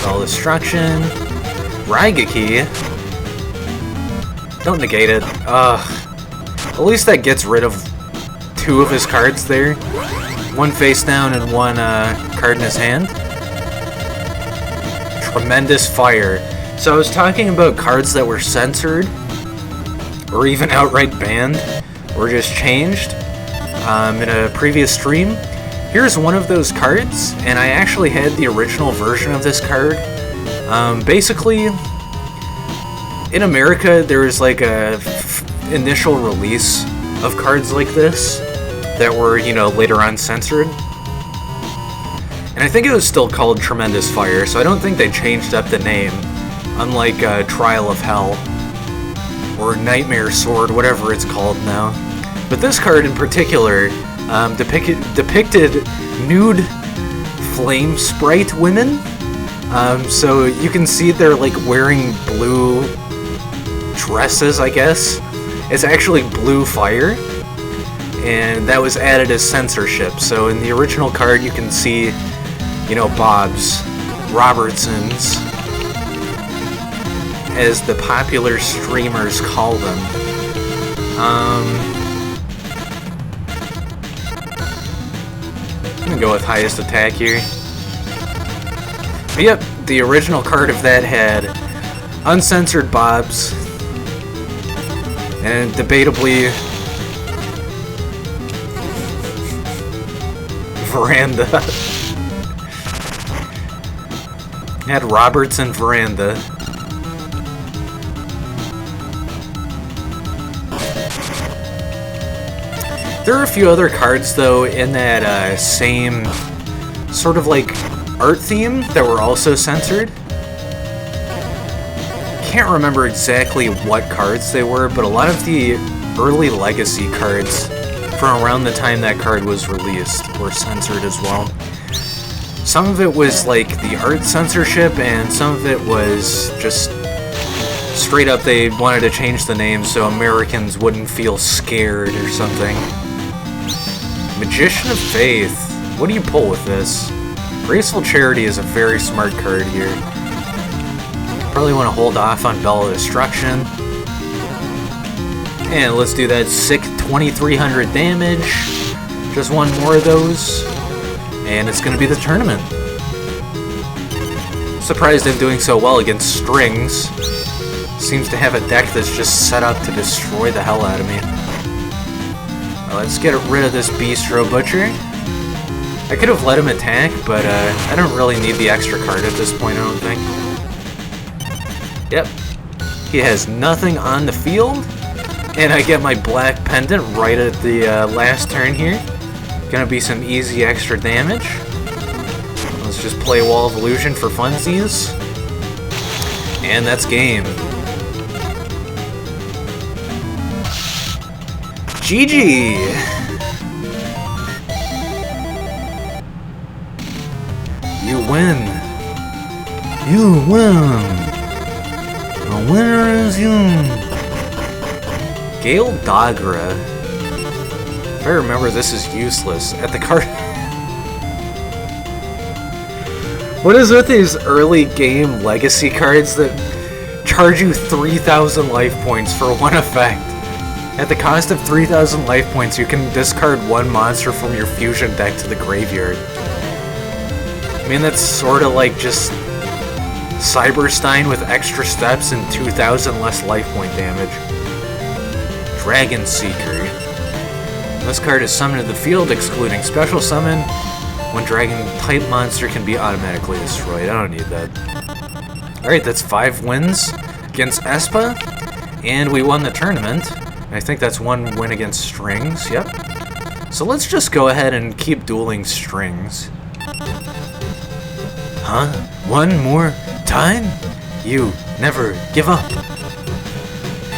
Bell of Destruction. Raigeki. Don't negate it. At least that gets rid of 2 of his cards there. 1 face down and 1 card in his hand. Tremendous Fire. So I was talking about cards that were censored, or even outright banned, or just changed in a previous stream. Here's one of those cards, and I actually had the original version of this card. Basically, in America, there was like a initial release of cards like this that were, you know, later on censored. And I think it was still called Tremendous Fire, so I don't think they changed up the name, unlike Trial of Hell, or Nightmare Sword, whatever it's called now. But this card in particular depicted nude flame sprite women So you can see they're like wearing blue dresses, I guess. It's actually blue fire, and that was added as censorship. So in the original card you can see, you know, Bob's, Robertson's, as the popular streamers call them. I'm gonna go with highest attack here. But yep, the original card of that had uncensored Bobs, and debatably Veranda. Had Robertson Veranda. There are a few other cards, though, in that same sort of like art theme that were also censored. Can't remember exactly what cards they were, but a lot of the early Legacy cards from around the time that card was released were censored as well. Some of it was like the art censorship, and some of it was just straight up they wanted to change the name so Americans wouldn't feel scared or something. Magician of Faith. What do you pull with this? Graceful Charity is a very smart card here. Probably want to hold off on Bell of Destruction. And let's do that sick 2300 damage. Just one more of those. And it's going to be the tournament. Surprised I'm doing so well against Strings. Seems to have a deck that's just set up to destroy the hell out of me. Let's get rid of this Bistro Butcher. I could have let him attack, but I don't really need the extra card at this point, I don't think. Yep. He has nothing on the field, and I get my black pendant right at the last turn here. Gonna be some easy extra damage. Let's just play Wall of Illusion for funsies. And that's game. GG! You win. You win. The winner is you. Gale Dagra. If I remember, this is useless. At the card... What is with these early game legacy cards that charge you 3,000 life points for one effect? At the cost of 3,000 life points, you can discard one monster from your fusion deck to the graveyard. I mean, that's sort of like just Cyberstein with extra steps and 2,000 less life point damage. Dragon Seeker. This card is summoned to the field, excluding special summon. When Dragon-type monster can be automatically destroyed. I don't need that. Alright, that's 5 wins against Espa, and we won the tournament. I think that's 1 win against Strings, yep. So let's just go ahead and keep dueling Strings. Huh? One more time? You never give up.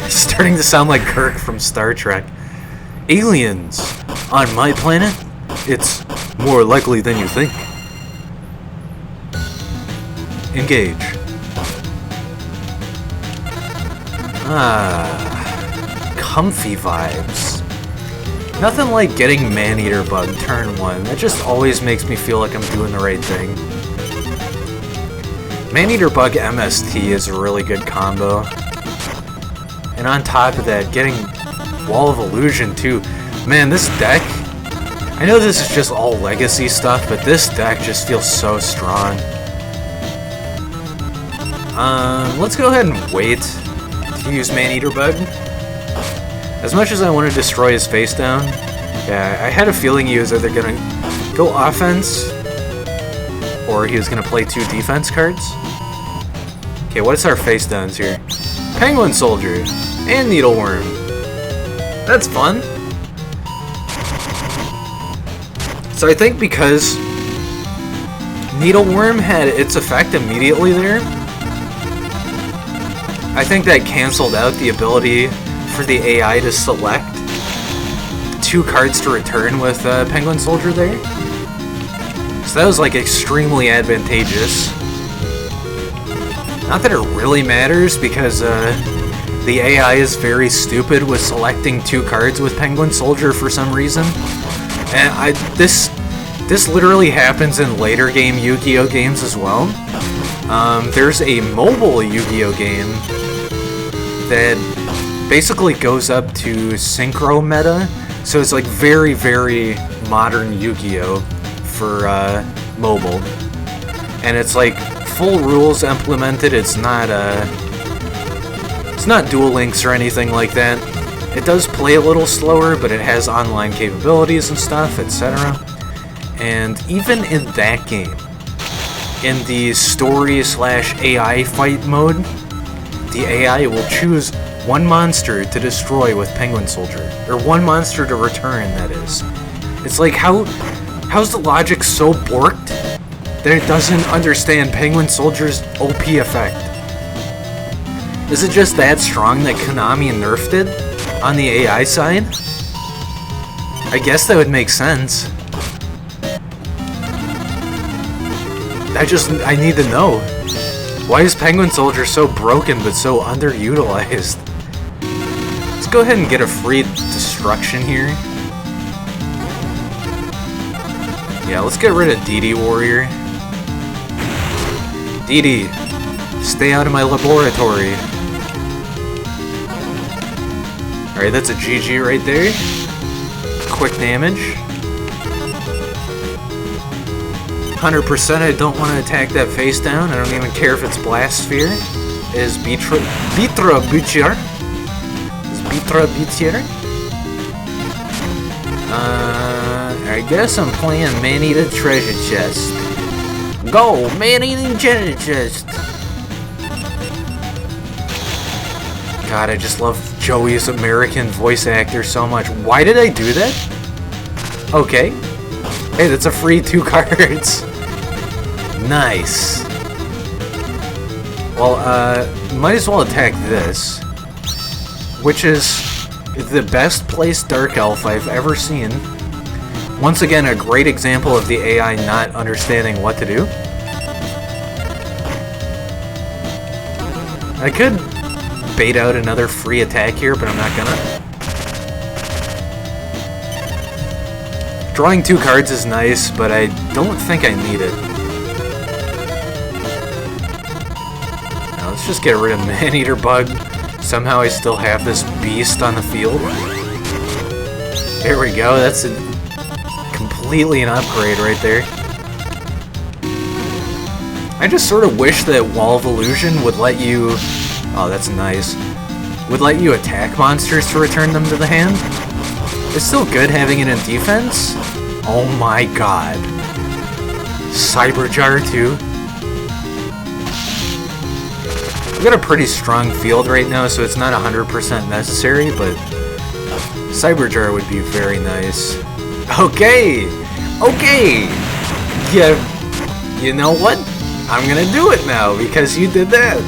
It's starting to sound like Kirk from Star Trek. Aliens! On my planet? It's more likely than you think. Engage. Comfy vibes. Nothing like getting Man-Eater Bug turn 1. That just always makes me feel like I'm doing the right thing. Man-Eater Bug MST is a really good combo. And on top of that, getting Wall of Illusion too. Man, this deck... I know this is just all legacy stuff, but this deck just feels so strong. Let's go ahead and wait to use Man-Eater Bug. As much as I want to destroy his face down, yeah, I had a feeling he was either gonna go offense, or he was gonna play 2 defense cards. Okay, what's our face downs here? Penguin Soldier and Needleworm. That's fun. So I think because Needleworm had its effect immediately there, I think that canceled out the ability for the AI to select 2 cards to return with Penguin Soldier there. So that was like extremely advantageous. Not that it really matters, because the AI is very stupid with selecting 2 cards with Penguin Soldier for some reason. And this literally happens in later game Yu-Gi-Oh games as well. There's a mobile Yu-Gi-Oh game that basically goes up to Synchro meta, so it's like very, very modern Yu-Gi-Oh for mobile. And it's like full rules implemented. It's not Duel Links or anything like that. It does play a little slower, but it has online capabilities and stuff, etc. And even in that game, in the story/AI fight mode, the AI will choose 1 monster to destroy with Penguin Soldier, or 1 monster to return, that is. It's like, how's the logic so borked that it doesn't understand Penguin Soldier's OP effect? Is it just that strong that Konami nerfed it on the AI side? I guess that would make sense. I need to know. Why is Penguin Soldier so broken but so underutilized? Let's go ahead and get a free destruction here. Yeah, let's get rid of D-d Warrior. D-d, stay out of my laboratory. Alright, that's a GG right there. Quick damage. 100% I don't want to attack that face down. I don't even care if it's Blast Sphere. Is Bitra Butcher? Is Bitra Butcher? I guess I'm playing Man-Eating Treasure Chest. Go! Man-Eating Treasure Chest! God, I just love Joey's American voice actor so much. Why did I do that? Okay. Hey, that's a free 2 cards. Nice. Well, might as well attack this, which is the best placed Dark Elf I've ever seen. Once again, a great example of the AI not understanding what to do. I could bait out another free attack here, but I'm not gonna. Drawing 2 cards is nice, but I don't think I need it. Now let's just get rid of Man-Eater Bug. Somehow I still have this beast on the field. There we go, that's completely an upgrade right there. I just sort of wish that Wall of Illusion would let you... Oh, that's nice. Would let you attack monsters to return them to the hand. It's still good having it in defense. Oh my god. Cyberjar too. We've got a pretty strong field right now, so it's not 100% necessary, but Cyberjar would be very nice. Okay! Okay! Yeah, you know what? I'm gonna do it now, because you did that.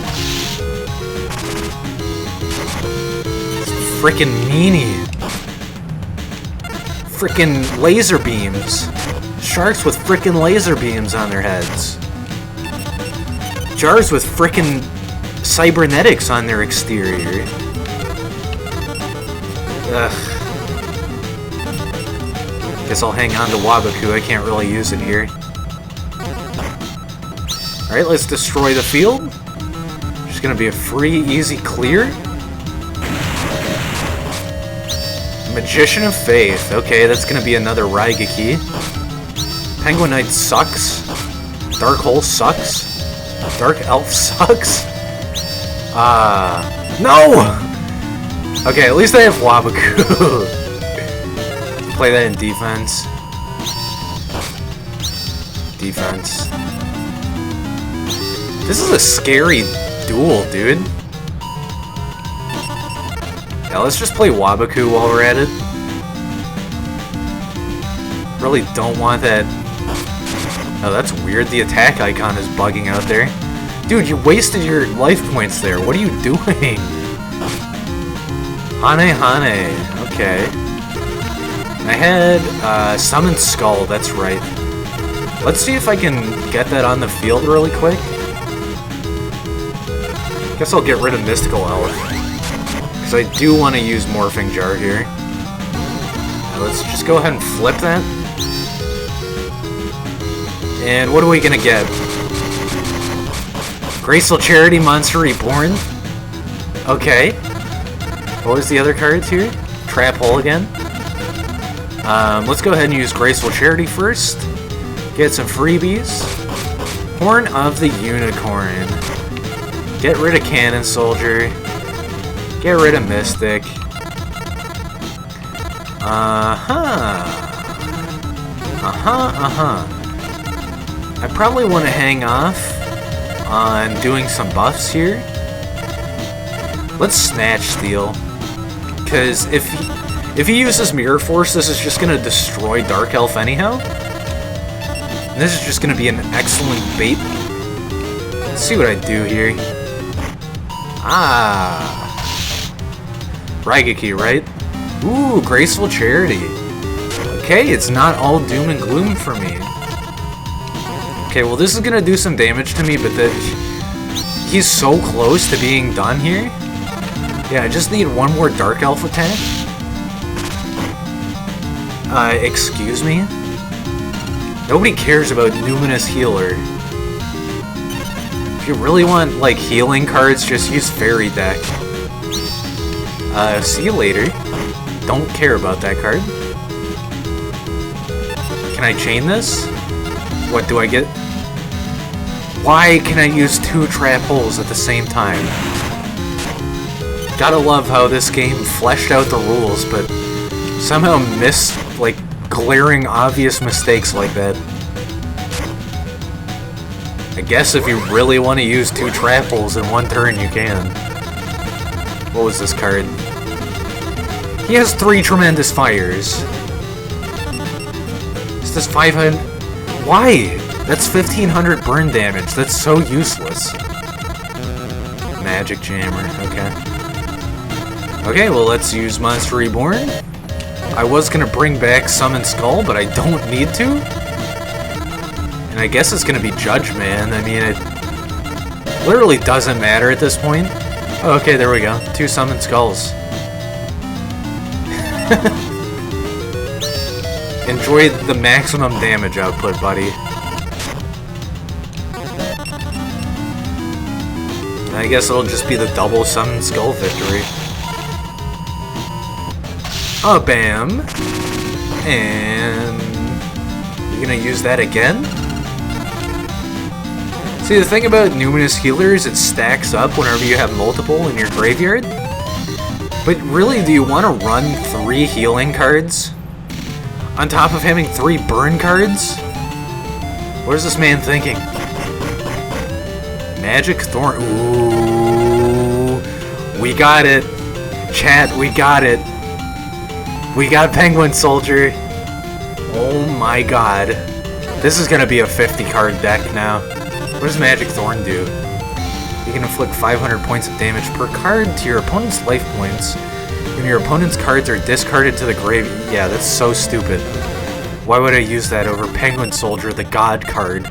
Frickin' meanie. Frickin' laser beams. Sharks with frickin' laser beams on their heads. Jars with frickin' cybernetics on their exterior. Ugh. Guess I'll hang on to Wabaku, I can't really use it here. Alright, let's destroy the field. Just gonna be a free, easy clear. Magician of Faith. Okay, that's gonna be another Raigeki. Penguin Knight sucks. Dark Hole sucks. Dark Elf sucks. No! Okay, at least I have Wabaku. Play that in defense. Defense. This is a scary duel, dude. Yeah, let's just play Wabaku while we're at it. Really don't want that... Oh, that's weird. The attack icon is bugging out there. Dude, you wasted your life points there. What are you doing? Hane Hane. Okay. I had Summon Skull, that's right. Let's see if I can get that on the field really quick. Guess I'll get rid of Mystical Elf. Because I do want to use Morphing Jar here. Now let's just go ahead and flip that. And what are we gonna get? Graceful Charity, Monster Reborn. Okay. What was the other cards here? Trap Hole again. Let's go ahead and use Graceful Charity first. Get some freebies. Horn of the Unicorn. Get rid of Cannon Soldier. Get rid of Mystic. I probably want to hang off on doing some buffs here. Let's Snatch Steal. Because if he uses Mirror Force, this is just going to destroy Dark Elf anyhow. And this is just going to be an excellent bait. Let's see what I do here. Raigeki, right? Ooh, Graceful Charity. Okay, it's not all doom and gloom for me. Okay, well this is gonna do some damage to me, but he's so close to being done here. Yeah, I just need one more Dark Elf attack. Excuse me? Nobody cares about Numinous Healer. If you really want, like, healing cards, just use Fairy Deck. See you later. Don't care about that card. Can I chain this? What do I get? Why can I use 2 Trap Holes at the same time? Gotta love how this game fleshed out the rules, but somehow missed, like, glaring obvious mistakes like that. I guess if you really want to use 2 Trap Holes in one turn, you can. What was this card? He has 3 Tremendous Fires. Is this 500? Why? That's 1500 burn damage. That's so useless. Magic Jammer. Okay. Okay, well, let's use Monster Reborn. I was gonna bring back Summon Skull, but I don't need to. And I guess it's gonna be Judge Man. I mean, it literally doesn't matter at this point. Oh, okay, there we go. 2 Summon Skulls. Enjoy the maximum damage output, buddy. I guess it'll just be the double Summon Skull victory. Bam! And you're gonna use that again? See, the thing about Numinous Healer is it stacks up whenever you have multiple in your graveyard. But really, do you want to run 3 healing cards on top of having 3 burn cards? What is this man thinking? Magic Thorn. Ooh. We got it. Chat, we got it. We got Penguin Soldier. Oh my god. This is gonna be a 50 card deck now. What does Magic Thorn do? You can inflict 500 points of damage per card to your opponent's life points when your opponent's cards are discarded to the grave. Yeah, that's so stupid. Why would I use that over Penguin Soldier, the god card?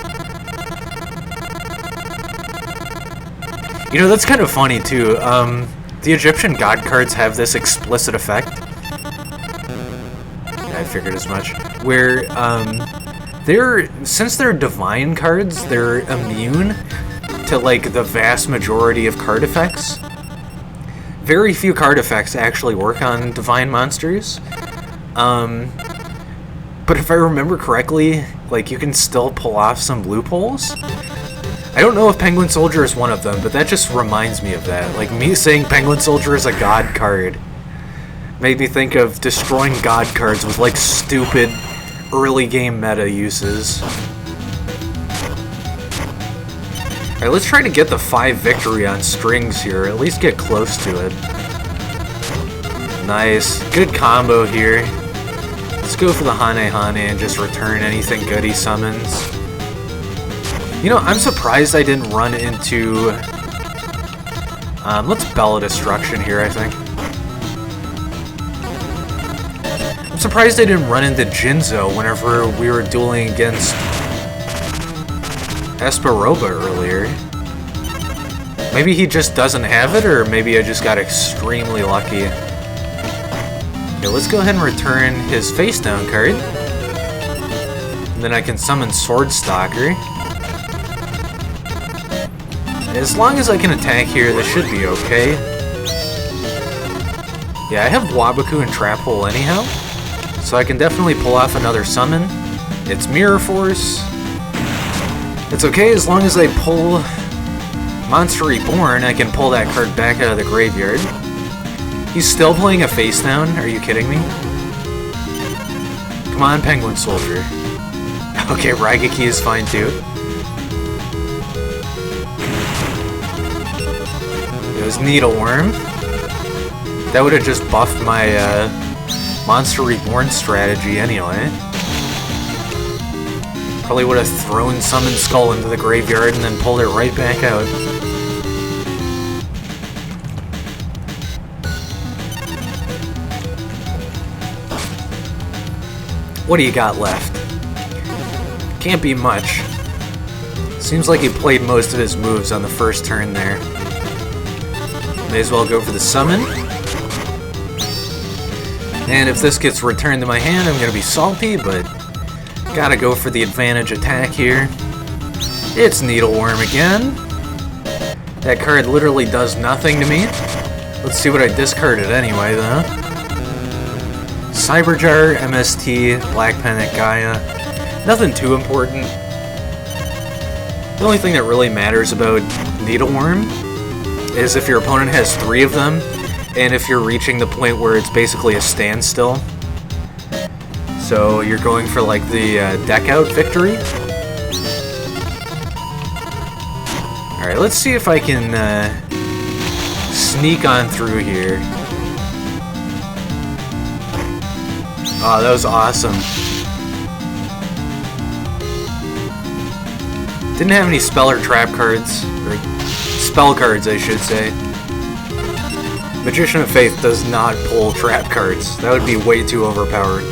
You know, that's kind of funny too. The Egyptian god cards have this explicit effect. I figured as much. Where, since they're divine cards, they're immune to, like, the vast majority of card effects. Very few card effects actually work on divine monsters. But if I remember correctly, like, you can still pull off some loopholes. I don't know if Penguin Soldier is one of them, but that just reminds me of that. Like, me saying Penguin Soldier is a god card made me think of destroying god cards with, like, stupid early game meta uses. Alright, let's try to get the 5 victory on strings here, at least get close to it. Nice. Good combo here. Let's go for the Hane Hane and just return anything good he summons. You know, I'm surprised I didn't run into... let's Bella Destruction here, I think. I'm surprised I didn't run into Jinzo whenever we were dueling against Esperoba earlier. Maybe he just doesn't have it, or maybe I just got extremely lucky. Okay, let's go ahead and return his face down card. And then I can summon Sword Stalker. As long as I can attack here, this should be okay. Yeah, I have Waboku and Trap Hole anyhow, so I can definitely pull off another summon. It's Mirror Force. It's okay as long as I pull Monster Reborn, I can pull that card back out of the graveyard. He's still playing a face down? Are you kidding me? Come on, Penguin Soldier. Okay, Raigeki is fine too. It was Needleworm. That would have just buffed my Monster Reborn strategy anyway. Probably would have thrown Summon Skull into the graveyard and then pulled it right back out. What do you got left? Can't be much. Seems like he played most of his moves on the first turn there. May as well go for the summon. And if this gets returned to my hand, I'm gonna be salty, but gotta go for the advantage attack here. It's Needleworm again. That card literally does nothing to me. Let's see what I discarded anyway, though. Cyberjar, MST, Black Pennant, Gaia. Nothing too important. The only thing that really matters about Needleworm is if your opponent has 3 of them, and if you're reaching the point where it's basically a standstill. So you're going for like the deck out victory. Alright, let's see if I can sneak on through here. Oh, that was awesome. Didn't have any spell or trap cards, or spell cards I should say. Magician of Faith does not pull trap cards. That would be way too overpowered.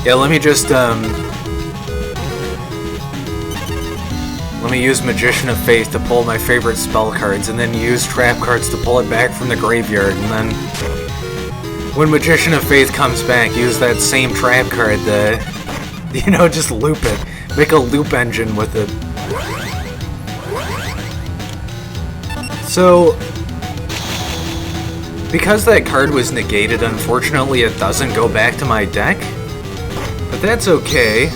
Yeah, let me just let me use Magician of Faith to pull my favorite spell cards, and then use trap cards to pull it back from the graveyard, and then when Magician of Faith comes back, use that same trap card to, you know, just loop it. Make a loop engine with it. So, because that card was negated, unfortunately it doesn't go back to my deck. But that's okay.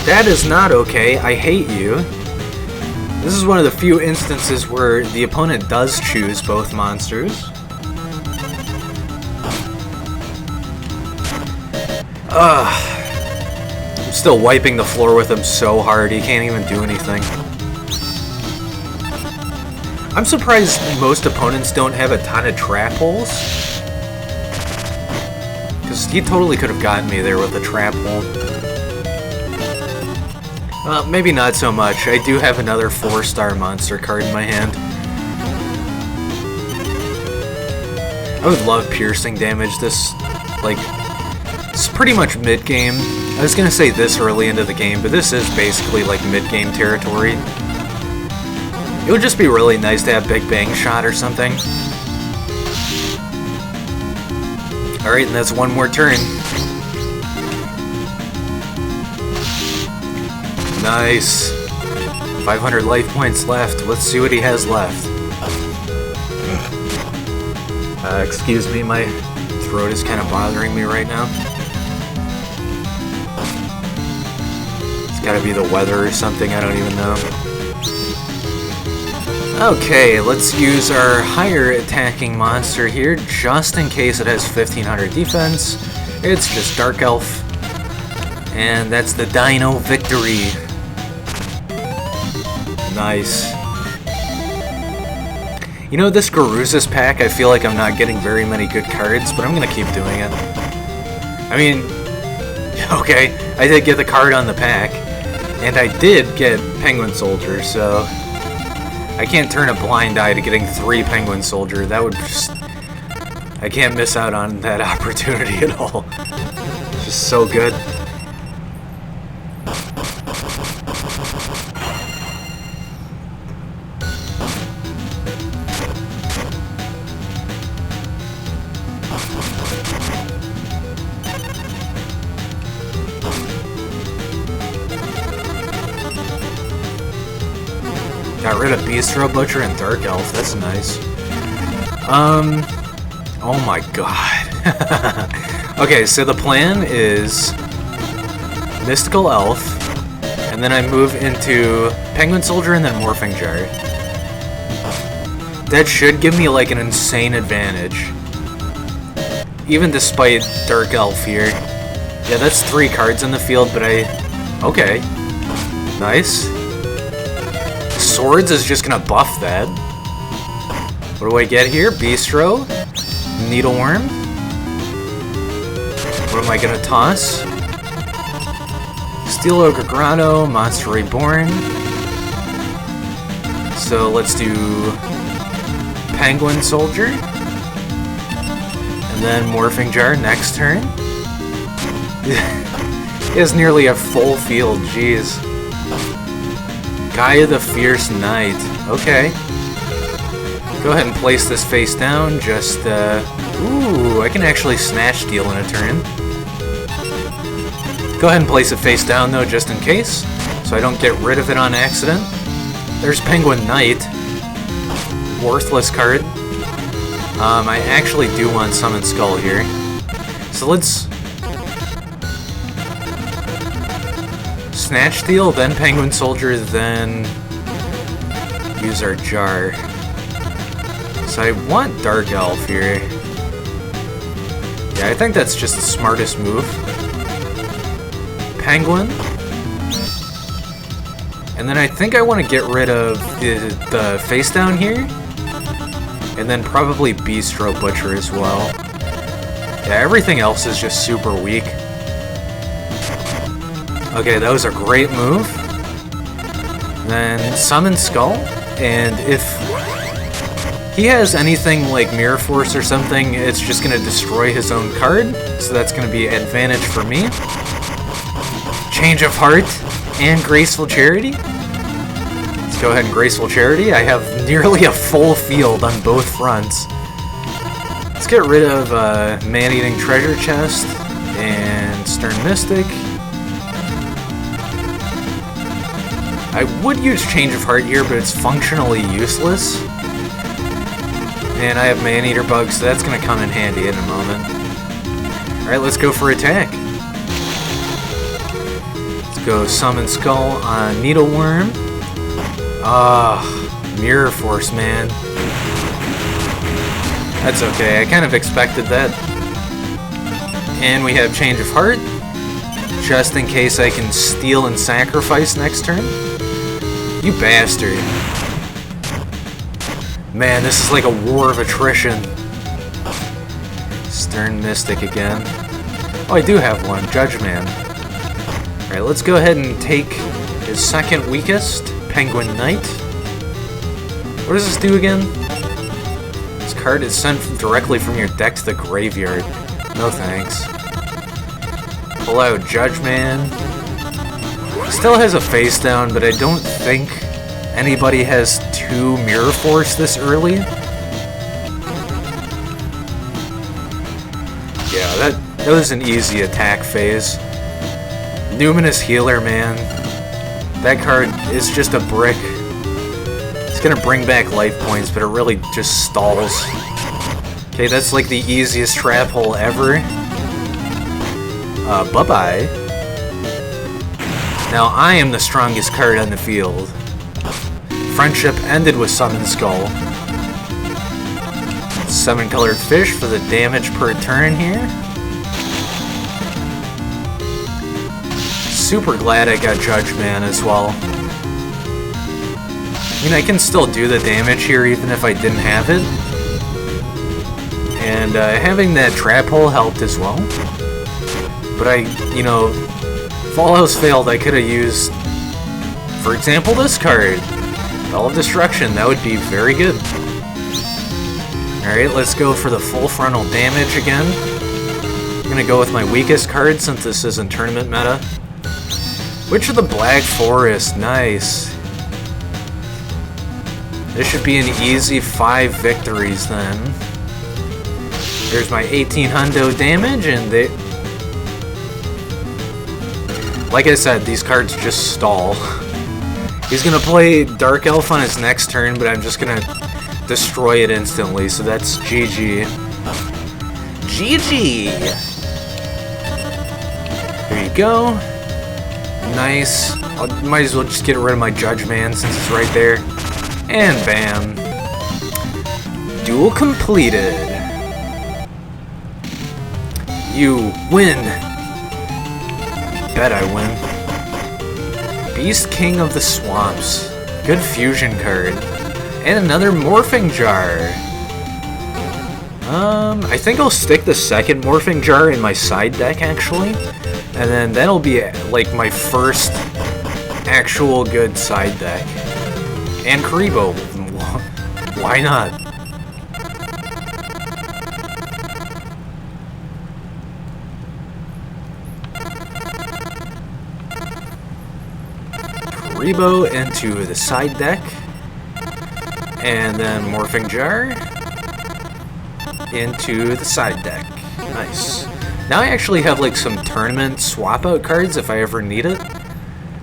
That is not okay. I hate you. This is one of the few instances where the opponent does choose both monsters. I'm still wiping the floor with him so hard, he can't even do anything. I'm surprised most opponents don't have a ton of trap holes. Because he totally could have gotten me there with a trap hole. Maybe not so much. I do have another 4-star monster card in my hand. I would love piercing damage this, like, it's pretty much mid-game. I was gonna say this early into the game, but this is basically like mid-game territory. It would just be really nice to have Big Bang Shot or something. Alright, and that's one more turn. Nice. 500 life points left. Let's see what he has left. Excuse me, my throat is kind of bothering me right now. It's gotta be the weather or something, I don't even know. Okay, let's use our higher attacking monster here, just in case it has 1500 defense. It's just Dark Elf. And that's the Dino Victory. Nice. You know, this Garuz's pack, I feel like I'm not getting very many good cards, but I'm gonna keep doing it. I mean, okay, I did get the card on the pack, and I did get Penguin Soldier, so I can't turn a blind eye to getting 3 Penguin Soldier. That would just... I can't miss out on that opportunity at all. It's just so good. got rid of Bistro Butcher and Dark Elf. That's nice. Oh my god. Okay, so the plan is Mystical Elf, and then I move into Penguin Soldier and then Morphing Jar. That should give me like an insane advantage. Even despite Dark Elf here. Yeah, that's 3 cards in the field, but okay. Nice. Swords is just gonna buff that. What do I get here? Bistro. Needleworm. What am I gonna toss? Steel Ogre Grotto, Monster Reborn. So let's do Penguin Soldier. And then Morphing Jar next turn. He has nearly a full field, jeez. Gaia the Fierce Knight. Okay. Go ahead and place this face down, just, ooh, I can actually Snatch Steal in a turn. Go ahead and place it face down, though, just in case, so I don't get rid of it on accident. There's Penguin Knight. Worthless card. I actually do want Summon Skull here. So let's Snatch Steal, then Penguin Soldier, then use our Jar. So I want Dark Elf here. Yeah, I think that's just the smartest move. Penguin. And then I think I want to get rid of the face down here. And then probably Bistro Butcher as well. Yeah, everything else is just super weak. Okay, that was a great move. Then Summon Skull. And if he has anything like Mirror Force or something, it's just going to destroy his own card, so that's going to be an advantage for me. Change of Heart and Graceful Charity. Let's go ahead and Graceful Charity. I have nearly a full field on both fronts. Let's get rid of Man-Eating Treasure Chest and Stern Mystic. I would use Change of Heart here, but it's functionally useless. And I have Man-Eater Bug, so that's going to come in handy in a moment. Alright, let's go for attack. Let's go Summon Skull on Needleworm. Mirror Force, man. That's okay, I kind of expected that. And we have Change of Heart, just in case I can steal and sacrifice next turn. You bastard. Man, this is like a war of attrition. Stern Mystic again. Oh, I do have one. Judge Man. Alright, let's go ahead and take his second weakest, Penguin Knight. What does this do again? This card is sent directly from your deck to the graveyard. No thanks. Pull out Judge Man. Still has a face down, but I don't think anybody has 2 Mirror Force this early. Yeah, that was an easy attack phase. Numinous Healer, man. That card is just a brick. It's gonna bring back life points, but it really just stalls. Okay, that's like the easiest trap hole ever. Bye-bye. Now I am the strongest card on the field. Friendship ended with Summon Skull. 7-colored fish for the damage per turn here. Super glad I got Judge Man as well. I mean, I can still do the damage here even if I didn't have it. And having that trap hole helped as well. But if all else failed, I could have used, for example, this card. Bell of Destruction, that would be very good. Alright, let's go for the full frontal damage again. I'm gonna go with my weakest card since this isn't tournament meta. Witch of the Black Forest, nice. This should be an easy 5 victories then. There's my 18 hundo damage, and like I said, these cards just stall. He's gonna play Dark Elf on his next turn, but I'm just gonna destroy it instantly, so that's GG. GG! There you go. Nice. I might as well just get rid of my Judge Man since it's right there. And bam. Duel completed. You win. Bet I win. Beast King of the Swamps. Good fusion card. And another Morphing Jar. I think I'll stick the second Morphing Jar in my side deck, actually. And then that'll be, like, my first actual good side deck. And Karibo. Why not? Karibo into the side deck. And then Morphing Jar into the side deck. Nice. Now I actually have like some tournament swap out cards if I ever need it,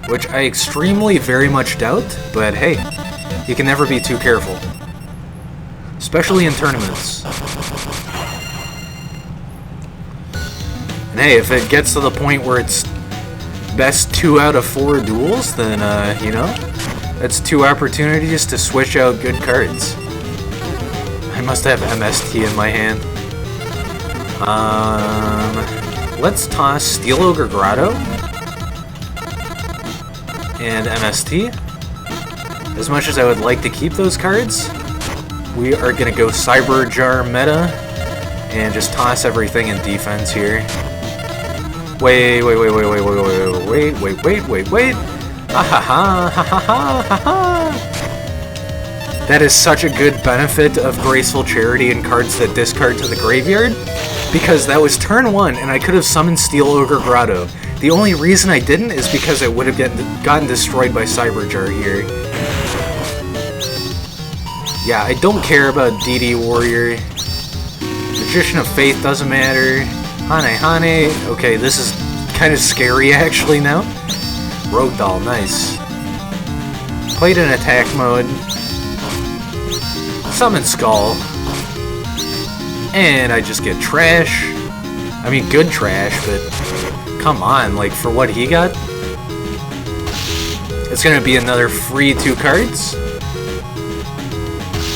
which I extremely very much doubt, but hey, you can never be too careful. Especially in tournaments. And hey, if it gets to the point where it's best 2 out of 4 duels, then, you know, that's 2 opportunities to switch out good cards. I must have MST in my hand. Let's toss Steel Ogre Grotto and MST. As much as I would like to keep those cards, we are gonna go Cyber Jar meta and just toss everything in defense here. Wait. Ha ha ha ha ha ha ha. That is such a good benefit of Graceful Charity and cards that discard to the graveyard, because that was turn 1 and I could have summoned Steel Ogre Grotto. The only reason I didn't is because it would have gotten destroyed by Cyber Jar here. Yeah, I don't care about D-d Warrior. Magician of Faith doesn't matter. Hane. Okay, this is kind of scary actually now. Rogue Doll, nice. Played in attack mode. Summon Skull. And I just get trash. I mean, good trash, but come on, like, for what he got? It's gonna be another free 2 cards.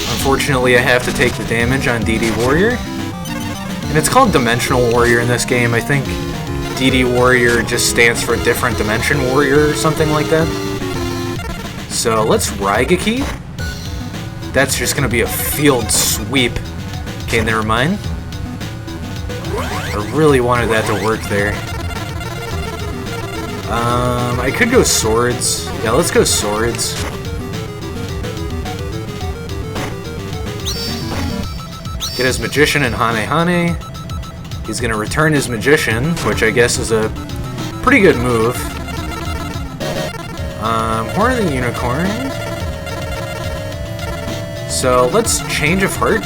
Unfortunately, I have to take the damage on D-d Warrior. And it's called Dimensional Warrior in this game. I think D-d Warrior just stands for Different Dimension Warrior or something like that. So let's Raigeki. That's just gonna be a field sweep. Okay, never mind. I really wanted that to work there. I could go Swords. Yeah, let's go Swords. Get his Magician and Hane. He's gonna return his Magician, which I guess is a pretty good move. Horn of the Unicorn. So let's Change of Heart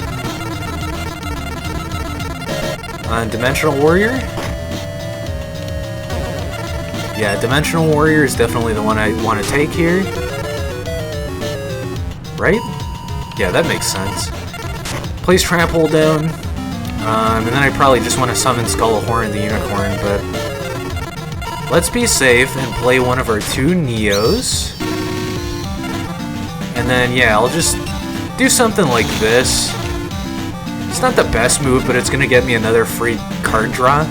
on Dimensional Warrior. Yeah, Dimensional Warrior is definitely the one I want to take here. Right? Yeah, that makes sense. Place Trap Hole down. And then I probably just want to summon Skull of Horn of the Unicorn, but let's be safe and play one of our 2 Neos. And then, yeah, I'll just do something like this. It's not the best move, but it's gonna get me another free card draw.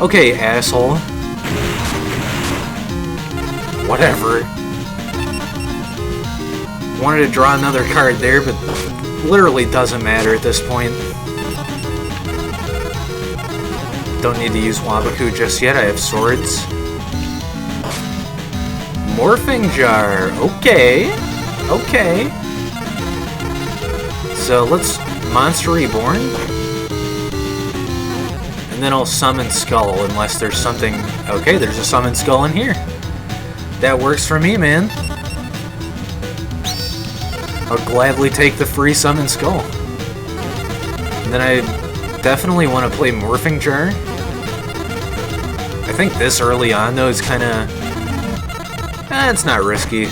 Okay, asshole. Whatever. Wanted to draw another card there, but literally doesn't matter at this point. Don't need to use Wabaku just yet, I have Swords. Morphing Jar, okay. So let's Monster Reborn. And then I'll summon Skull unless there's something... Okay, there's a Summon Skull in here. That works for me, man. I'll gladly take the free Summon Skull. And then I definitely want to play Morphing Jar. I think this early on, though, is kind of... it's not risky.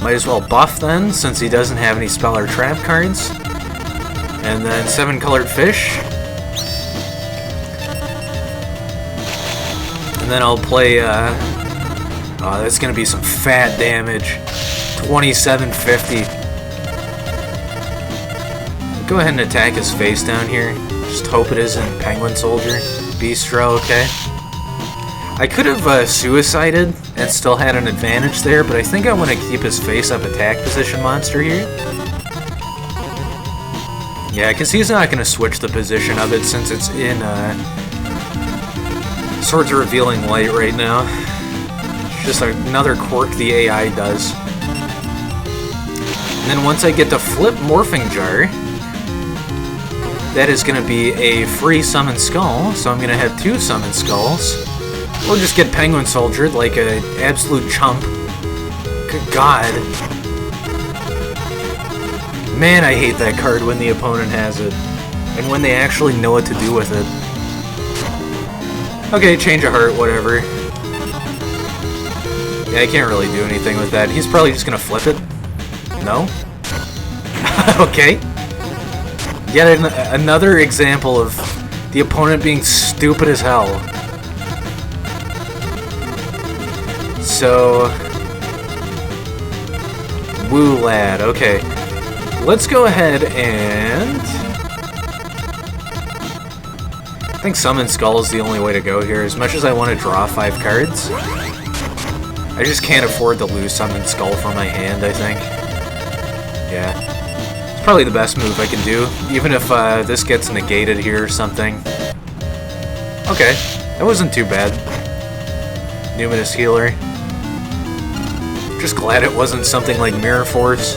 Might as well buff then, since he doesn't have any spell or trap cards. And then 7 colored fish. And then I'll play, oh, that's gonna be some fat damage. 2750. Go ahead and attack his face down here. Just hope it isn't Penguin Soldier. Bistro, okay. I could have suicided and still had an advantage there, but I think I want to keep his face-up attack position monster here. Yeah, because he's not going to switch the position of it since it's in Swords of Revealing Light right now. It's just another quirk the AI does. And then once I get the Flip Morphing Jar, that is going to be a free Summon Skull, so I'm going to have 2 Summon Skulls. Or just get Penguin Soldier like an absolute chump. Good God. Man, I hate that card when the opponent has it. And when they actually know what to do with it. Okay, change of heart, whatever. Yeah, I can't really do anything with that. He's probably just gonna flip it. No? Okay. Yet another example of the opponent being stupid as hell. So, Woo Lad, okay. Let's go ahead and... I think Summon Skull is the only way to go here. As much as I want to draw 5 cards, I just can't afford to lose Summon Skull from my hand, I think. Yeah. It's probably the best move I can do, even if this gets negated here or something. Okay, that wasn't too bad. Numinous Healer. Just glad it wasn't something like Mirror Force.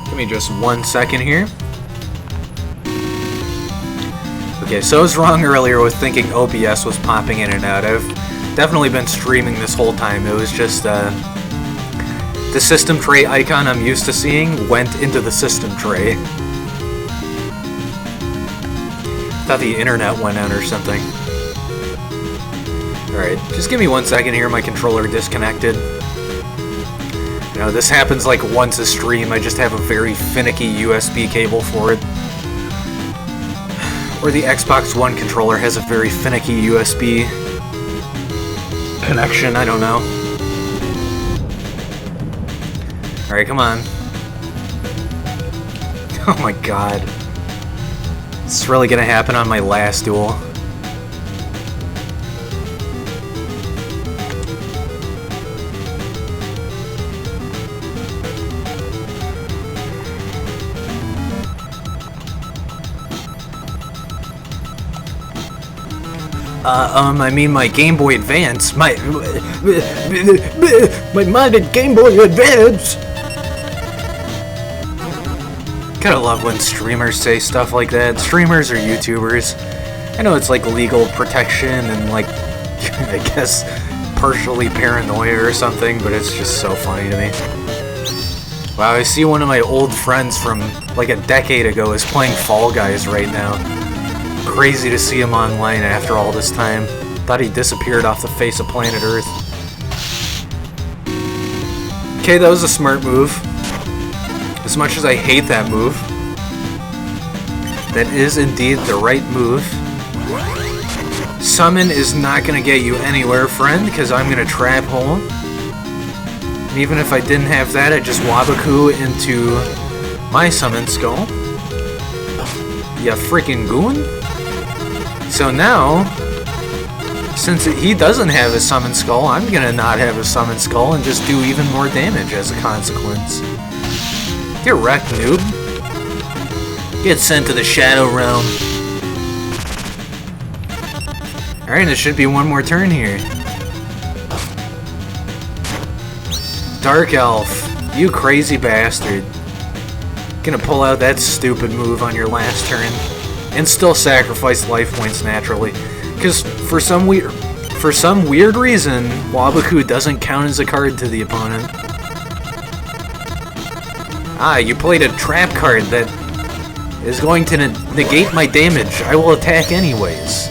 Give me just 1 second here. Okay, so I was wrong earlier with thinking OBS was popping in and out. I've definitely been streaming this whole time. It was just the system tray icon I'm used to seeing went into the system tray. Thought the internet went out or something. Alright, just give me 1 second here, my controller disconnected. You know, this happens like once a stream, I just have a very finicky USB cable for it. Or the Xbox One controller has a very finicky USB connection, I don't know. Alright, come on. Oh my god. Is this really gonna happen on my last duel? I mean my Game Boy Advance, my modded Game Boy Advance! Gotta love when streamers say stuff like that. Streamers or YouTubers. I know it's like legal protection and like, I guess, partially paranoia or something, but it's just so funny to me. Wow, I see one of my old friends from like a decade ago is playing Fall Guys right now. Crazy to see him online after all this time. Thought he disappeared off the face of planet Earth. Okay, that was a smart move. As much as I hate that move, that is indeed the right move. Summon is not going to get you anywhere, friend, because I'm going to Trap Hole. And even if I didn't have that, I'd just Wabaku into my Summon Skull. Ya freaking goon. So now, since he doesn't have a Summon Skull, I'm going to not have a Summon Skull and just do even more damage as a consequence. Get wrecked, noob. Get sent to the Shadow Realm. Alright, it should be one more turn here. Dark Elf, you crazy bastard. Gonna pull out that stupid move on your last turn. And still sacrifice life points naturally. Because for some weird reason, Wabaku doesn't count as a card to the opponent. Ah, you played a trap card that is going to negate my damage. I will attack anyways,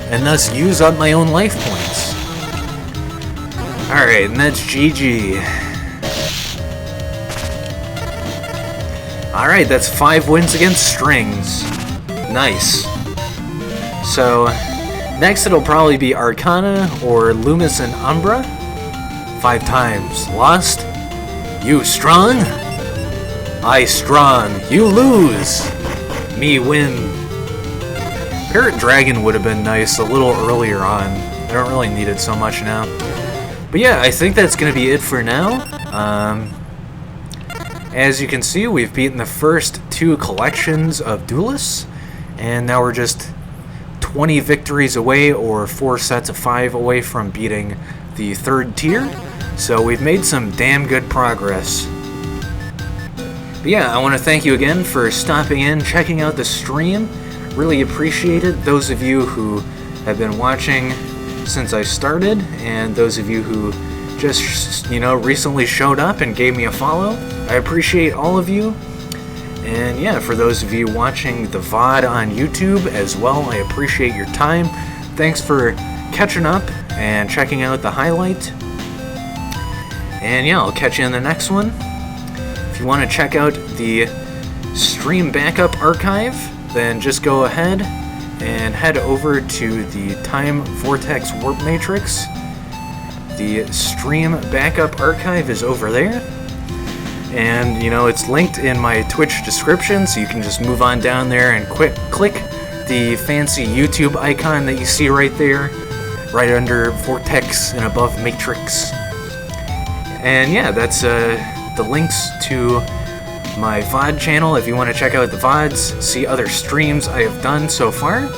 and thus use up my own life points. Alright, and that's GG. Alright, that's 5 wins against Strings. Nice. So, next it'll probably be Arcana or Loomis and Umbra. 5 times. Lost. You strong? I strong. You lose. Me win. Parrot Dragon would have been nice a little earlier on. I don't really need it so much now. But yeah, I think that's going to be it for now. As you can see, we've beaten the first 2 collections of Duelists, and now we're just 20 victories away, or 4 sets of 5 away from beating the 3rd tier. So we've made some damn good progress. But yeah, I want to thank you again for stopping in, checking out the stream. Really appreciate it. Those of you who have been watching since I started, and those of you who just, recently showed up and gave me a follow. I appreciate all of you. And yeah, for those of you watching the VOD on YouTube as well, I appreciate your time. Thanks for catching up and checking out the highlight. And yeah, I'll catch you in the next one. If you want to check out the stream backup archive, then just go ahead and head over to the Time Vortex Warp Matrix. The stream backup archive is over there. And, it's linked in my Twitch description, so you can just move on down there and click the fancy YouTube icon that you see right there, right under Vortex and above Matrix. And yeah, that's the links to my VOD channel if you want to check out the VODs, see other streams I have done so far.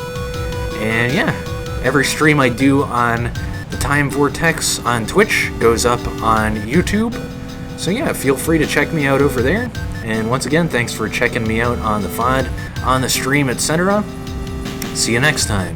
And yeah, every stream I do on the Time Vortex on Twitch goes up on YouTube. So yeah, feel free to check me out over there. And once again, thanks for checking me out on the VOD, on the stream, etc. See you next time.